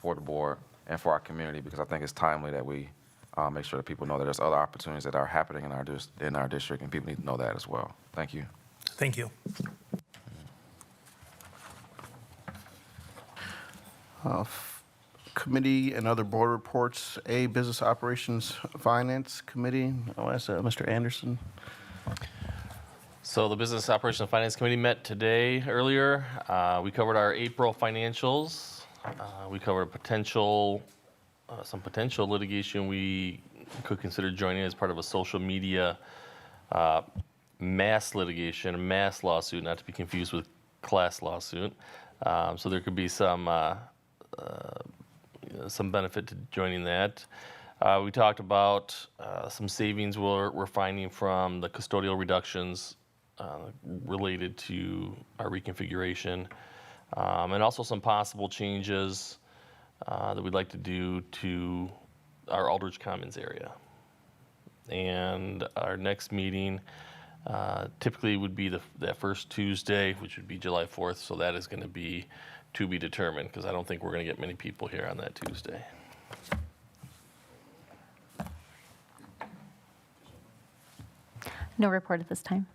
for the board and for our community, because I think it's timely that we make sure that people know that there's other opportunities that are happening in our district, and people need to know that as well. Thank you. Thank you. Committee and other board reports. A, Business Operations Finance Committee. I'll ask Mr. Anderson. So the Business Operations and Finance Committee met today earlier. We covered our April financials. We covered some potential litigation we could consider joining as part of a social media mass litigation, a mass lawsuit, not to be confused with class lawsuit. So there could be some benefit to joining that. We talked about some savings we're finding from the custodial reductions related to our reconfiguration, and also some possible changes that we'd like to do to our Aldridge Commons area. And our next meeting typically would be that first Tuesday, which would be July 4th, so that is going to be determined, because I don't think we're going to get many people here on that Tuesday. No report at this time.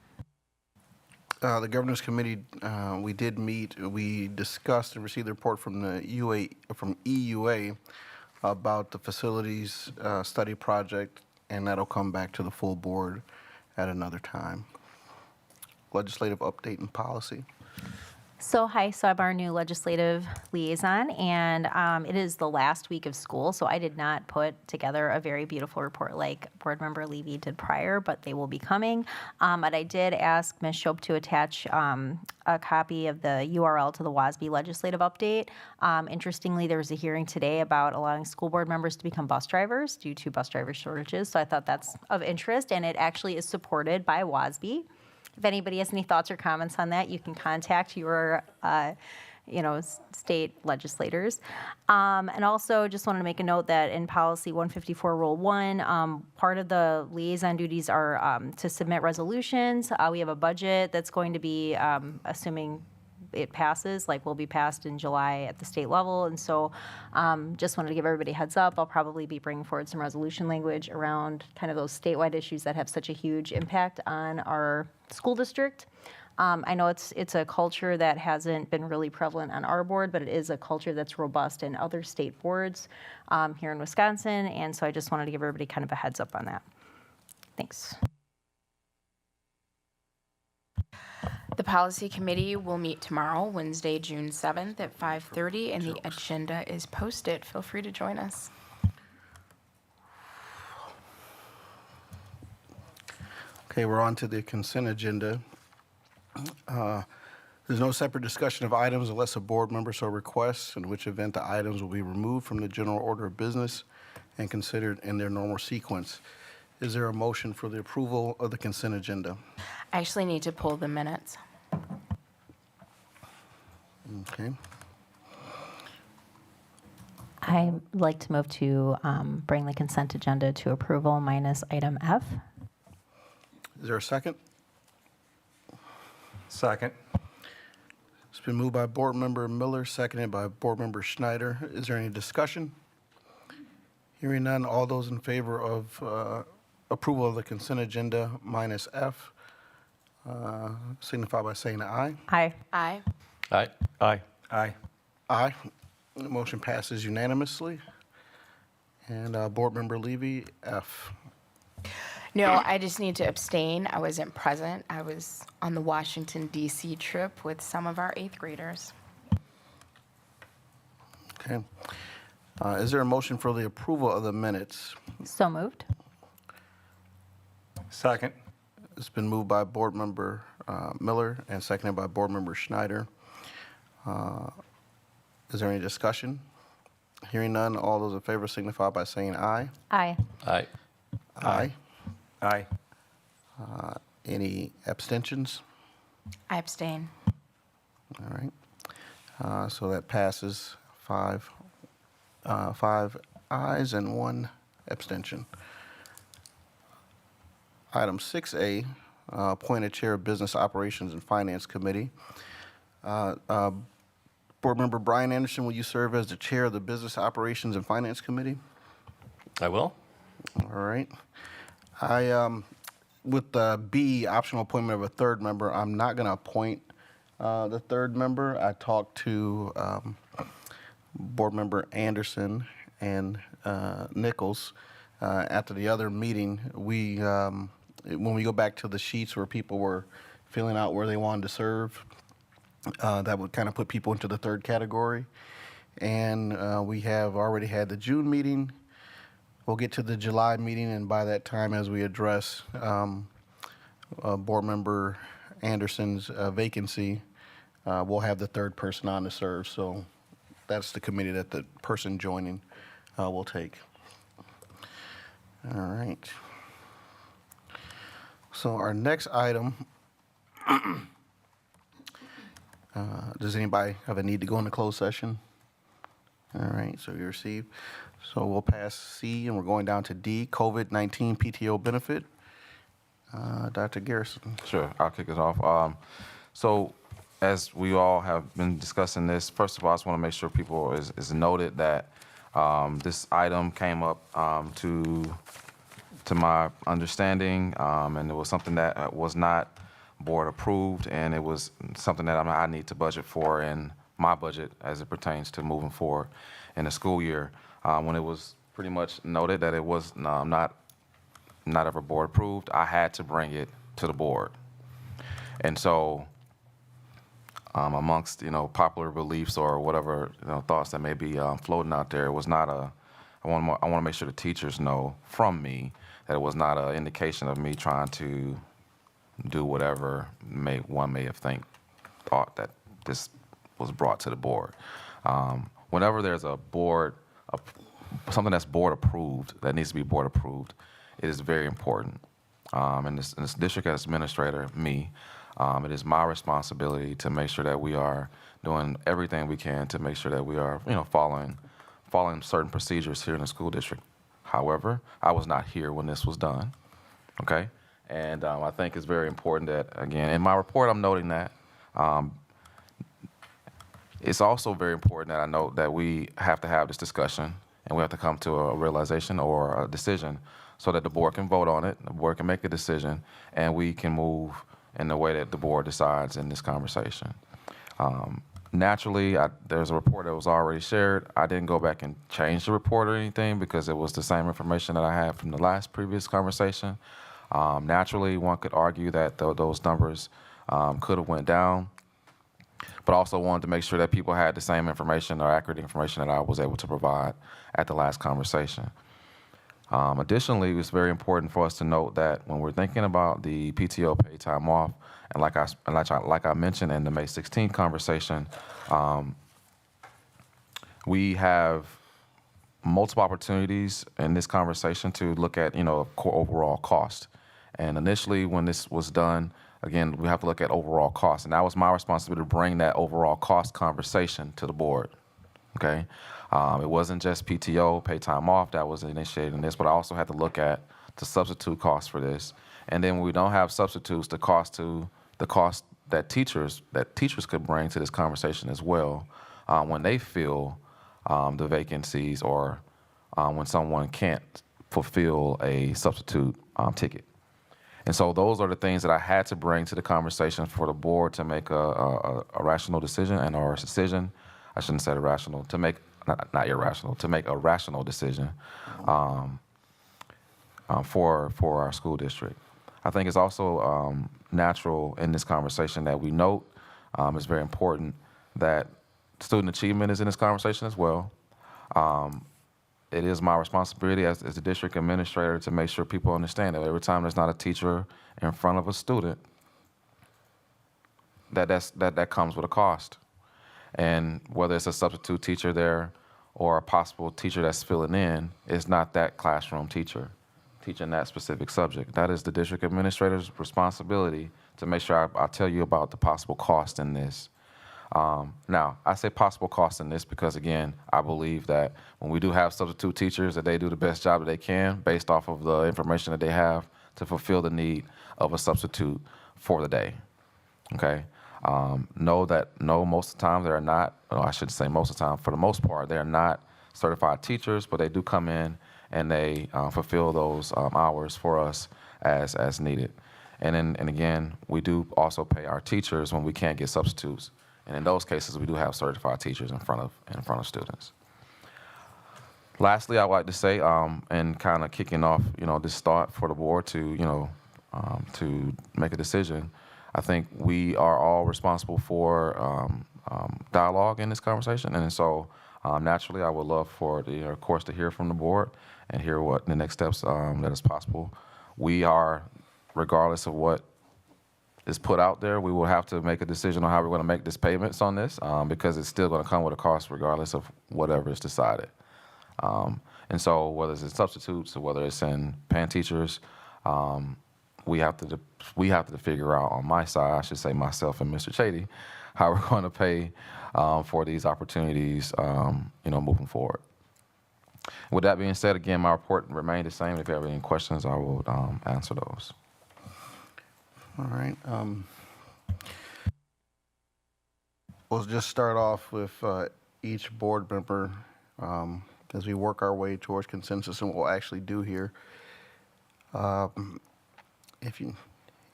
The Governors Committee, we did meet. We discussed and received the report from the EUA about the facilities study project, and that'll come back to the full board at another time. Legislative update and policy. So I'm our new legislative liaison, and it is the last week of school, so I did not put together a very beautiful report like Board Member Levy did prior, but they will be coming. But I did ask Ms. Shope to attach a copy of the URL to the WASB legislative update. Interestingly, there was a hearing today about allowing school board members to become bus drivers due to bus driver shortages, so I thought that's of interest, and it actually is supported by WASB. If anybody has any thoughts or comments on that, you can contact your, state legislators. And also, just wanted to make a note that in Policy 154, Rule 1, part of the liaison duties are to submit resolutions. We have a budget that's going to be, assuming it passes, will be passed in July at the state level. And so just wanted to give everybody a heads up. I'll probably be bringing forward some resolution language around kind of those statewide issues that have such a huge impact on our school district. I know it's a culture that hasn't been really prevalent on our board, but it is a culture that's robust in other state boards here in Wisconsin. And so I just wanted to give everybody kind of a heads up on that. Thanks. The Policy Committee will meet tomorrow, Wednesday, June 7th at 5:30, and the agenda is posted. Feel free to join us. Okay, we're on to the consent agenda. There's no separate discussion of items unless a board member so requests, in which event the items will be removed from the general order of business and considered in their normal sequence. Is there a motion for the approval of the consent agenda? I actually need to pull the minutes. Okay. I'd like to move to bring the consent agenda to approval minus item F. Is there a second? Second. It's been moved by Board Member Miller, seconded by Board Member Schneider. Is there any discussion? Hearing none, all those in favor of approval of the consent agenda minus F, signify by saying aye. Aye. Aye. Aye. Aye. Aye. Aye. The motion passes unanimously. And Board Member Levy, F. No, I just need to abstain. I wasn't present. I was on the Washington, D.C. trip with some of our 8th graders. Okay. Is there a motion for the approval of the minutes? So moved. Second. It's been moved by Board Member Miller and seconded by Board Member Schneider. Is there any discussion? Hearing none, all those in favor signify by saying aye. Aye. Aye. Aye. Aye. Any abstentions? I abstain. All right. So that passes five ayes and 1 abstention. Item 6A, appoint a chair of Business Operations and Finance Committee. Board Member Brian Anderson, will you serve as the chair of the Business Operations and Finance Committee? I will. All right. With the B, optional appointment of a third member, I'm not going to appoint the third member. I talked to Board Member Anderson and Nichols after the other meeting. When we go back to the sheets where people were filling out where they wanted to serve, that would kind of put people into the third category. And we have already had the June meeting. We'll get to the July meeting, and by that time, as we address Board Member Anderson's vacancy, we'll have the third person on to serve. So that's the committee that the person joining will take. All right. So our next item, does anybody have a need to go into closed session? All right, so you received. So we'll pass C and we're going down to D, COVID-19 PTO benefit. Dr. Garrison. Sure, I'll kick it off. So as we all have been discussing this, first of all, I just want to make sure people is noted that this item came up to my understanding, and it was something that was not board approved, and it was something that I need to budget for in my budget as it pertains to moving forward in the school year. When it was pretty much noted that it was not ever board approved, I had to bring it to the board. And so amongst, popular beliefs or whatever, thoughts that may be floating out there, it was not I want to make sure the teachers know from me that it was not an indication of me trying to do whatever one may have thought that this was brought to the board. Whenever there's something that's board approved, that needs to be board approved, it is very important. And this district administrator, me, it is my responsibility to make sure that we are doing everything we can to make sure that we are, following certain procedures here in the school district. However, I was not here when this was done, okay? And I think it's very important that, again, in my report, I'm noting that. It's also very important that I note that we have to have this discussion and we have to come to a realization or a decision so that the board can vote on it, the board can make a decision, and we can move in the way that the board decides in this conversation. Naturally, there's a report that was already shared. I didn't go back and change the report or anything because it was the same information that I had from the previous conversation. Naturally, one could argue that those numbers could have went down, but also wanted to make sure that people had the same information or accurate information that I was able to provide at the last conversation. Additionally, it's very important for us to note that when we're thinking about the PTO paid time off, and like I mentioned in the May 16th conversation, we have multiple opportunities in this conversation to look at, overall cost. And initially, when this was done, again, we have to look at overall cost. And that was my responsibility to bring that overall cost conversation to the board, okay? It wasn't just PTO, paid time off, that was initiated in this, but I also had to look at the substitute cost for this. And then when we don't have substitutes, the cost that teachers could bring to this conversation as well when they fill the vacancies or when someone can't fulfill a substitute ticket. And so those are the things that I had to bring to the conversation for the board to make a rational decision or a decision. I shouldn't say irrational, to make, not irrational, to make a rational decision for our school district. I think it's also natural in this conversation that we note, it's very important that student achievement is in this conversation as well. It is my responsibility as the district administrator to make sure people understand that every time there's not a teacher in front of a student, that comes with a cost. And whether it's a substitute teacher there or a possible teacher that's filling in, it's not that classroom teacher teaching that specific subject. That is the district administrator's responsibility to make sure I tell you about the possible cost in this. Now, I say possible cost in this because, again, I believe that when we do have substitute teachers, that they do the best job that they can based off of the information that they have to fulfill the need of a substitute for the day, okay? Know most of the time they're not, I shouldn't say most of the time, for the most part, they're not certified teachers, but they do come in and they fulfill those hours for us as needed. And again, we do also pay our teachers when we can't get substitutes. And in those cases, we do have certified teachers in front of students. Lastly, I would like to say, and kind of kicking off, this thought for the board to, to make a decision. I think we are all responsible for dialogue in this conversation, and so naturally, I would love for the course to hear from the board and hear what the next steps that is possible. We are, regardless of what is put out there, we will have to make a decision on how we're going to make these payments on this because it's still going to come with a cost regardless of whatever is decided. And so whether it's in substitutes or whether it's in paying teachers, we have to figure out on my side, I should say myself and Mr. Chady, how we're going to pay for these opportunities, moving forward. With that being said, again, my report remained the same. If you have any questions, I will answer those. All right. We'll just start off with each board member as we work our way towards consensus and what we'll actually do here.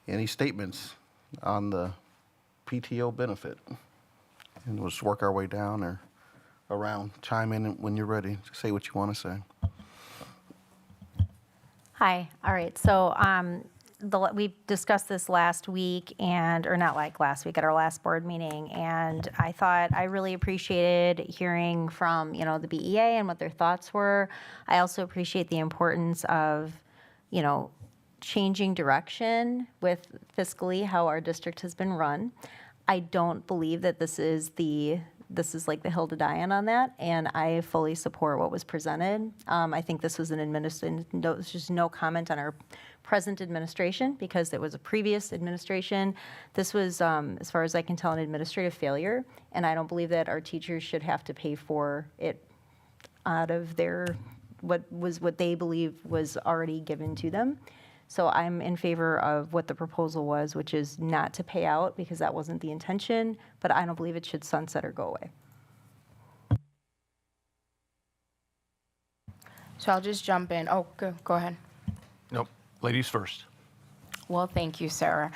Any statements on the PTO benefit? And we'll just work our way down or around. Chime in when you're ready. Say what you want to say. Hi. All right. So we discussed this last week, or not like last week, at our last board meeting, and I really appreciated hearing from the BEA and what their thoughts were. I also appreciate the importance of changing direction with fiscally how our district has been run. I don't believe that this is like the hill to die on that, and I fully support what was presented. I think this was there's just no comment on our present administration because there was a previous administration. This was, as far as I can tell, an administrative failure, and I don't believe that our teachers should have to pay for it out of what they believe was already given to them. So I'm in favor of what the proposal was, which is not to pay out because that wasn't the intention, but I don't believe it should sunset or go away. So I'll just jump in. Oh, go ahead. Nope. Ladies first. Well, thank you, Sarah.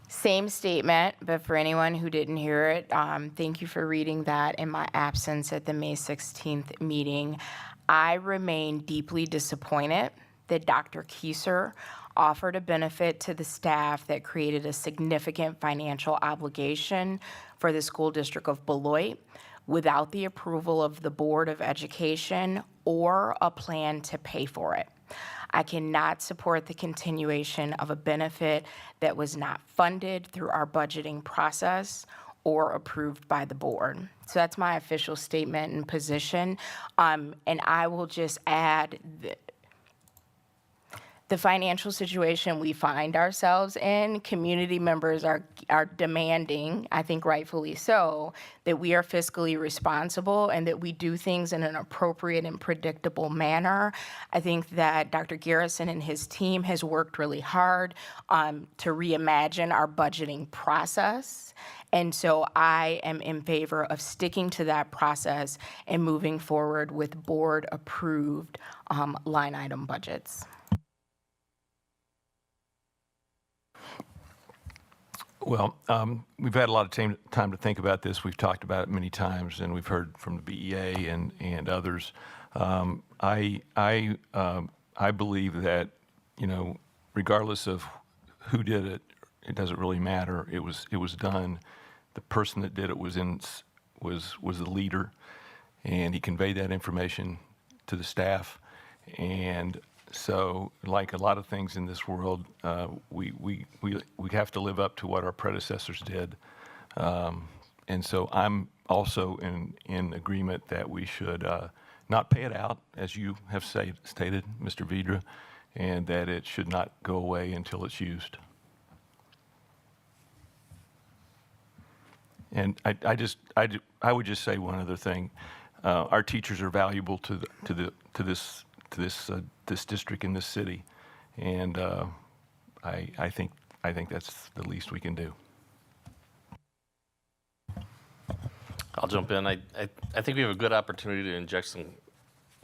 Same statement, but for anyone who didn't hear it, thank you for reading that in my absence at the May 16th meeting. I remain deeply disappointed that Dr. Kieser offered a benefit to the staff that created a significant financial obligation for the school district of Beloit without the approval of the Board of Education or a plan to pay for it. I cannot support the continuation of a benefit that was not funded through our budgeting process or approved by the board. So that's my official statement and position. And I will just add that the financial situation we find ourselves in, community members are demanding, I think rightfully so, that we are fiscally responsible and that we do things in an appropriate and predictable manner. I think that Dr. Garrison and his team has worked really hard to reimagine our budgeting process. And so I am in favor of sticking to that process and moving forward with board-approved line item budgets. Well, we've had a lot of time to think about this. We've talked about it many times, and we've heard from the BEA and others. I believe that, regardless of who did it, it doesn't really matter. It was done. The person that did it was the leader, and he conveyed that information to the staff. And so, like a lot of things in this world, we have to live up to what our predecessors did. And so I'm also in agreement that we should not pay it out, as you have stated, Mr. Vidra, and that it should not go away until it's used. And I would just say one other thing. Our teachers are valuable to this district in this city, and I think that's the least we can do. I'll jump in. I think we have a good opportunity to inject some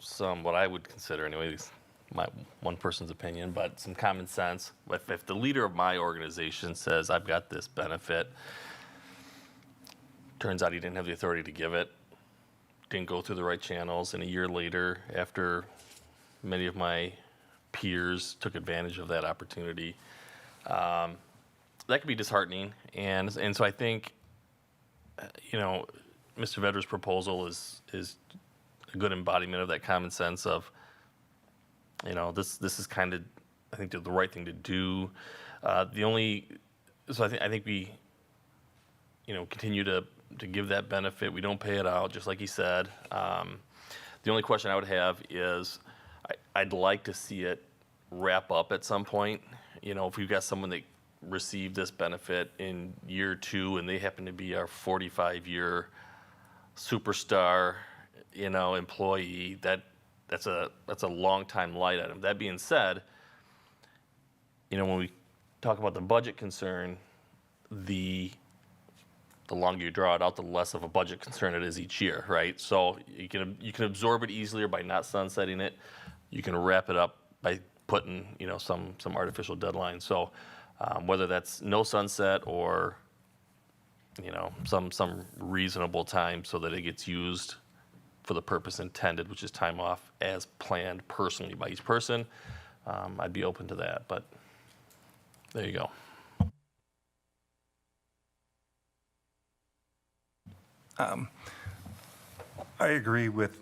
some, what I would consider anyways, my one person's opinion, but some common sense. If the leader of my organization says, I've got this benefit, turns out he didn't have the authority to give it, didn't go through the right channels, and a year later, after many of my peers took advantage of that opportunity, that could be disheartening. And so I think, Mr. Vedra's proposal is a good embodiment of that common sense of, this is kind of, I think, the right thing to do. I think we, continue to give that benefit. We don't pay it out, just like he said. The only question I would have is, I'd like to see it wrap up at some point. If we've got someone that received this benefit in year 2 and they happen to be our 45-year superstar, employee, that's a long time light item. That being said, when we talk about the budget concern, the longer you draw it out, the less of a budget concern it is each year, right? So you can absorb it easier by not sunsetting it. You can wrap it up by putting some artificial deadline. So whether that's no sunset or some reasonable time so that it gets used for the purpose intended, which is time off as planned personally by each person, I'd be open to that. But there you go. I agree with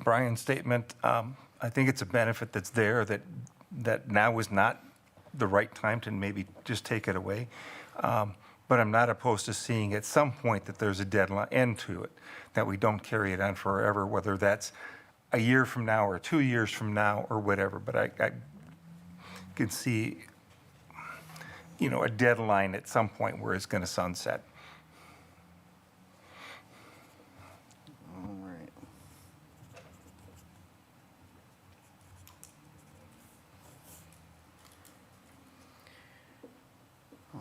Brian's statement. I think it's a benefit that's there that now is not the right time to maybe just take it away. But I'm not opposed to seeing at some point that there's a deadline end to it, that we don't carry it on forever, whether that's a year from now or 2 years from now or whatever. But I can see, a deadline at some point where it's going to sunset. All right.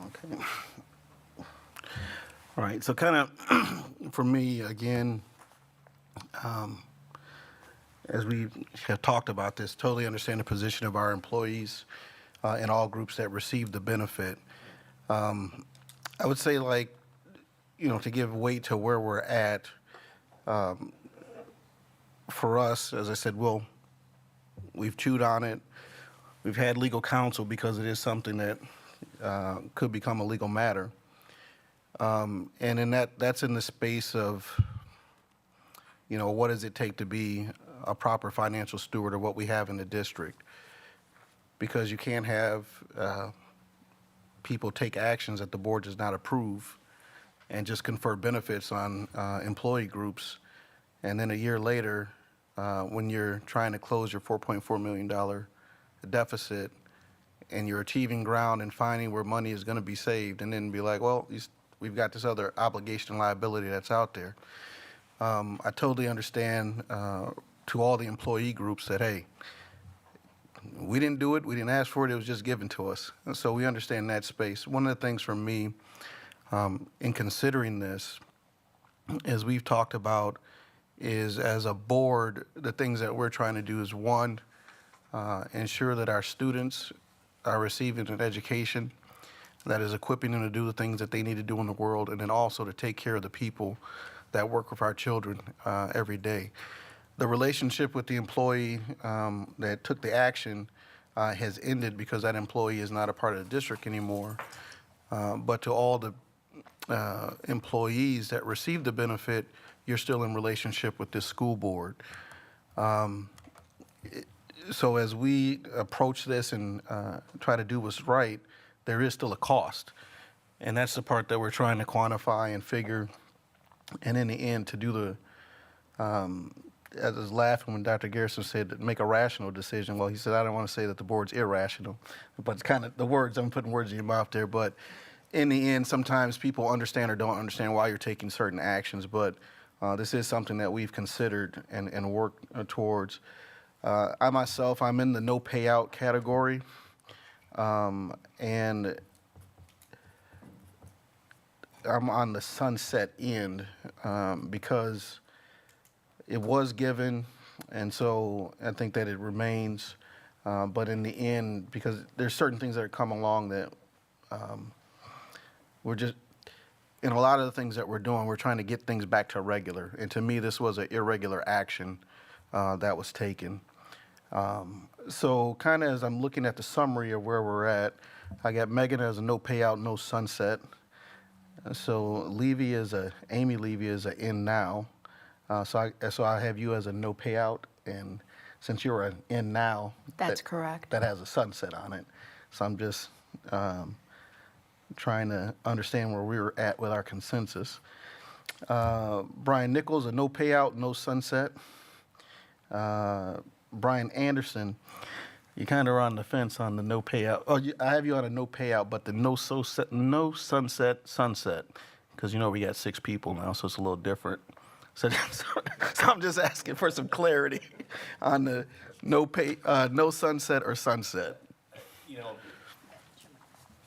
Okay. All right, so kind of for me, again, as we have talked about this, totally understand the position of our employees and all groups that receive the benefit. I would say, to give weight to where we're at, for us, as I said, we've chewed on it. We've had legal counsel because it is something that could become a legal matter. And in that's in the space of, what does it take to be a proper financial steward of what we have in the district? Because you can't have people take actions that the board does not approve and just confer benefits on employee groups. And then a year later, when you're trying to close your $4.4 million deficit and you're achieving ground and finding where money is going to be saved, and then be like, well, we've got this other obligation and liability that's out there. I totally understand to all the employee groups that, hey, we didn't do it, we didn't ask for it, it was just given to us. And so we understand that space. One of the things for me in considering this, as we've talked about, is as a board, the things that we're trying to do is, one, ensure that our students are receiving an education that is equipping them to do the things that they need to do in the world, and then also to take care of the people that work with our children every day. The relationship with the employee that took the action has ended because that employee is not a part of the district anymore. But to all the employees that receive the benefit, you're still in relationship with this school board. So as we approach this and try to do what's right, there is still a cost. And that's the part that we're trying to quantify and figure. And in the end, to do the, as I was laughing when Dr. Garrison said, make a rational decision. Well, he said, I don't want to say that the board's irrational, but it's kind of the words, I'm putting words in your mouth there. But in the end, sometimes people understand or don't understand why you're taking certain actions. But this is something that we've considered and worked towards. I myself, I'm in the no payout category. And I'm on the sunset end because it was given And so I think that it remains, but in the end, because there's certain things that come along that we're just, in a lot of the things that we're doing, we're trying to get things back to regular. And to me, this was an irregular action that was taken. So kind of as I'm looking at the summary of where we're at, I got Megan as a no payout, no sunset. So Amy Levy is a in now. So I have you as a no payout, and since you're an in now. That's correct. That has a sunset on it. So I'm just trying to understand where we were at with our consensus. Brian Nichols, a no payout, no sunset. Brian Anderson, you kind of are on the fence on the no payout. Oh, I have you on a no payout, but the no sunset, because we got 6 people now, so it's a little different. So I'm just asking for some clarity on the no sunset or sunset.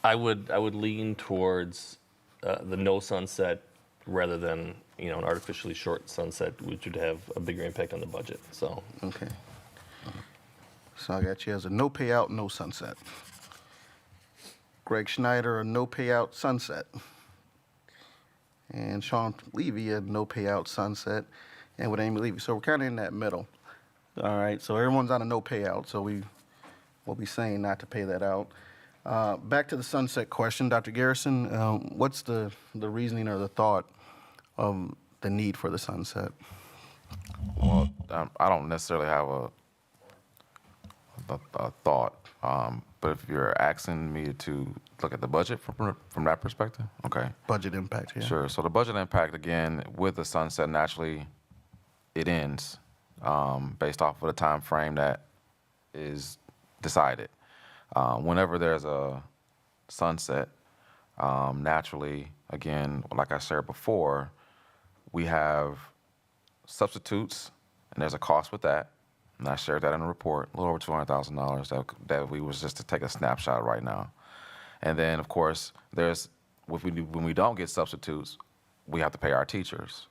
I would lean towards the no sunset rather than an artificially short sunset, which would have a bigger impact on the budget. So Okay. So I got you as a no payout, no sunset. Greg Schneider, a no payout, sunset. And Sean Levy, a no payout, sunset. And with Amy Levy. So we're kind of in that middle. All right. So everyone's on a no payout. So we'll be saying not to pay that out. Back to the sunset question, Dr. Garrison, what's the reasoning or the thought of the need for the sunset? Well, I don't necessarily have a thought, but if you're asking me to look at the budget from that perspective, okay. Budget impact, yeah. Sure. So the budget impact, again, with the sunset, naturally, it ends based off of the time frame that is decided. Whenever there's a sunset, naturally, again, like I shared before, we have substitutes, and there's a cost with that. And I shared that in the report, a little over $200,000 that we was just to take a snapshot right now. And then, of course, when we don't get substitutes, we have to pay our teachers.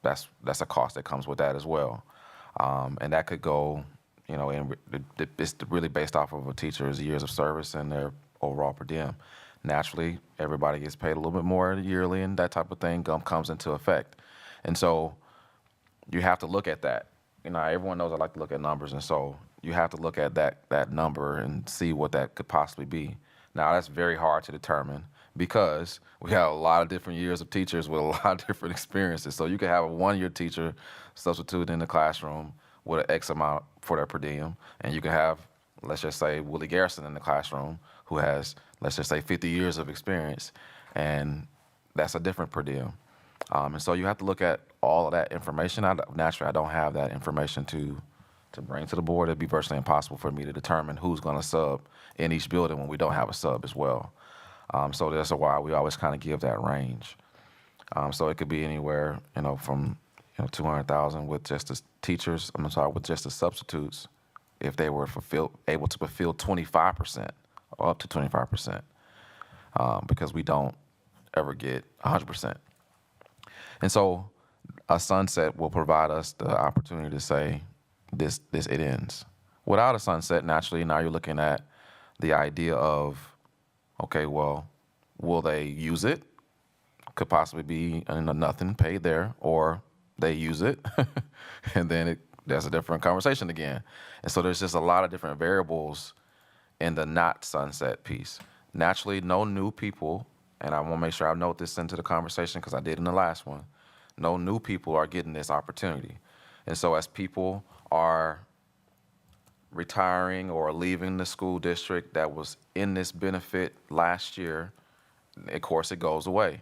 That's a cost that comes with that as well. And that could go, it's really based off of a teacher's years of service and their overall per diem. Naturally, everybody gets paid a little bit more yearly, and that type of thing comes into effect. And so you have to look at that. Everyone knows I like to look at numbers, and so you have to look at that number and see what that could possibly be. Now, that's very hard to determine because we have a lot of different years of teachers with a lot of different experiences. So you could have a one-year teacher substitute in the classroom with an X amount for their per diem, and you can have, let's just say, Willie Garrison in the classroom who has, let's just say, 50 years of experience, and that's a different per diem. And so you have to look at all of that information. Naturally, I don't have that information to bring to the board. It'd be virtually impossible for me to determine who's going to sub in each building when we don't have a sub as well. So that's why we always kind of give that range. So it could be anywhere, from 200,000 with just the teachers. With just the substitutes, if they were able to fulfill 25% or up to 25%, because we don't ever get 100%. And so a sunset will provide us the opportunity to say this it ends. Without a sunset, naturally, now you're looking at the idea of, okay, well, will they use it? Could possibly be nothing paid there, or they use it, and then there's a different conversation again. And so there's just a lot of different variables in the not sunset piece. Naturally, no new people, and I want to make sure I note this into the conversation because I did in the last one, no new people are getting this opportunity. And so as people are retiring or leaving the school district that was in this benefit last year, of course, it goes away.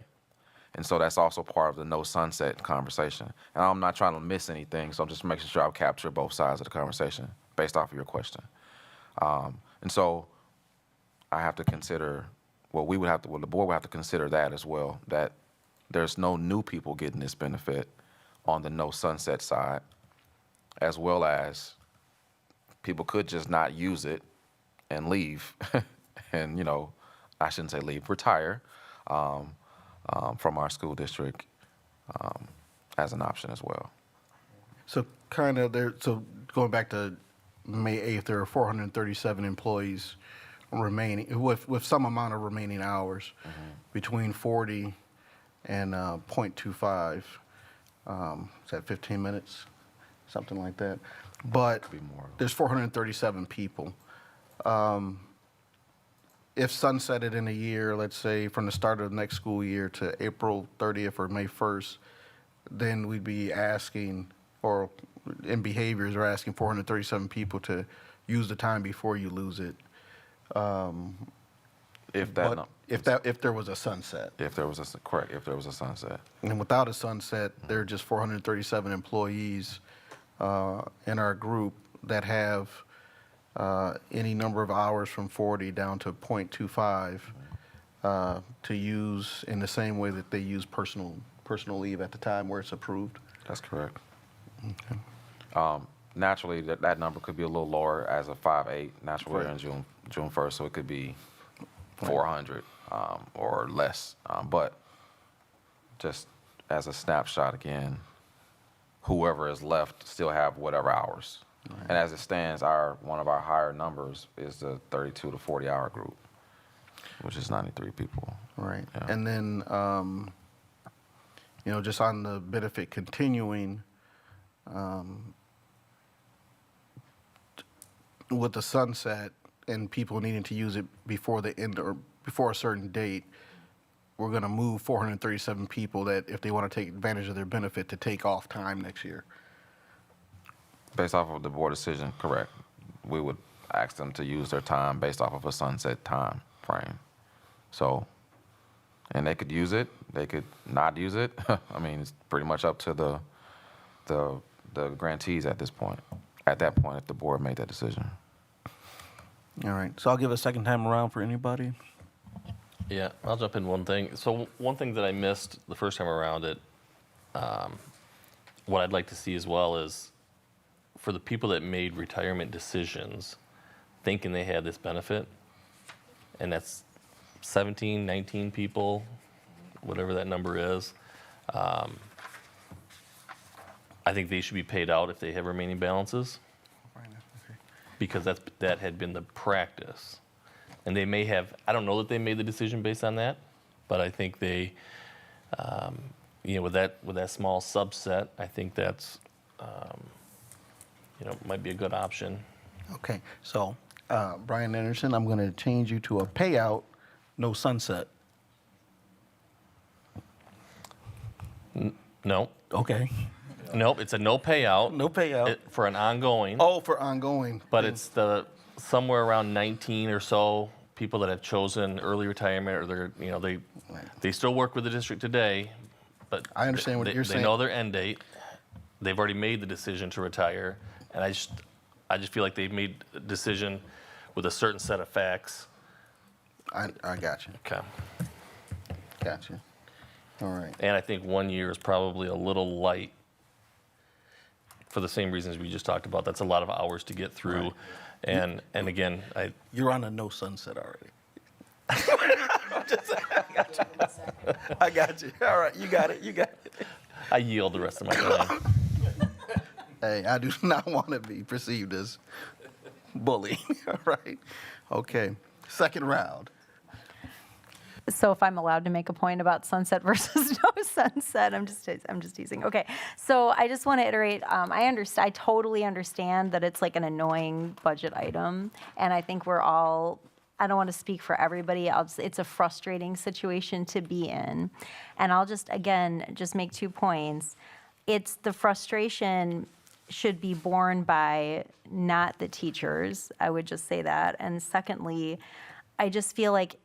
And so that's also part of the no sunset conversation. And I'm not trying to miss anything, so I'm just making sure I capture both sides of the conversation based off of your question. And so I have to consider, the board would have to consider that as well, that there's no new people getting this benefit on the no sunset side, as well as people could just not use it and leave, and I shouldn't say leave, retire from our school district as an option as well. So kind of there, so going back to May 8th, there are 437 employees remaining, with some amount of remaining hours, between 40 and .25. Is that 15 minutes? Something like that. But there's 437 people. If sunsetted in a year, let's say from the start of the next school year to April 30th or May 1st, then we'd be asking, or in behaviors, we're asking 437 people to use the time before you lose it. If there was a sunset. If there was a sunset. And without a sunset, there are just 437 employees in our group that have any number of hours from 40 down to .25 to use in the same way that they use personal leave at the time where it's approved. That's correct. Naturally, that number could be a little lower as of 5/8. Naturally, we're in June 1st, so it could be 400 or less. But just as a snapshot again, whoever is left still have whatever hours. And as it stands, one of our higher numbers is the 32 to 40 hour group, which is 93 people. Right. Yeah. And then, just on the benefit continuing, with the sunset and people needing to use it before the end or before a certain date, we're going to move 437 people that if they want to take advantage of their benefit to take off time next year. Based off of the board decision, correct. We would ask them to use their time based off of a sunset time frame. So, and they could use it, they could not use it. I mean, it's pretty much up to the grantees at that point, if the board made that decision. All right. So I'll give a second time around for anybody. Yeah, I'll jump in one thing. So one thing that I missed the first time around it, what I'd like to see as well is for the people that made retirement decisions thinking they had this benefit, and that's 17, 19 people, whatever that number is, I think they should be paid out if they have remaining balances, because that had been the practice. And they may have, I don't know that they made the decision based on that, but I think they, with that small subset, I think that's, might be a good option. Okay. So, Brian Anderson, I'm going to change you to a payout, no sunset. No. Okay. Nope, it's a no payout. No payout. For an ongoing. Oh, for ongoing. But it's somewhere around 19 or so people that have chosen early retirement, or they still work with the district today, but I understand what you're saying. They know their end date. They've already made the decision to retire, and I just feel like they've made a decision with a certain set of facts. I got you. Okay. Got you. All right. And I think 1 year is probably a little light for the same reasons we just talked about. That's a lot of hours to get through. Right. And again, You're on a no sunset already. I got you. All right, you got it. I yield the rest of my time. Hey, I do not want to be perceived as bully. All right. Okay. Second round. So if I'm allowed to make a point about sunset versus no sunset, I'm just teasing. Okay, so I just want to iterate. I totally understand that it's like an annoying budget item, and I think we're all. I don't want to speak for everybody. It's a frustrating situation to be in, and I'll just make 2 points. It's the frustration should be borne by not the teachers. I would just say that, and secondly, I just feel like,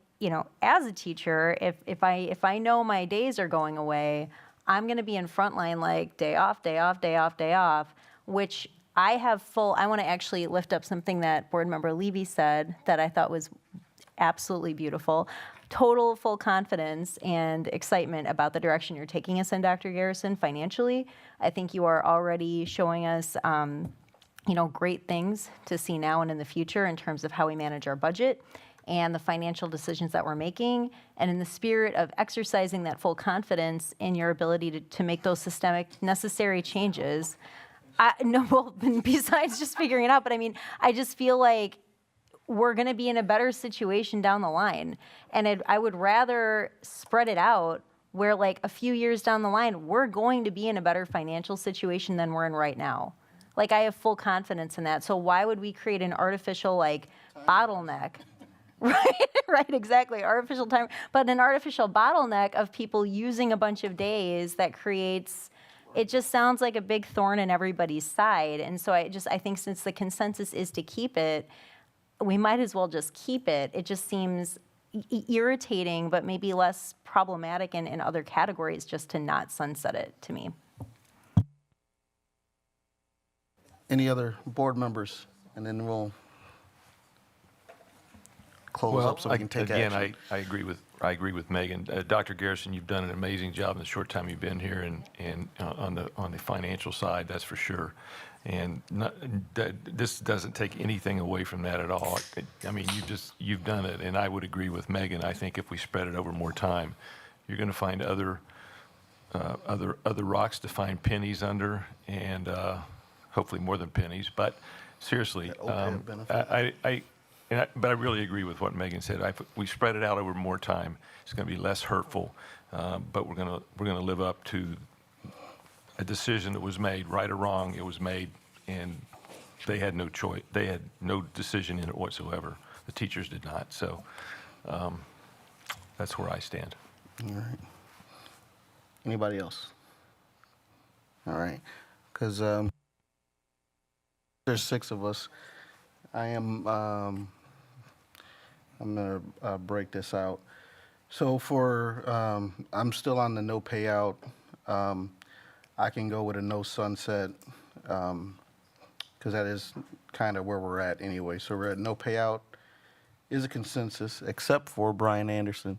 as a teacher, if I know my days are going away, I'm going to be in frontline like day off, day off, day off, day off, which I want to actually lift up something that Board Member Levy said that I thought was absolutely beautiful. Total full confidence and excitement about the direction you're taking us in, Dr. Garrison, financially. I think you are already showing us great things to see now and in the future in terms of how we manage our budget and the financial decisions that we're making, and in the spirit of exercising that full confidence in your ability to make those systemic necessary changes, No, well, besides just figuring it out, but I mean, I just feel like we're going to be in a better situation down the line. And I would rather spread it out where like a few years down the line, we're going to be in a better financial situation than we're in right now. Like I have full confidence in that. So why would we create an artificial like bottleneck? Right, exactly. Artificial time, but an artificial bottleneck of people using a bunch of days that creates, it just sounds like a big thorn in everybody's side. And so I think since the consensus is to keep it, we might as well just keep it. It just seems irritating, but maybe less problematic in other categories just to not sunset it to me. Any other board members? And then we'll close up so we can take action. Again, I agree with Megan. Dr. Garrison, you've done an amazing job in the short time you've been here, and on the financial side, that's for sure. And this doesn't take anything away from that at all. I mean, you've done it, and I would agree with Megan. I think if we spread it over more time, you're going to find other rocks to find pennies under, and hopefully more than pennies. But seriously, but I really agree with what Megan said. If we spread it out over more time, it's going to be less hurtful. But we're going to live up to a decision that was made, right or wrong. It was made, and they had no choice. They had no decision in it whatsoever. The teachers did not. So that's where I stand. All right. Anybody else? All right. Because there's 6 of us. I'm going to break this out. So I'm still on the no payout. I can go with a no sunset because that is kind of where we're at anyway. So we're at no payout is a consensus, except for Brian Anderson.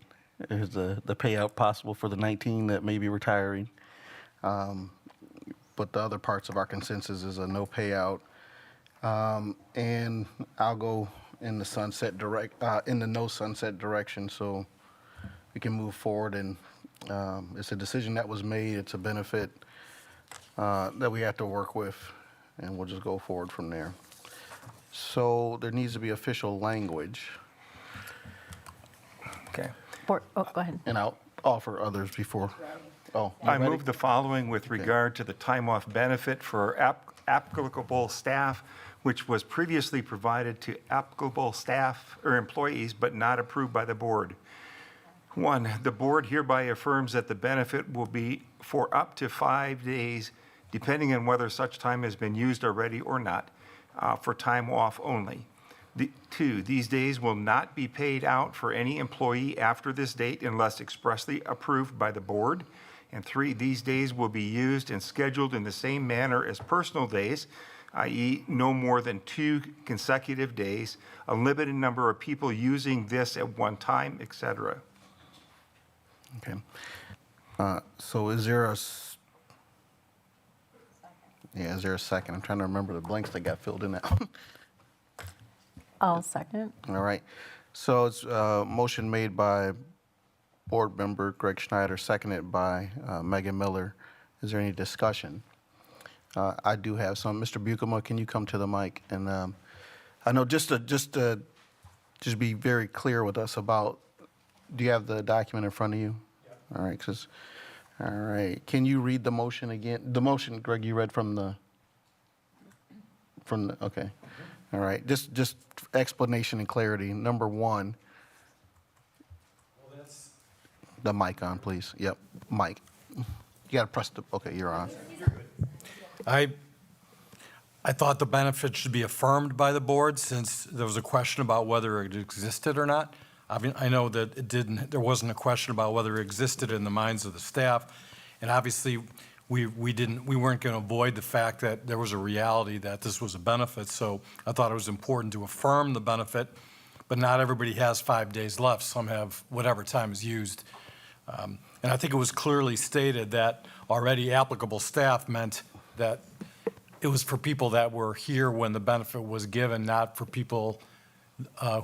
Is the payout possible for the 19 that may be retiring? But the other parts of our consensus is a no payout. And I'll go in the no sunset direction, so we can move forward. And it's a decision that was made. It's a benefit that we have to work with, and we'll just go forward from there. So there needs to be official language. Okay. Go ahead. And I'll offer others before. Oh, I move the following with regard to the time off benefit for applicable staff, which was previously provided to applicable staff or employees but not approved by the board. 1, the board hereby affirms that the benefit will be for up to 5 days, depending on whether such time has been used already or not, for time off only. 2, these days will not be paid out for any employee after this date unless expressly approved by the board. And 3, these days will be used and scheduled in the same manner as personal days, i.e. no more than 2 consecutive days, a limited number of people using this at one time, etc. Okay. So is there a second? I'm trying to remember the blanks that got filled in now. I'll second. All right. So it's a motion made by Board Member Greg Schneider, seconded by Megan Miller. Is there any discussion? I do have some. Mr. Bukema, can you come to the mic? And I know just be very clear with us about, do you have the document in front of you? Yeah. All right. All right. Can you read the motion again? The motion, Greg, you read from the, okay. All right. Just explanation and clarity. Number 1. Well, that's the mic on, please. Yep. Mic. You got to press okay, you're on. I thought the benefit should be affirmed by the board since there was a question about whether it existed or not. I mean, I know that it didn't. There wasn't a question about whether it existed in the minds of the staff, and obviously, we weren't going to avoid the fact that there was a reality that this was a benefit. So I thought it was important to affirm the benefit, but not everybody has 5 days left. Some have whatever time is used, and I think it was clearly stated that already applicable staff meant that it was for people that were here when the benefit was given, not for people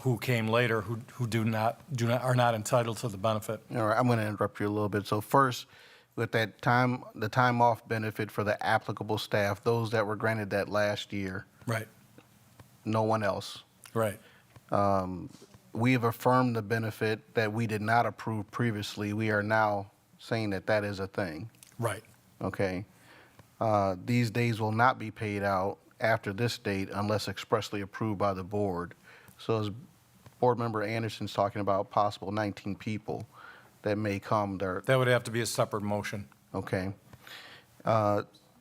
who came later who are not entitled to the benefit. All right, I'm going to interrupt you a little bit. So first, with that time, the time off benefit for the applicable staff, those that were granted that last year, Right, no one else. right. We have affirmed the benefit that we did not approve previously. We are now saying that that is a thing, Right. okay? These days will not be paid out after this date unless expressly approved by the board. So as Board Member Anderson's talking about possible 19 people that may come there, That would have to be a separate motion. okay?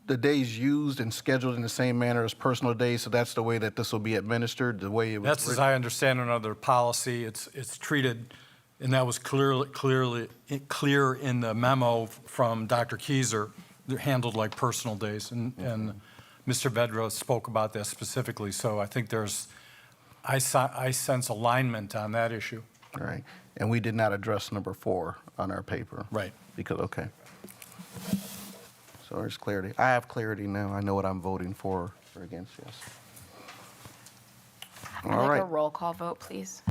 The days used and scheduled in the same manner as personal days, so that's the way that this will be administered, the way it was That's as written? I understand it under policy, it's treated, and that was clear in the memo from Dr. Keyser, they're handled like personal days, and Mr. Vedra spoke about that specifically, so I think I sense alignment on that issue. Right, and we did not address number 4 on our paper. Right. Because, okay. So there's clarity. I have clarity now. I know what I'm voting for or against, yes. I'd All like a right. roll call vote, please.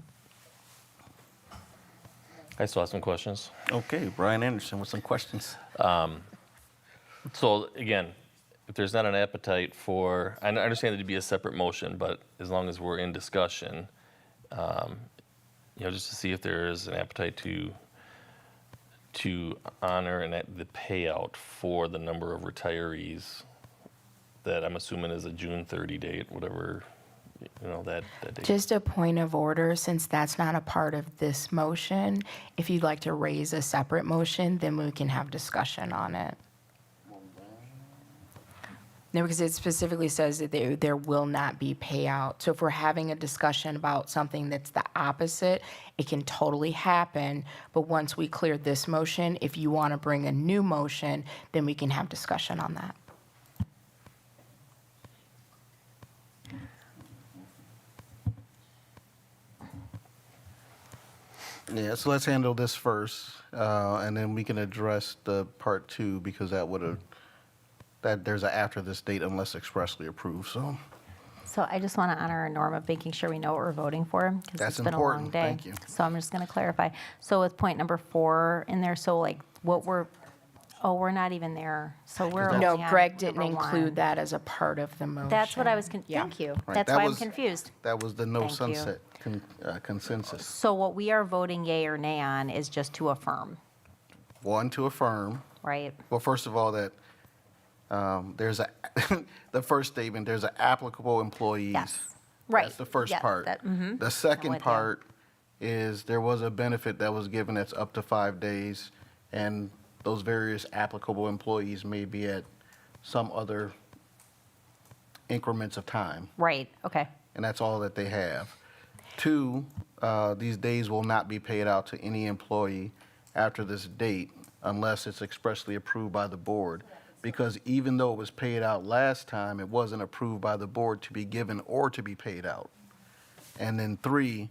I still have some questions. Okay, Brian Anderson with some questions. So again, if there's not an appetite for, I understand it'd be a separate motion, but as long as we're in discussion, just to see if there is an appetite to honor the payout for the number of retirees that I'm assuming is a June 30 date, whatever, that date. Just a point of order, since that's not a part of this motion, if you'd like to raise a separate motion, then we can have discussion on it. No, because it specifically says that there will not be payout. So if we're having a discussion about something that's the opposite, it can totally happen. But once we clear this motion, if you want to bring a new motion, then we can have discussion on that. Yeah, so let's handle this first, and then we can address the part 2, because that there's a after this date unless expressly approved, so. So I just want to honor a norm of making sure we know what we're voting for, because That's it's been a long important. day. Thank you. So I'm just going to clarify. So with point number 4 in there, so like we're not even there. So we're No, only on Greg didn't number include 1. that as a part of the motion. That's what I was, Yeah. thank you. Right, That's that why I'm was- confused. That was the no Thank you. sunset consensus. So what we are voting yea or nay on is just to affirm, 1, to affirm. right? Well, first of all, that there's the first statement, there's an applicable employees. Yes. Right. That's the first Yeah, part. that- mhm. The I'm second with you. part is there was a benefit that was given that's up to 5 days, and those various applicable employees may be at some other increments of time, Right, okay. and that's all that they have. 2, these days will not be paid out to any employee after this date unless it's expressly approved by the board. Because even though it was paid out last time, it wasn't approved by the board to be given or to be paid out. And then 3,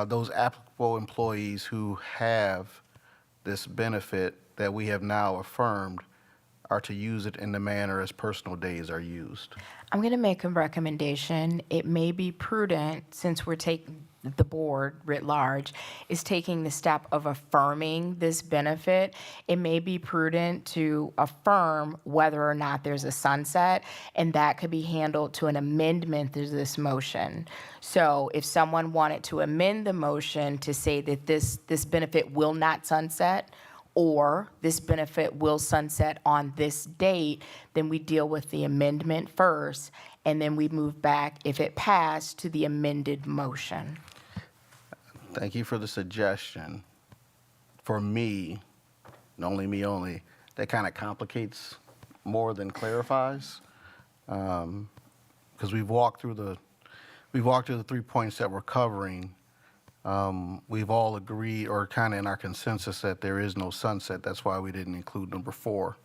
those applicable employees who have this benefit that we have now affirmed are to use it in the manner as personal days are used. I'm going to make a recommendation. It may be prudent, since we're taking, the board writ large is taking the step of affirming this benefit, it may be prudent to affirm whether or not there's a sunset, and that could be handled to an amendment to this motion. So if someone wanted to amend the motion to say that this benefit will not sunset, or this benefit will sunset on this date, then we deal with the amendment first, and then we move back, if it passed, to the amended motion. Thank you for the suggestion. For me, and only me only, that kind of complicates more than clarifies. Because we've walked through the 3 points that we're covering. We've all agreed, or kind of in our consensus, that there is no sunset. That's why we didn't include number 4.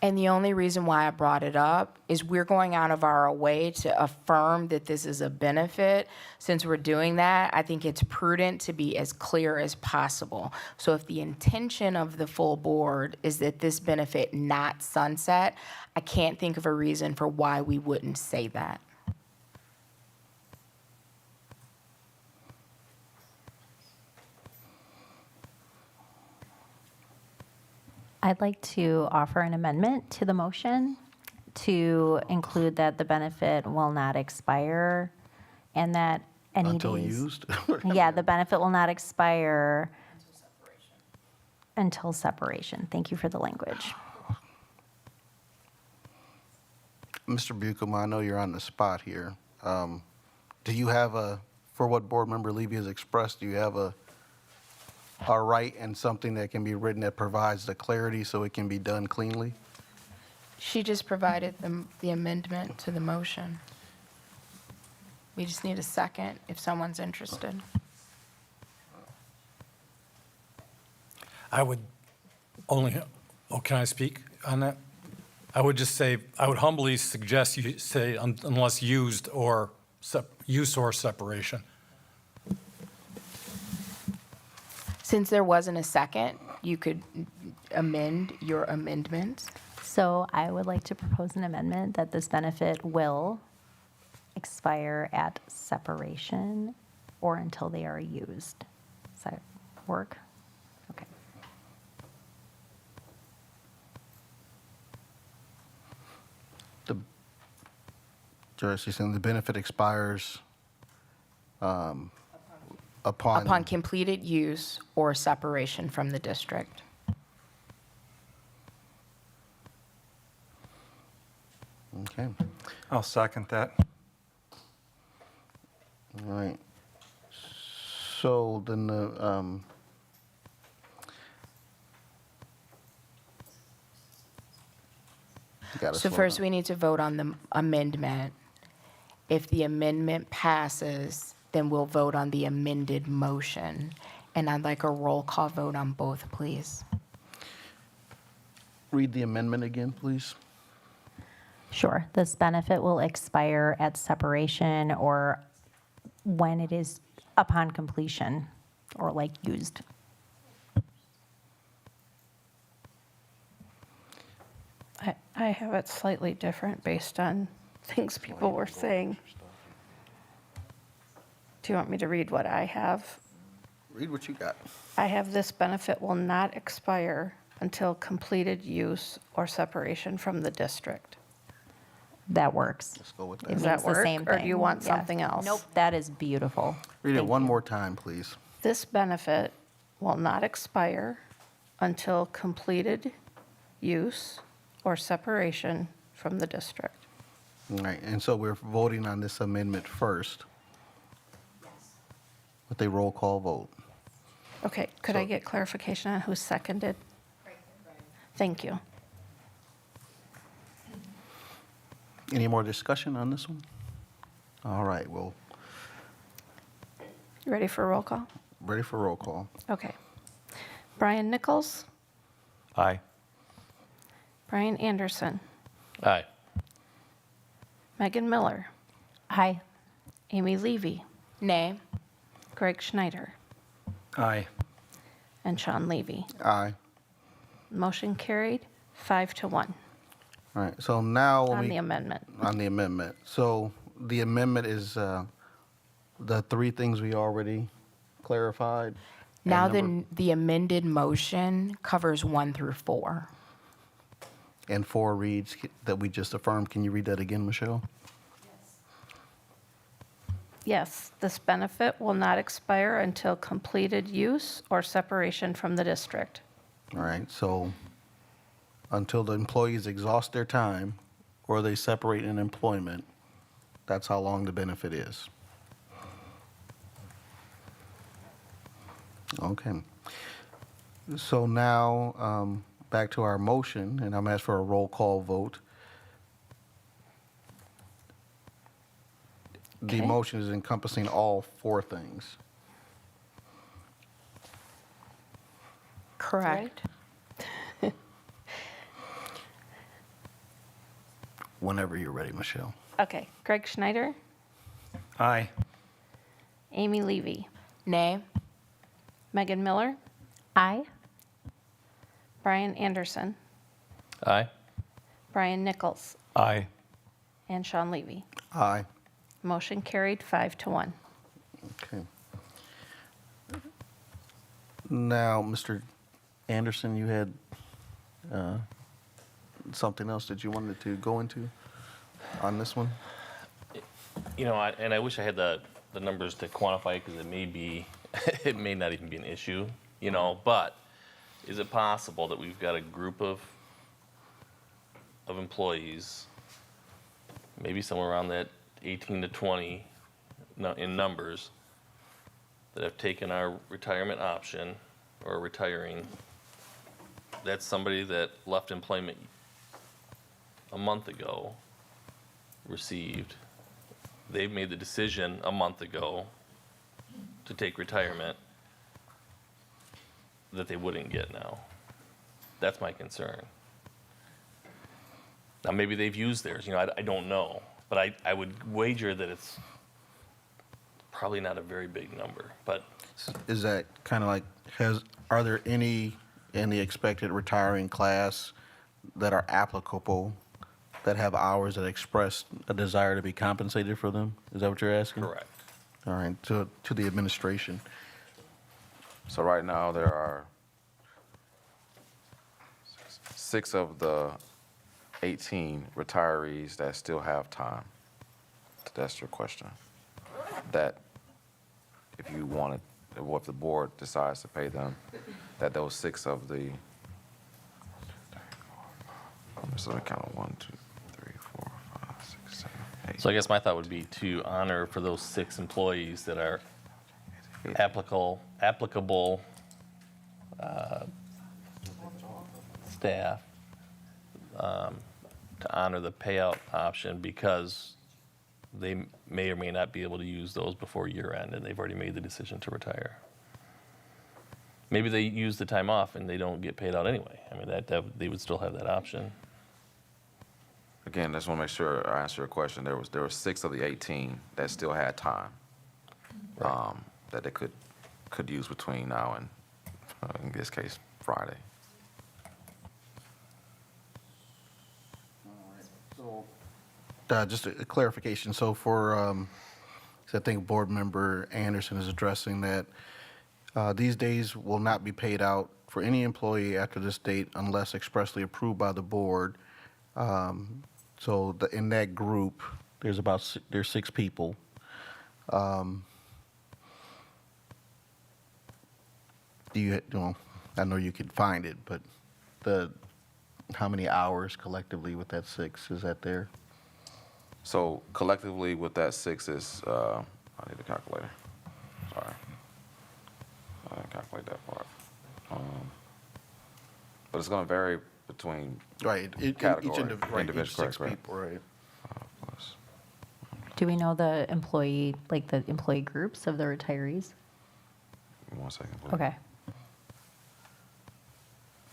And the only reason why I brought it up is we're going out of our way to affirm that this is a benefit. Since we're doing that, I think it's prudent to be as clear as possible. So if the intention of the full board is that this benefit not sunset, I can't think of a reason for why we wouldn't say that. I'd like to offer an amendment to the motion to include that the benefit will not expire and that any Until days. used? Yeah, the benefit will not expire until separation. Thank you for the language. Mr. Buckham, I know you're on the spot here. Do you have for what Board Member Levy has expressed, do you have a right and something that can be written that provides the clarity so it can be done cleanly? She just provided the amendment to the motion. We just need a second if someone's interested. I would only, can I speak on that? I would just say, I would humbly suggest you say unless used or use or separation. Since there wasn't a second, you could amend your amendment. So I would like to propose an amendment that this benefit will expire at separation or until they are used. Does that work? Okay. You're saying the benefit expires upon Upon completed use or separation from the district. Okay, I'll second that. all right. So then the, you gotta So slow first, down. we need to vote on the amendment. If the amendment passes, then we'll vote on the amended motion. And I'd like a roll call vote on both, please. Read the amendment again, please. Sure. This benefit will expire at separation or when it is upon completion or like used. I have it slightly different based on things people were saying. Do you want me to read what I have? Read what you got. I have this benefit will not expire until completed use or separation from the district. That works. Let's go with It that. Does means that the work, same or do thing. you want Yeah. something else? Nope, that is beautiful. Read it Thank one you. more time, please. This benefit will not expire until completed use or separation from the district. All right, and so we're voting on this amendment first with a roll call vote. Okay, could I So- get clarification on who seconded? Thank you. Any more discussion on this one? All right, well, You ready for a roll call? ready for roll call. Okay. Brian Nichols, Aye. Brian Anderson, Aye. Megan Miller, Aye. Amy Levy, Nay. Greg Schneider, Aye. and Sean Levy. Aye. Motion carried, 5-1 All right, so now when on we. the amendment. On the amendment. So the amendment is the three things we already clarified? Now And the amended motion covers 1 through 4. And 4 reads that we just affirmed. Can you read that again, Michelle? Yes, this benefit will not expire until completed use or separation from the district. All right, so until the employees exhaust their time or they separate in employment, that's how long the benefit is. Okay. So now, back to our motion, and I'm asked for a roll call vote. The Okay. motion is encompassing all 4 things. Correct. Whenever you're ready, Michelle. Okay, Greg Schneider, Aye. Amy Levy, Nay. Megan Miller, Aye. Brian Anderson, Aye. Brian Nichols, Aye. and Sean Levy. Aye. Motion carried, 5-1. Okay. Now, Mr. Anderson, you had something else that you wanted to go into on this one? You know, and I wish I had the numbers to quantify it, because it may be, it may not even be an issue, you know, but is it possible that we've got a group of employees, maybe somewhere around that 18 to 20 in numbers, that have taken our retirement option or are retiring? That's somebody that left employment a month ago, received. They've made the decision a month ago to take retirement that they wouldn't get now. That's my concern. Now, maybe they've used theirs, you know, I don't know, but I would wager that it's probably not a very big number, but. Is that kind of like, are there any in the expected retiring class that are applicable, that have hours that express a desire to be compensated for them? Is that what you're asking? Correct. All right, to the administration. So right now, there are 6 of the 18 retirees that still have time. That's your question. That if you wanted, if the board decides to pay them, that those 6 of the, so I count 1, 2, 3, 4, 5, 6, 7, 8. So I guess my thought would be to honor for those 6 employees that are applicable staff, to honor the payout option, because they may or may not be able to use those before year end, and they've already made the decision to retire. Maybe they use the time off and they don't get paid out anyway. I mean, that they would still have that option. Again, I just want to make sure I answer your question. There were 6 of the 18 that still had time, that they could use between now and, in this case, Friday. Just a clarification, so for, I think Board Member Anderson is addressing that these days will not be paid out for any employee after this date unless expressly approved by the board. So in that group, there's 6 people. Do you know, I know you could find it, but how many hours collectively with that 6, is that there? So collectively with that 6 is, I need a calculator. Sorry. I didn't calculate that part. But it's going to vary between category, individual, each 6 correct, people, right? Plus. Do we know the employee groups of the retirees? Give me 1 second, please. Okay.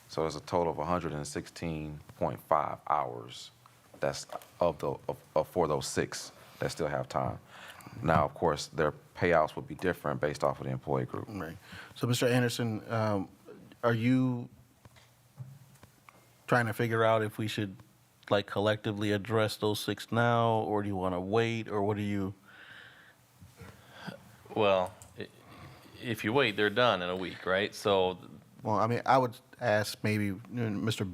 So there's a total of 116.5 hours. That's for those 6 that still have time. Now, of course, their payouts would be different based off of the employee group. Right. So, Mr. Anderson, are you trying to figure out if we should, like, collectively address those 6 now, or do you want to wait, or what do you? Well, if you wait, they're done in a week, right? So. Well, I mean, I would ask maybe Mr.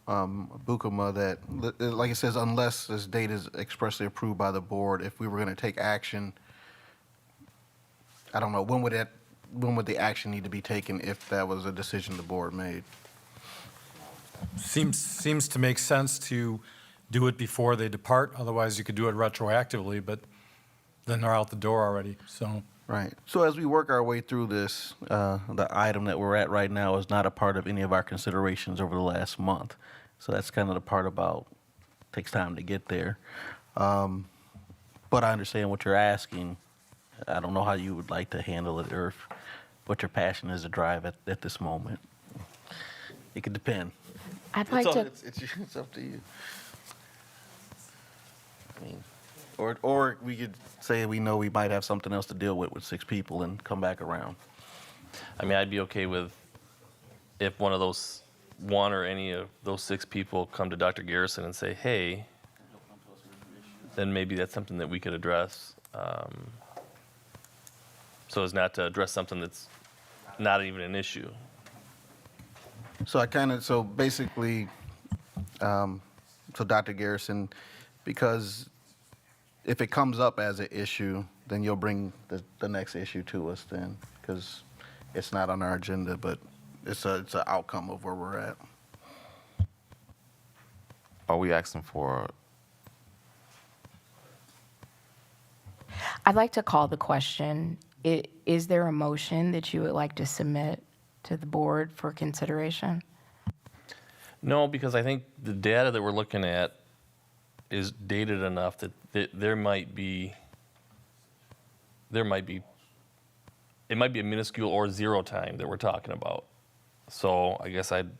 Bukama that, like it says, unless this date is expressly approved by the board, if we were going to take action, I don't know, when would the action need to be taken if that was a decision the board made? Seems to make sense to do it before they depart. Otherwise, you could do it retroactively, but then they're out the door already, so. Right. So as we work our way through this, the item that we're at right now is not a part of any of our considerations over the last month. So that's kind of the part about, takes time to get there. But I understand what you're asking. I don't know how you would like to handle it, or what your passion is to drive at this moment. It could depend. I'd like to. It's up to you. I mean, or we could say we know we might have something else to deal with 6 people and come back around. I mean, I'd be okay with if one or any of those 6 people come to Dr. Garrison and say, hey, then maybe that's something that we could address. So as not to address something that's not even an issue. So basically, so Dr. Garrison, because if it comes up as an issue, then you'll bring the next issue to us then, because it's not on our agenda, but it's an outcome of where we're at. Are we asking for? I'd like to call the question. Is there a motion that you would like to submit to the board for consideration? No, because I think the data that we're looking at is dated enough that there might be it might be a minuscule or zero time that we're talking about. So I guess I'm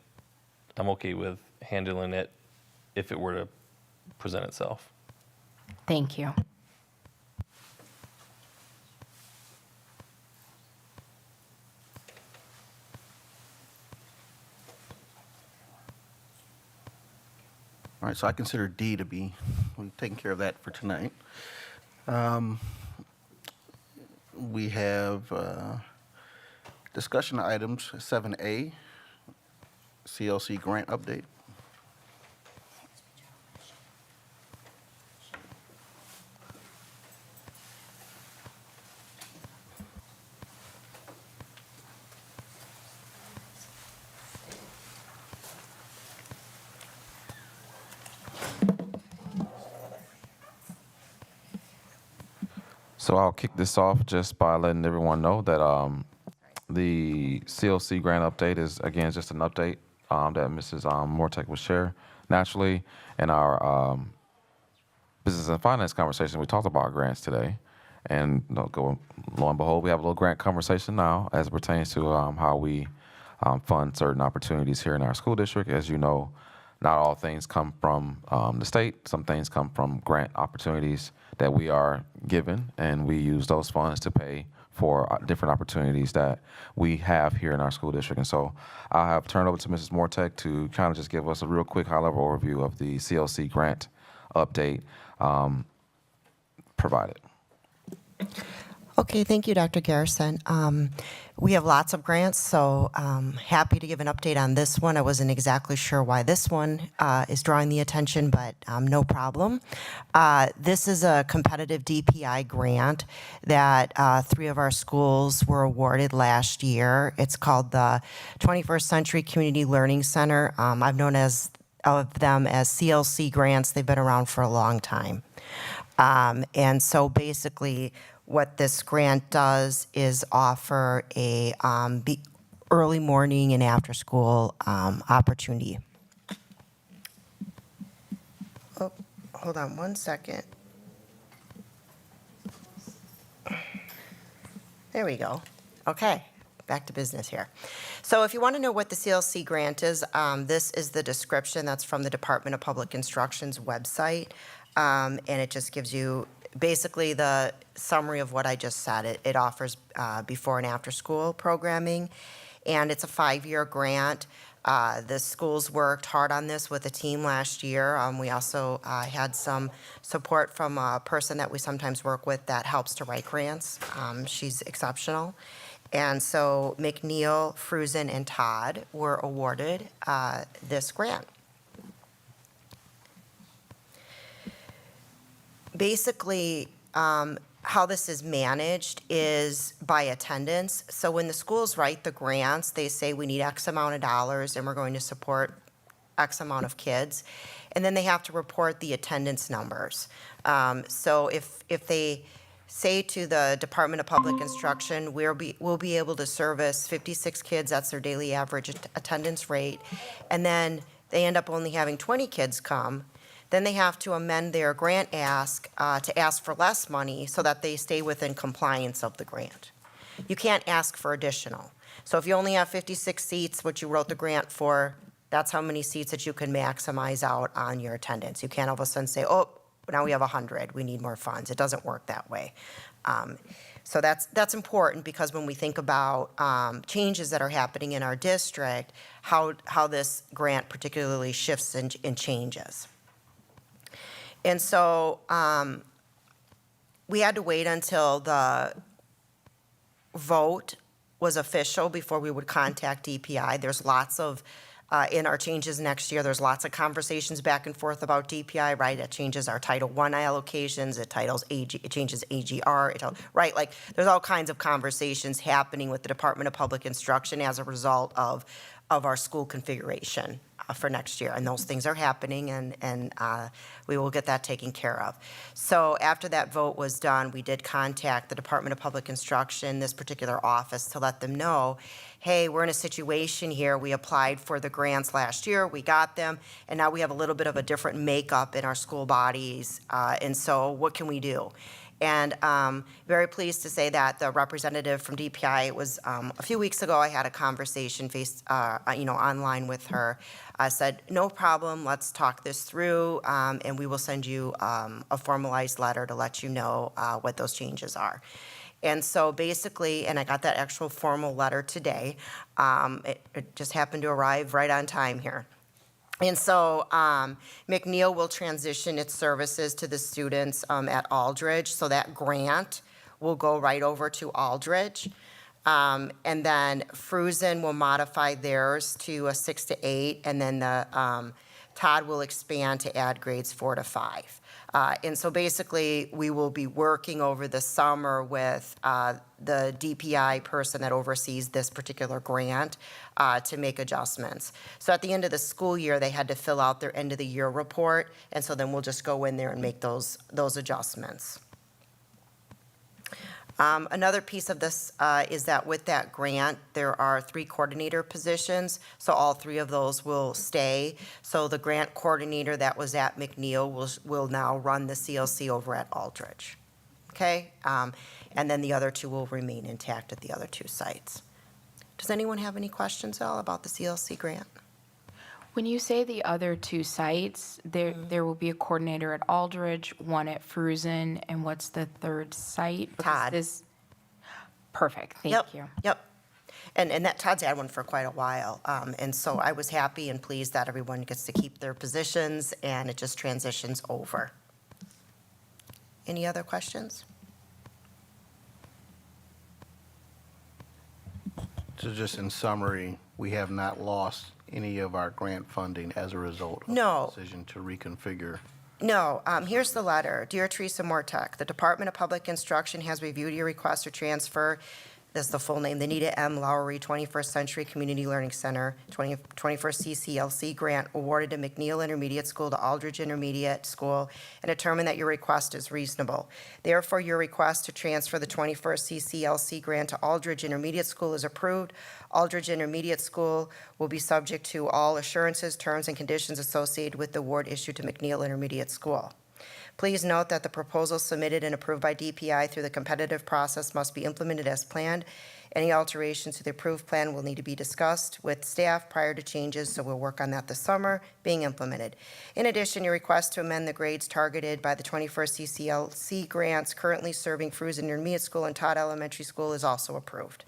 okay with handling it if it were to present itself. Thank you. All right, so I consider D to be, we've taken care of that for tonight. We have discussion items, 7A, CLC grant update. So I'll kick this off just by letting everyone know that the CLC grant update is, again, just an update that Mrs. Mortek will share. Naturally, in our business and finance conversation, we talked about grants today. And lo and behold, we have a little grant conversation now as it pertains to how we fund certain opportunities here in our school district. As you know, not all things come from the state. Some things come from grant opportunities that we are given, and we use those funds to pay for different opportunities that we have here in our school district. And so I'll have turned over to Mrs. Mortek to kind of just give us a real quick high-level overview of the CLC grant update provided. Okay, thank you, Dr. Garrison. We have lots of grants, so happy to give an update on this one. I wasn't exactly sure why this one is drawing the attention, but no problem. This is a competitive DPI grant that 3 of our schools were awarded last year. It's called the 21st Century Community Learning Center. I've known of them as CLC grants. They've been around for a long time. And so basically, what this grant does is offer a early morning and after school opportunity. Oh, hold on one second. There we go. Okay, back to business here. So if you want to know what the CLC grant is, this is the description that's from the Department of Public Instruction's website. And it just gives you basically the summary of what I just said. It offers before and after school programming, and it's a 5-year grant. The schools worked hard on this with a team last year. We also had some support from a person that we sometimes work with that helps to write grants. She's exceptional. And so McNeil, Fruzen, and Todd were awarded this grant. Basically, how this is managed is by attendance. So when the schools write the grants, they say we need X amount of dollars and we're going to support X amount of kids. And then they have to report the attendance numbers. So if they say to the Department of Public Instruction, we'll be able to service 56 kids, that's their daily average attendance rate, and then they end up only having 20 kids come, then they have to amend their grant ask to ask for less money so that they stay within compliance of the grant. You can't ask for additional. So if you only have 56 seats, which you wrote the grant for, that's how many seats that you can maximize out on your attendance. You can't all of a sudden say, oh, now we have 100, we need more funds. It doesn't work that way. So that's important because when we think about changes that are happening in our district, how this grant particularly shifts and changes. And so we had to wait until the vote was official before we would contact DPI. There's lots of in our changes next year. There's lots of conversations back and forth about DPI, right? It changes our Title I allocations, it changes AGR, right? Like, there's all kinds of conversations happening with the Department of Public Instruction as a result of our school configuration for next year. And those things are happening, and we will get that taken care of. So after that vote was done, we did contact the Department of Public Instruction, this particular office, to let them know, hey, we're in a situation here. We applied for the grants last year, we got them, and now we have a little bit of a different makeup in our school bodies. And so what can we do? And very pleased to say that the representative from DPI, it was a few weeks ago, I had a conversation online with her. I said, no problem, let's talk this through, and we will send you a formalized letter to let you know what those changes are. And so basically, and I got that actual formal letter today, it just happened to arrive right on time here. And so McNeil will transition its services to the students at Aldridge, so that grant will go right over to Aldridge. And then Fruzen will modify theirs to a 6 to 8, and then the Todd will expand to add grades 4 to 5. And so basically, we will be working over the summer with the DPI person that oversees this particular grant to make adjustments. So at the end of the school year, they had to fill out their end of the year report, and so then we'll just go in there and make those adjustments. Another piece of this is that with that grant, there are 3 coordinator positions, so all 3 of those will stay. So the grant coordinator that was at McNeil will now run the CLC over at Aldridge. Okay? And then the other 2 will remain intact at the other 2 sites. Does anyone have any questions at all about the CLC grant? When you say the other 2 sites, there will be a coordinator at Aldridge, one at Fruzen, and what's the third site? Todd. Perfect, thank you. Yep. And that Todd's had one for quite a while. And so I was happy and pleased that everyone gets to keep their positions and it just transitions over. Any other questions? So just in summary, we have not lost any of our grant funding as a result of No. the decision to reconfigure. No, here's the letter. Dear Teresa Mortek, the Department of Public Instruction has reviewed your request to transfer, this is the full name, the Nita M. Lowry 21st Century Community Learning Center, 21st CCLC grant awarded to McNeil Intermediate School to Aldridge Intermediate School, and determined that your request is reasonable. Therefore, your request to transfer the 21st CCLC grant to Aldridge Intermediate School is approved. Aldridge Intermediate School will be subject to all assurances, terms, and conditions associated with the award issued to McNeil Intermediate School. Please note that the proposal submitted and approved by DPI through the competitive process must be implemented as planned. Any alterations to the approved plan will need to be discussed with staff prior to changes, so we'll work on that this summer, being implemented. In addition, your request to amend the grades targeted by the 21st CCLC grants currently serving Fruzen Intermediate School and Todd Elementary School is also approved.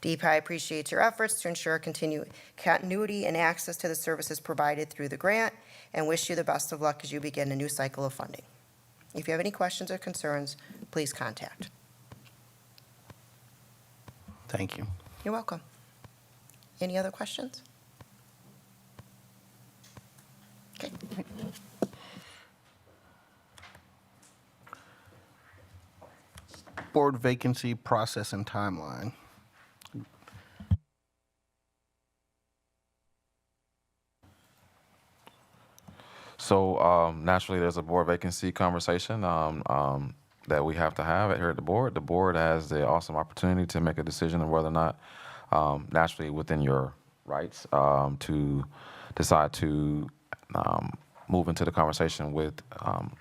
DPI appreciates your efforts to ensure continuity and access to the services provided through the grant and wish you the best of luck as you begin a new cycle of funding. If you have any questions or concerns, please contact. Thank you. You're welcome. Any other questions? Okay. Board vacancy process and timeline. So naturally, there's a board vacancy conversation that we have to have here at the board. The board has the awesome opportunity to make a decision on whether or not, naturally within your rights, to decide to move into the conversation with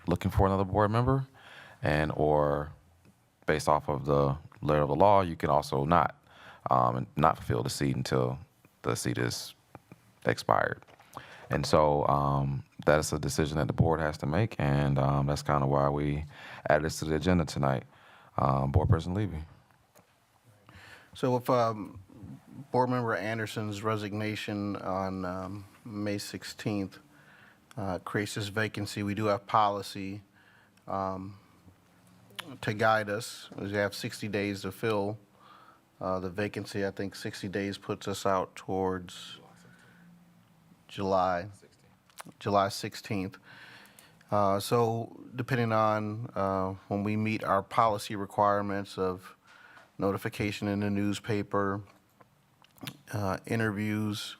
looking for another board member, and or based off of the letter of the law, you can also not fulfill the seat until the seat is expired. And so that is a decision that the board has to make, and that's kind of why we added this to the agenda tonight. Board President Levy. So if Board Member Anderson's resignation on May 16th creates this vacancy, we do have policy to guide us. We have 60 days to fill the vacancy. I think 60 days puts us out towards July 16th. So depending on when we meet our policy requirements of notification in the newspaper, interviews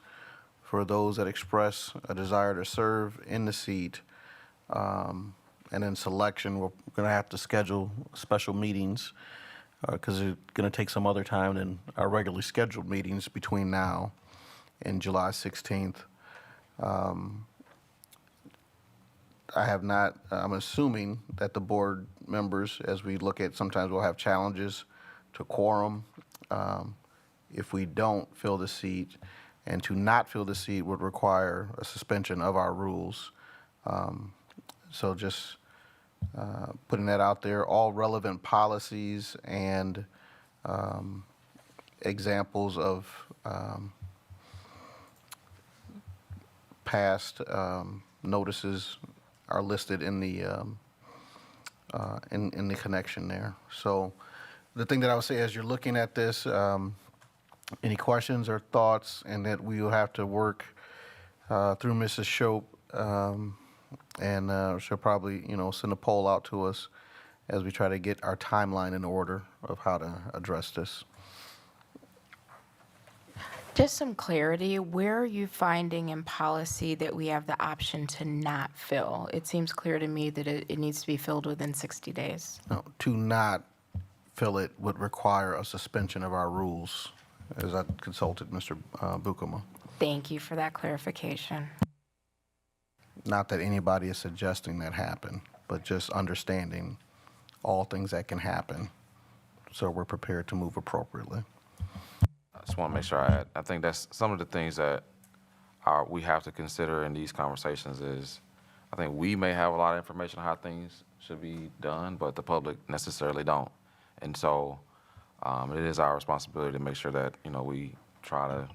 for those that express a desire to serve in the seat, and then selection, we're going to have to schedule special meetings because it's going to take some other time than our regularly scheduled meetings between now and July 16th. I have not, I'm assuming that the board members, as we look at, sometimes we'll have challenges to quorum. If we don't fill the seat, and to not fill the seat would require a suspension of our rules. So just putting that out there, all relevant policies and examples of past notices are listed in the connection there. So the thing that I would say as you're looking at this, any questions or thoughts, and that we will have to work through Mrs. Shope, and she'll probably, send a poll out to us as we try to get our timeline in order of how to address this. Just some clarity, where are you finding in policy that we have the option to not fill? It seems clear to me that it needs to be filled within 60 days. No, to not fill it would require a suspension of our rules, as I consulted Mr. Bukema. Thank you for that clarification. Not that anybody is suggesting that happen, but just understanding all things that can happen, so we're prepared to move appropriately. I just want to make sure I think that's some of the things that we have to consider in these conversations is, I think we may have a lot of information on how things should be done, but the public necessarily don't. And so it is our responsibility to make sure that, we try to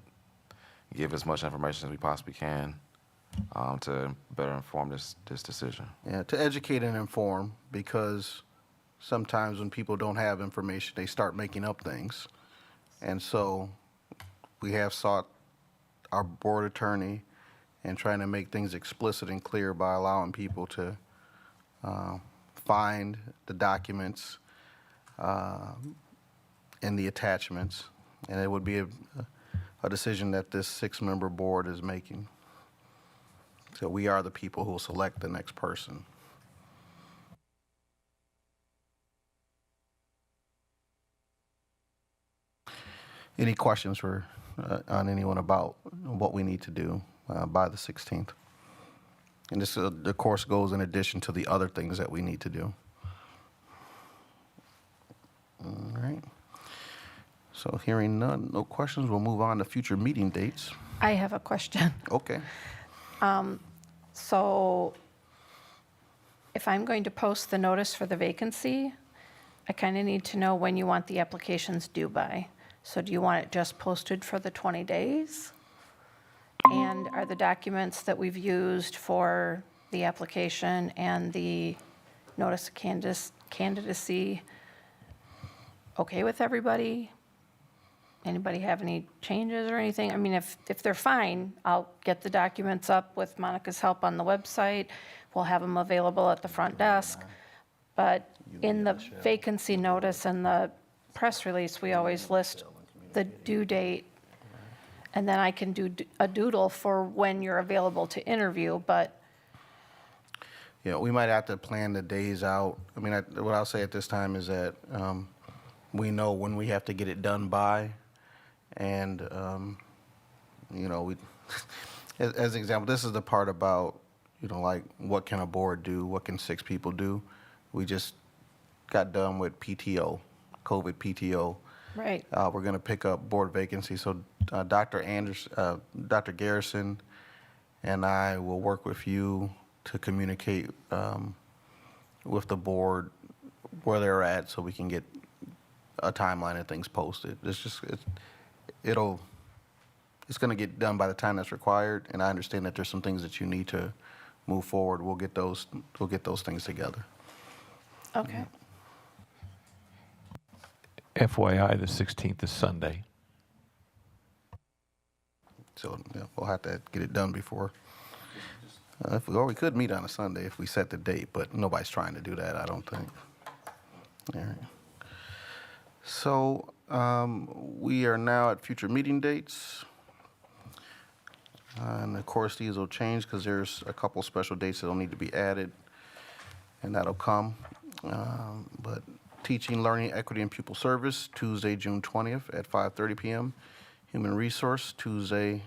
give as much information as we possibly can to better inform this decision. Yeah, to educate and inform, because sometimes when people don't have information, they start making up things. And so we have sought our board attorney and trying to make things explicit and clear by allowing people to find the documents in the attachments. And it would be a decision that this 6-member board is making. So we are the people who will select the next person. Any questions for on anyone about what we need to do by the 16th? And this, of course, goes in addition to the other things that we need to do. All right. So hearing none, no questions, we'll move on to future meeting dates. I have a question. Okay. So if I'm going to post the notice for the vacancy, I kind of need to know when you want the applications due by. So do you want it just posted for the 20 days? And are the documents that we've used for the application and the notice of candidacy okay with everybody? Anybody have any changes or anything? I mean, if they're fine, I'll get the documents up with Monica's help on the website. We'll have them available at the front desk. But in the vacancy notice and the press release, we always list the due date. And then I can do a doodle for when you're available to interview, but. Yeah, we might have to plan the days out. I mean, what I'll say at this time is that we know when we have to get it done by. And, we, as an example, this is the part about, like, what can a board do? What can 6 people do? We just got done with PTO, COVID PTO. Right. We're going to pick up board vacancies. So Dr. Garrison and I will work with you to communicate with the board where they're at so we can get a timeline of things posted. It's going to get done by the time that's required, and I understand that there's some things that you need to move forward. We'll get those things together. Okay. FYI, the 16th is Sunday. So we'll have to get it done before. Or we could meet on a Sunday if we set the date, but nobody's trying to do that, I don't think. All right. So we are now at future meeting dates. And of course, these will change because there's a couple special dates that'll need to be added, and that'll come. But Teaching, Learning, Equity, and Pupil Service, Tuesday, June 20th at 5:30 p.m. Human Resource, Tuesday,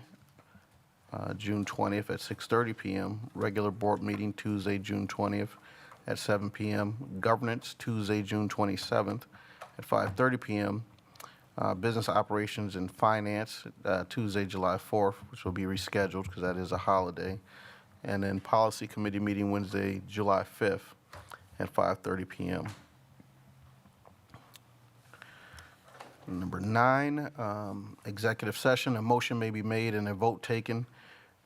June 20th at 6:30 p.m. Regular board meeting, Tuesday, June 20th at 7 p.m. Governance, Tuesday, June 27th at 5:30 p.m. Business Operations and Finance, Tuesday, July 4th, which will be rescheduled because that is a holiday. And then Policy Committee meeting Wednesday, July 5th at 5:30 p.m. Number 9, executive session. A motion may be made and a vote taken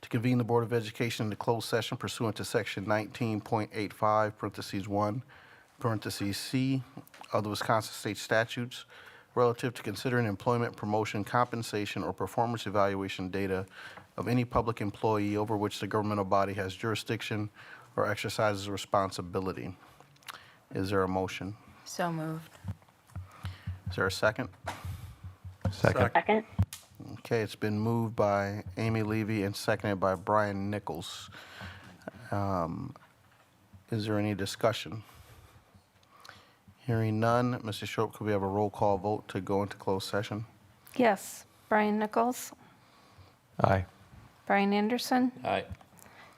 to convene the Board of Education into closed session pursuant to Section 19.85, parentheses 1, parentheses C, of the Wisconsin State Statutes relative to considering employment, promotion, compensation, or performance evaluation data of any public employee over which the governmental body has jurisdiction or exercises responsibility. Is there a motion? So moved. Is there a second? Second. Second. Okay, it's been moved by Amy Levy and seconded by Brian Nichols. Is there any discussion? Hearing none, Mrs. Short, could we have a roll call vote to go into closed session? Yes. Brian Nichols, Aye. Brian Anderson, Aye.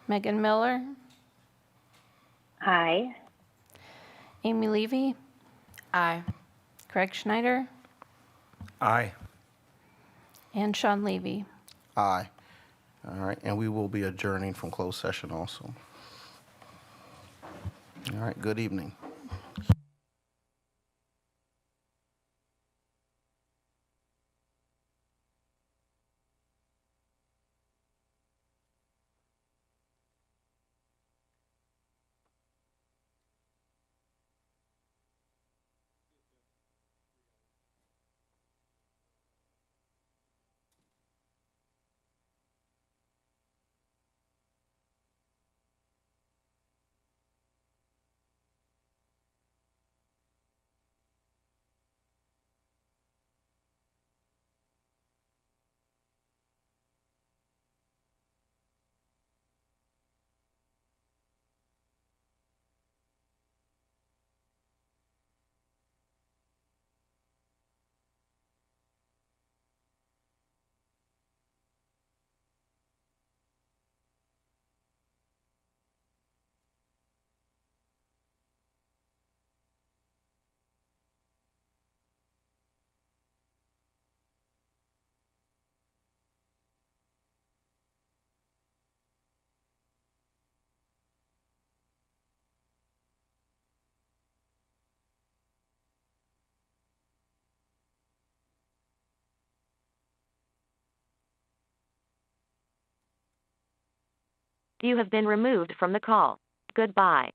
Megan Miller, Aye. Amy Levy, Aye. Craig Schneider, Aye. and Sean Levy. Aye. All right, and we will be adjourning from closed session also. All right, good evening. You have been removed from the call. Goodbye.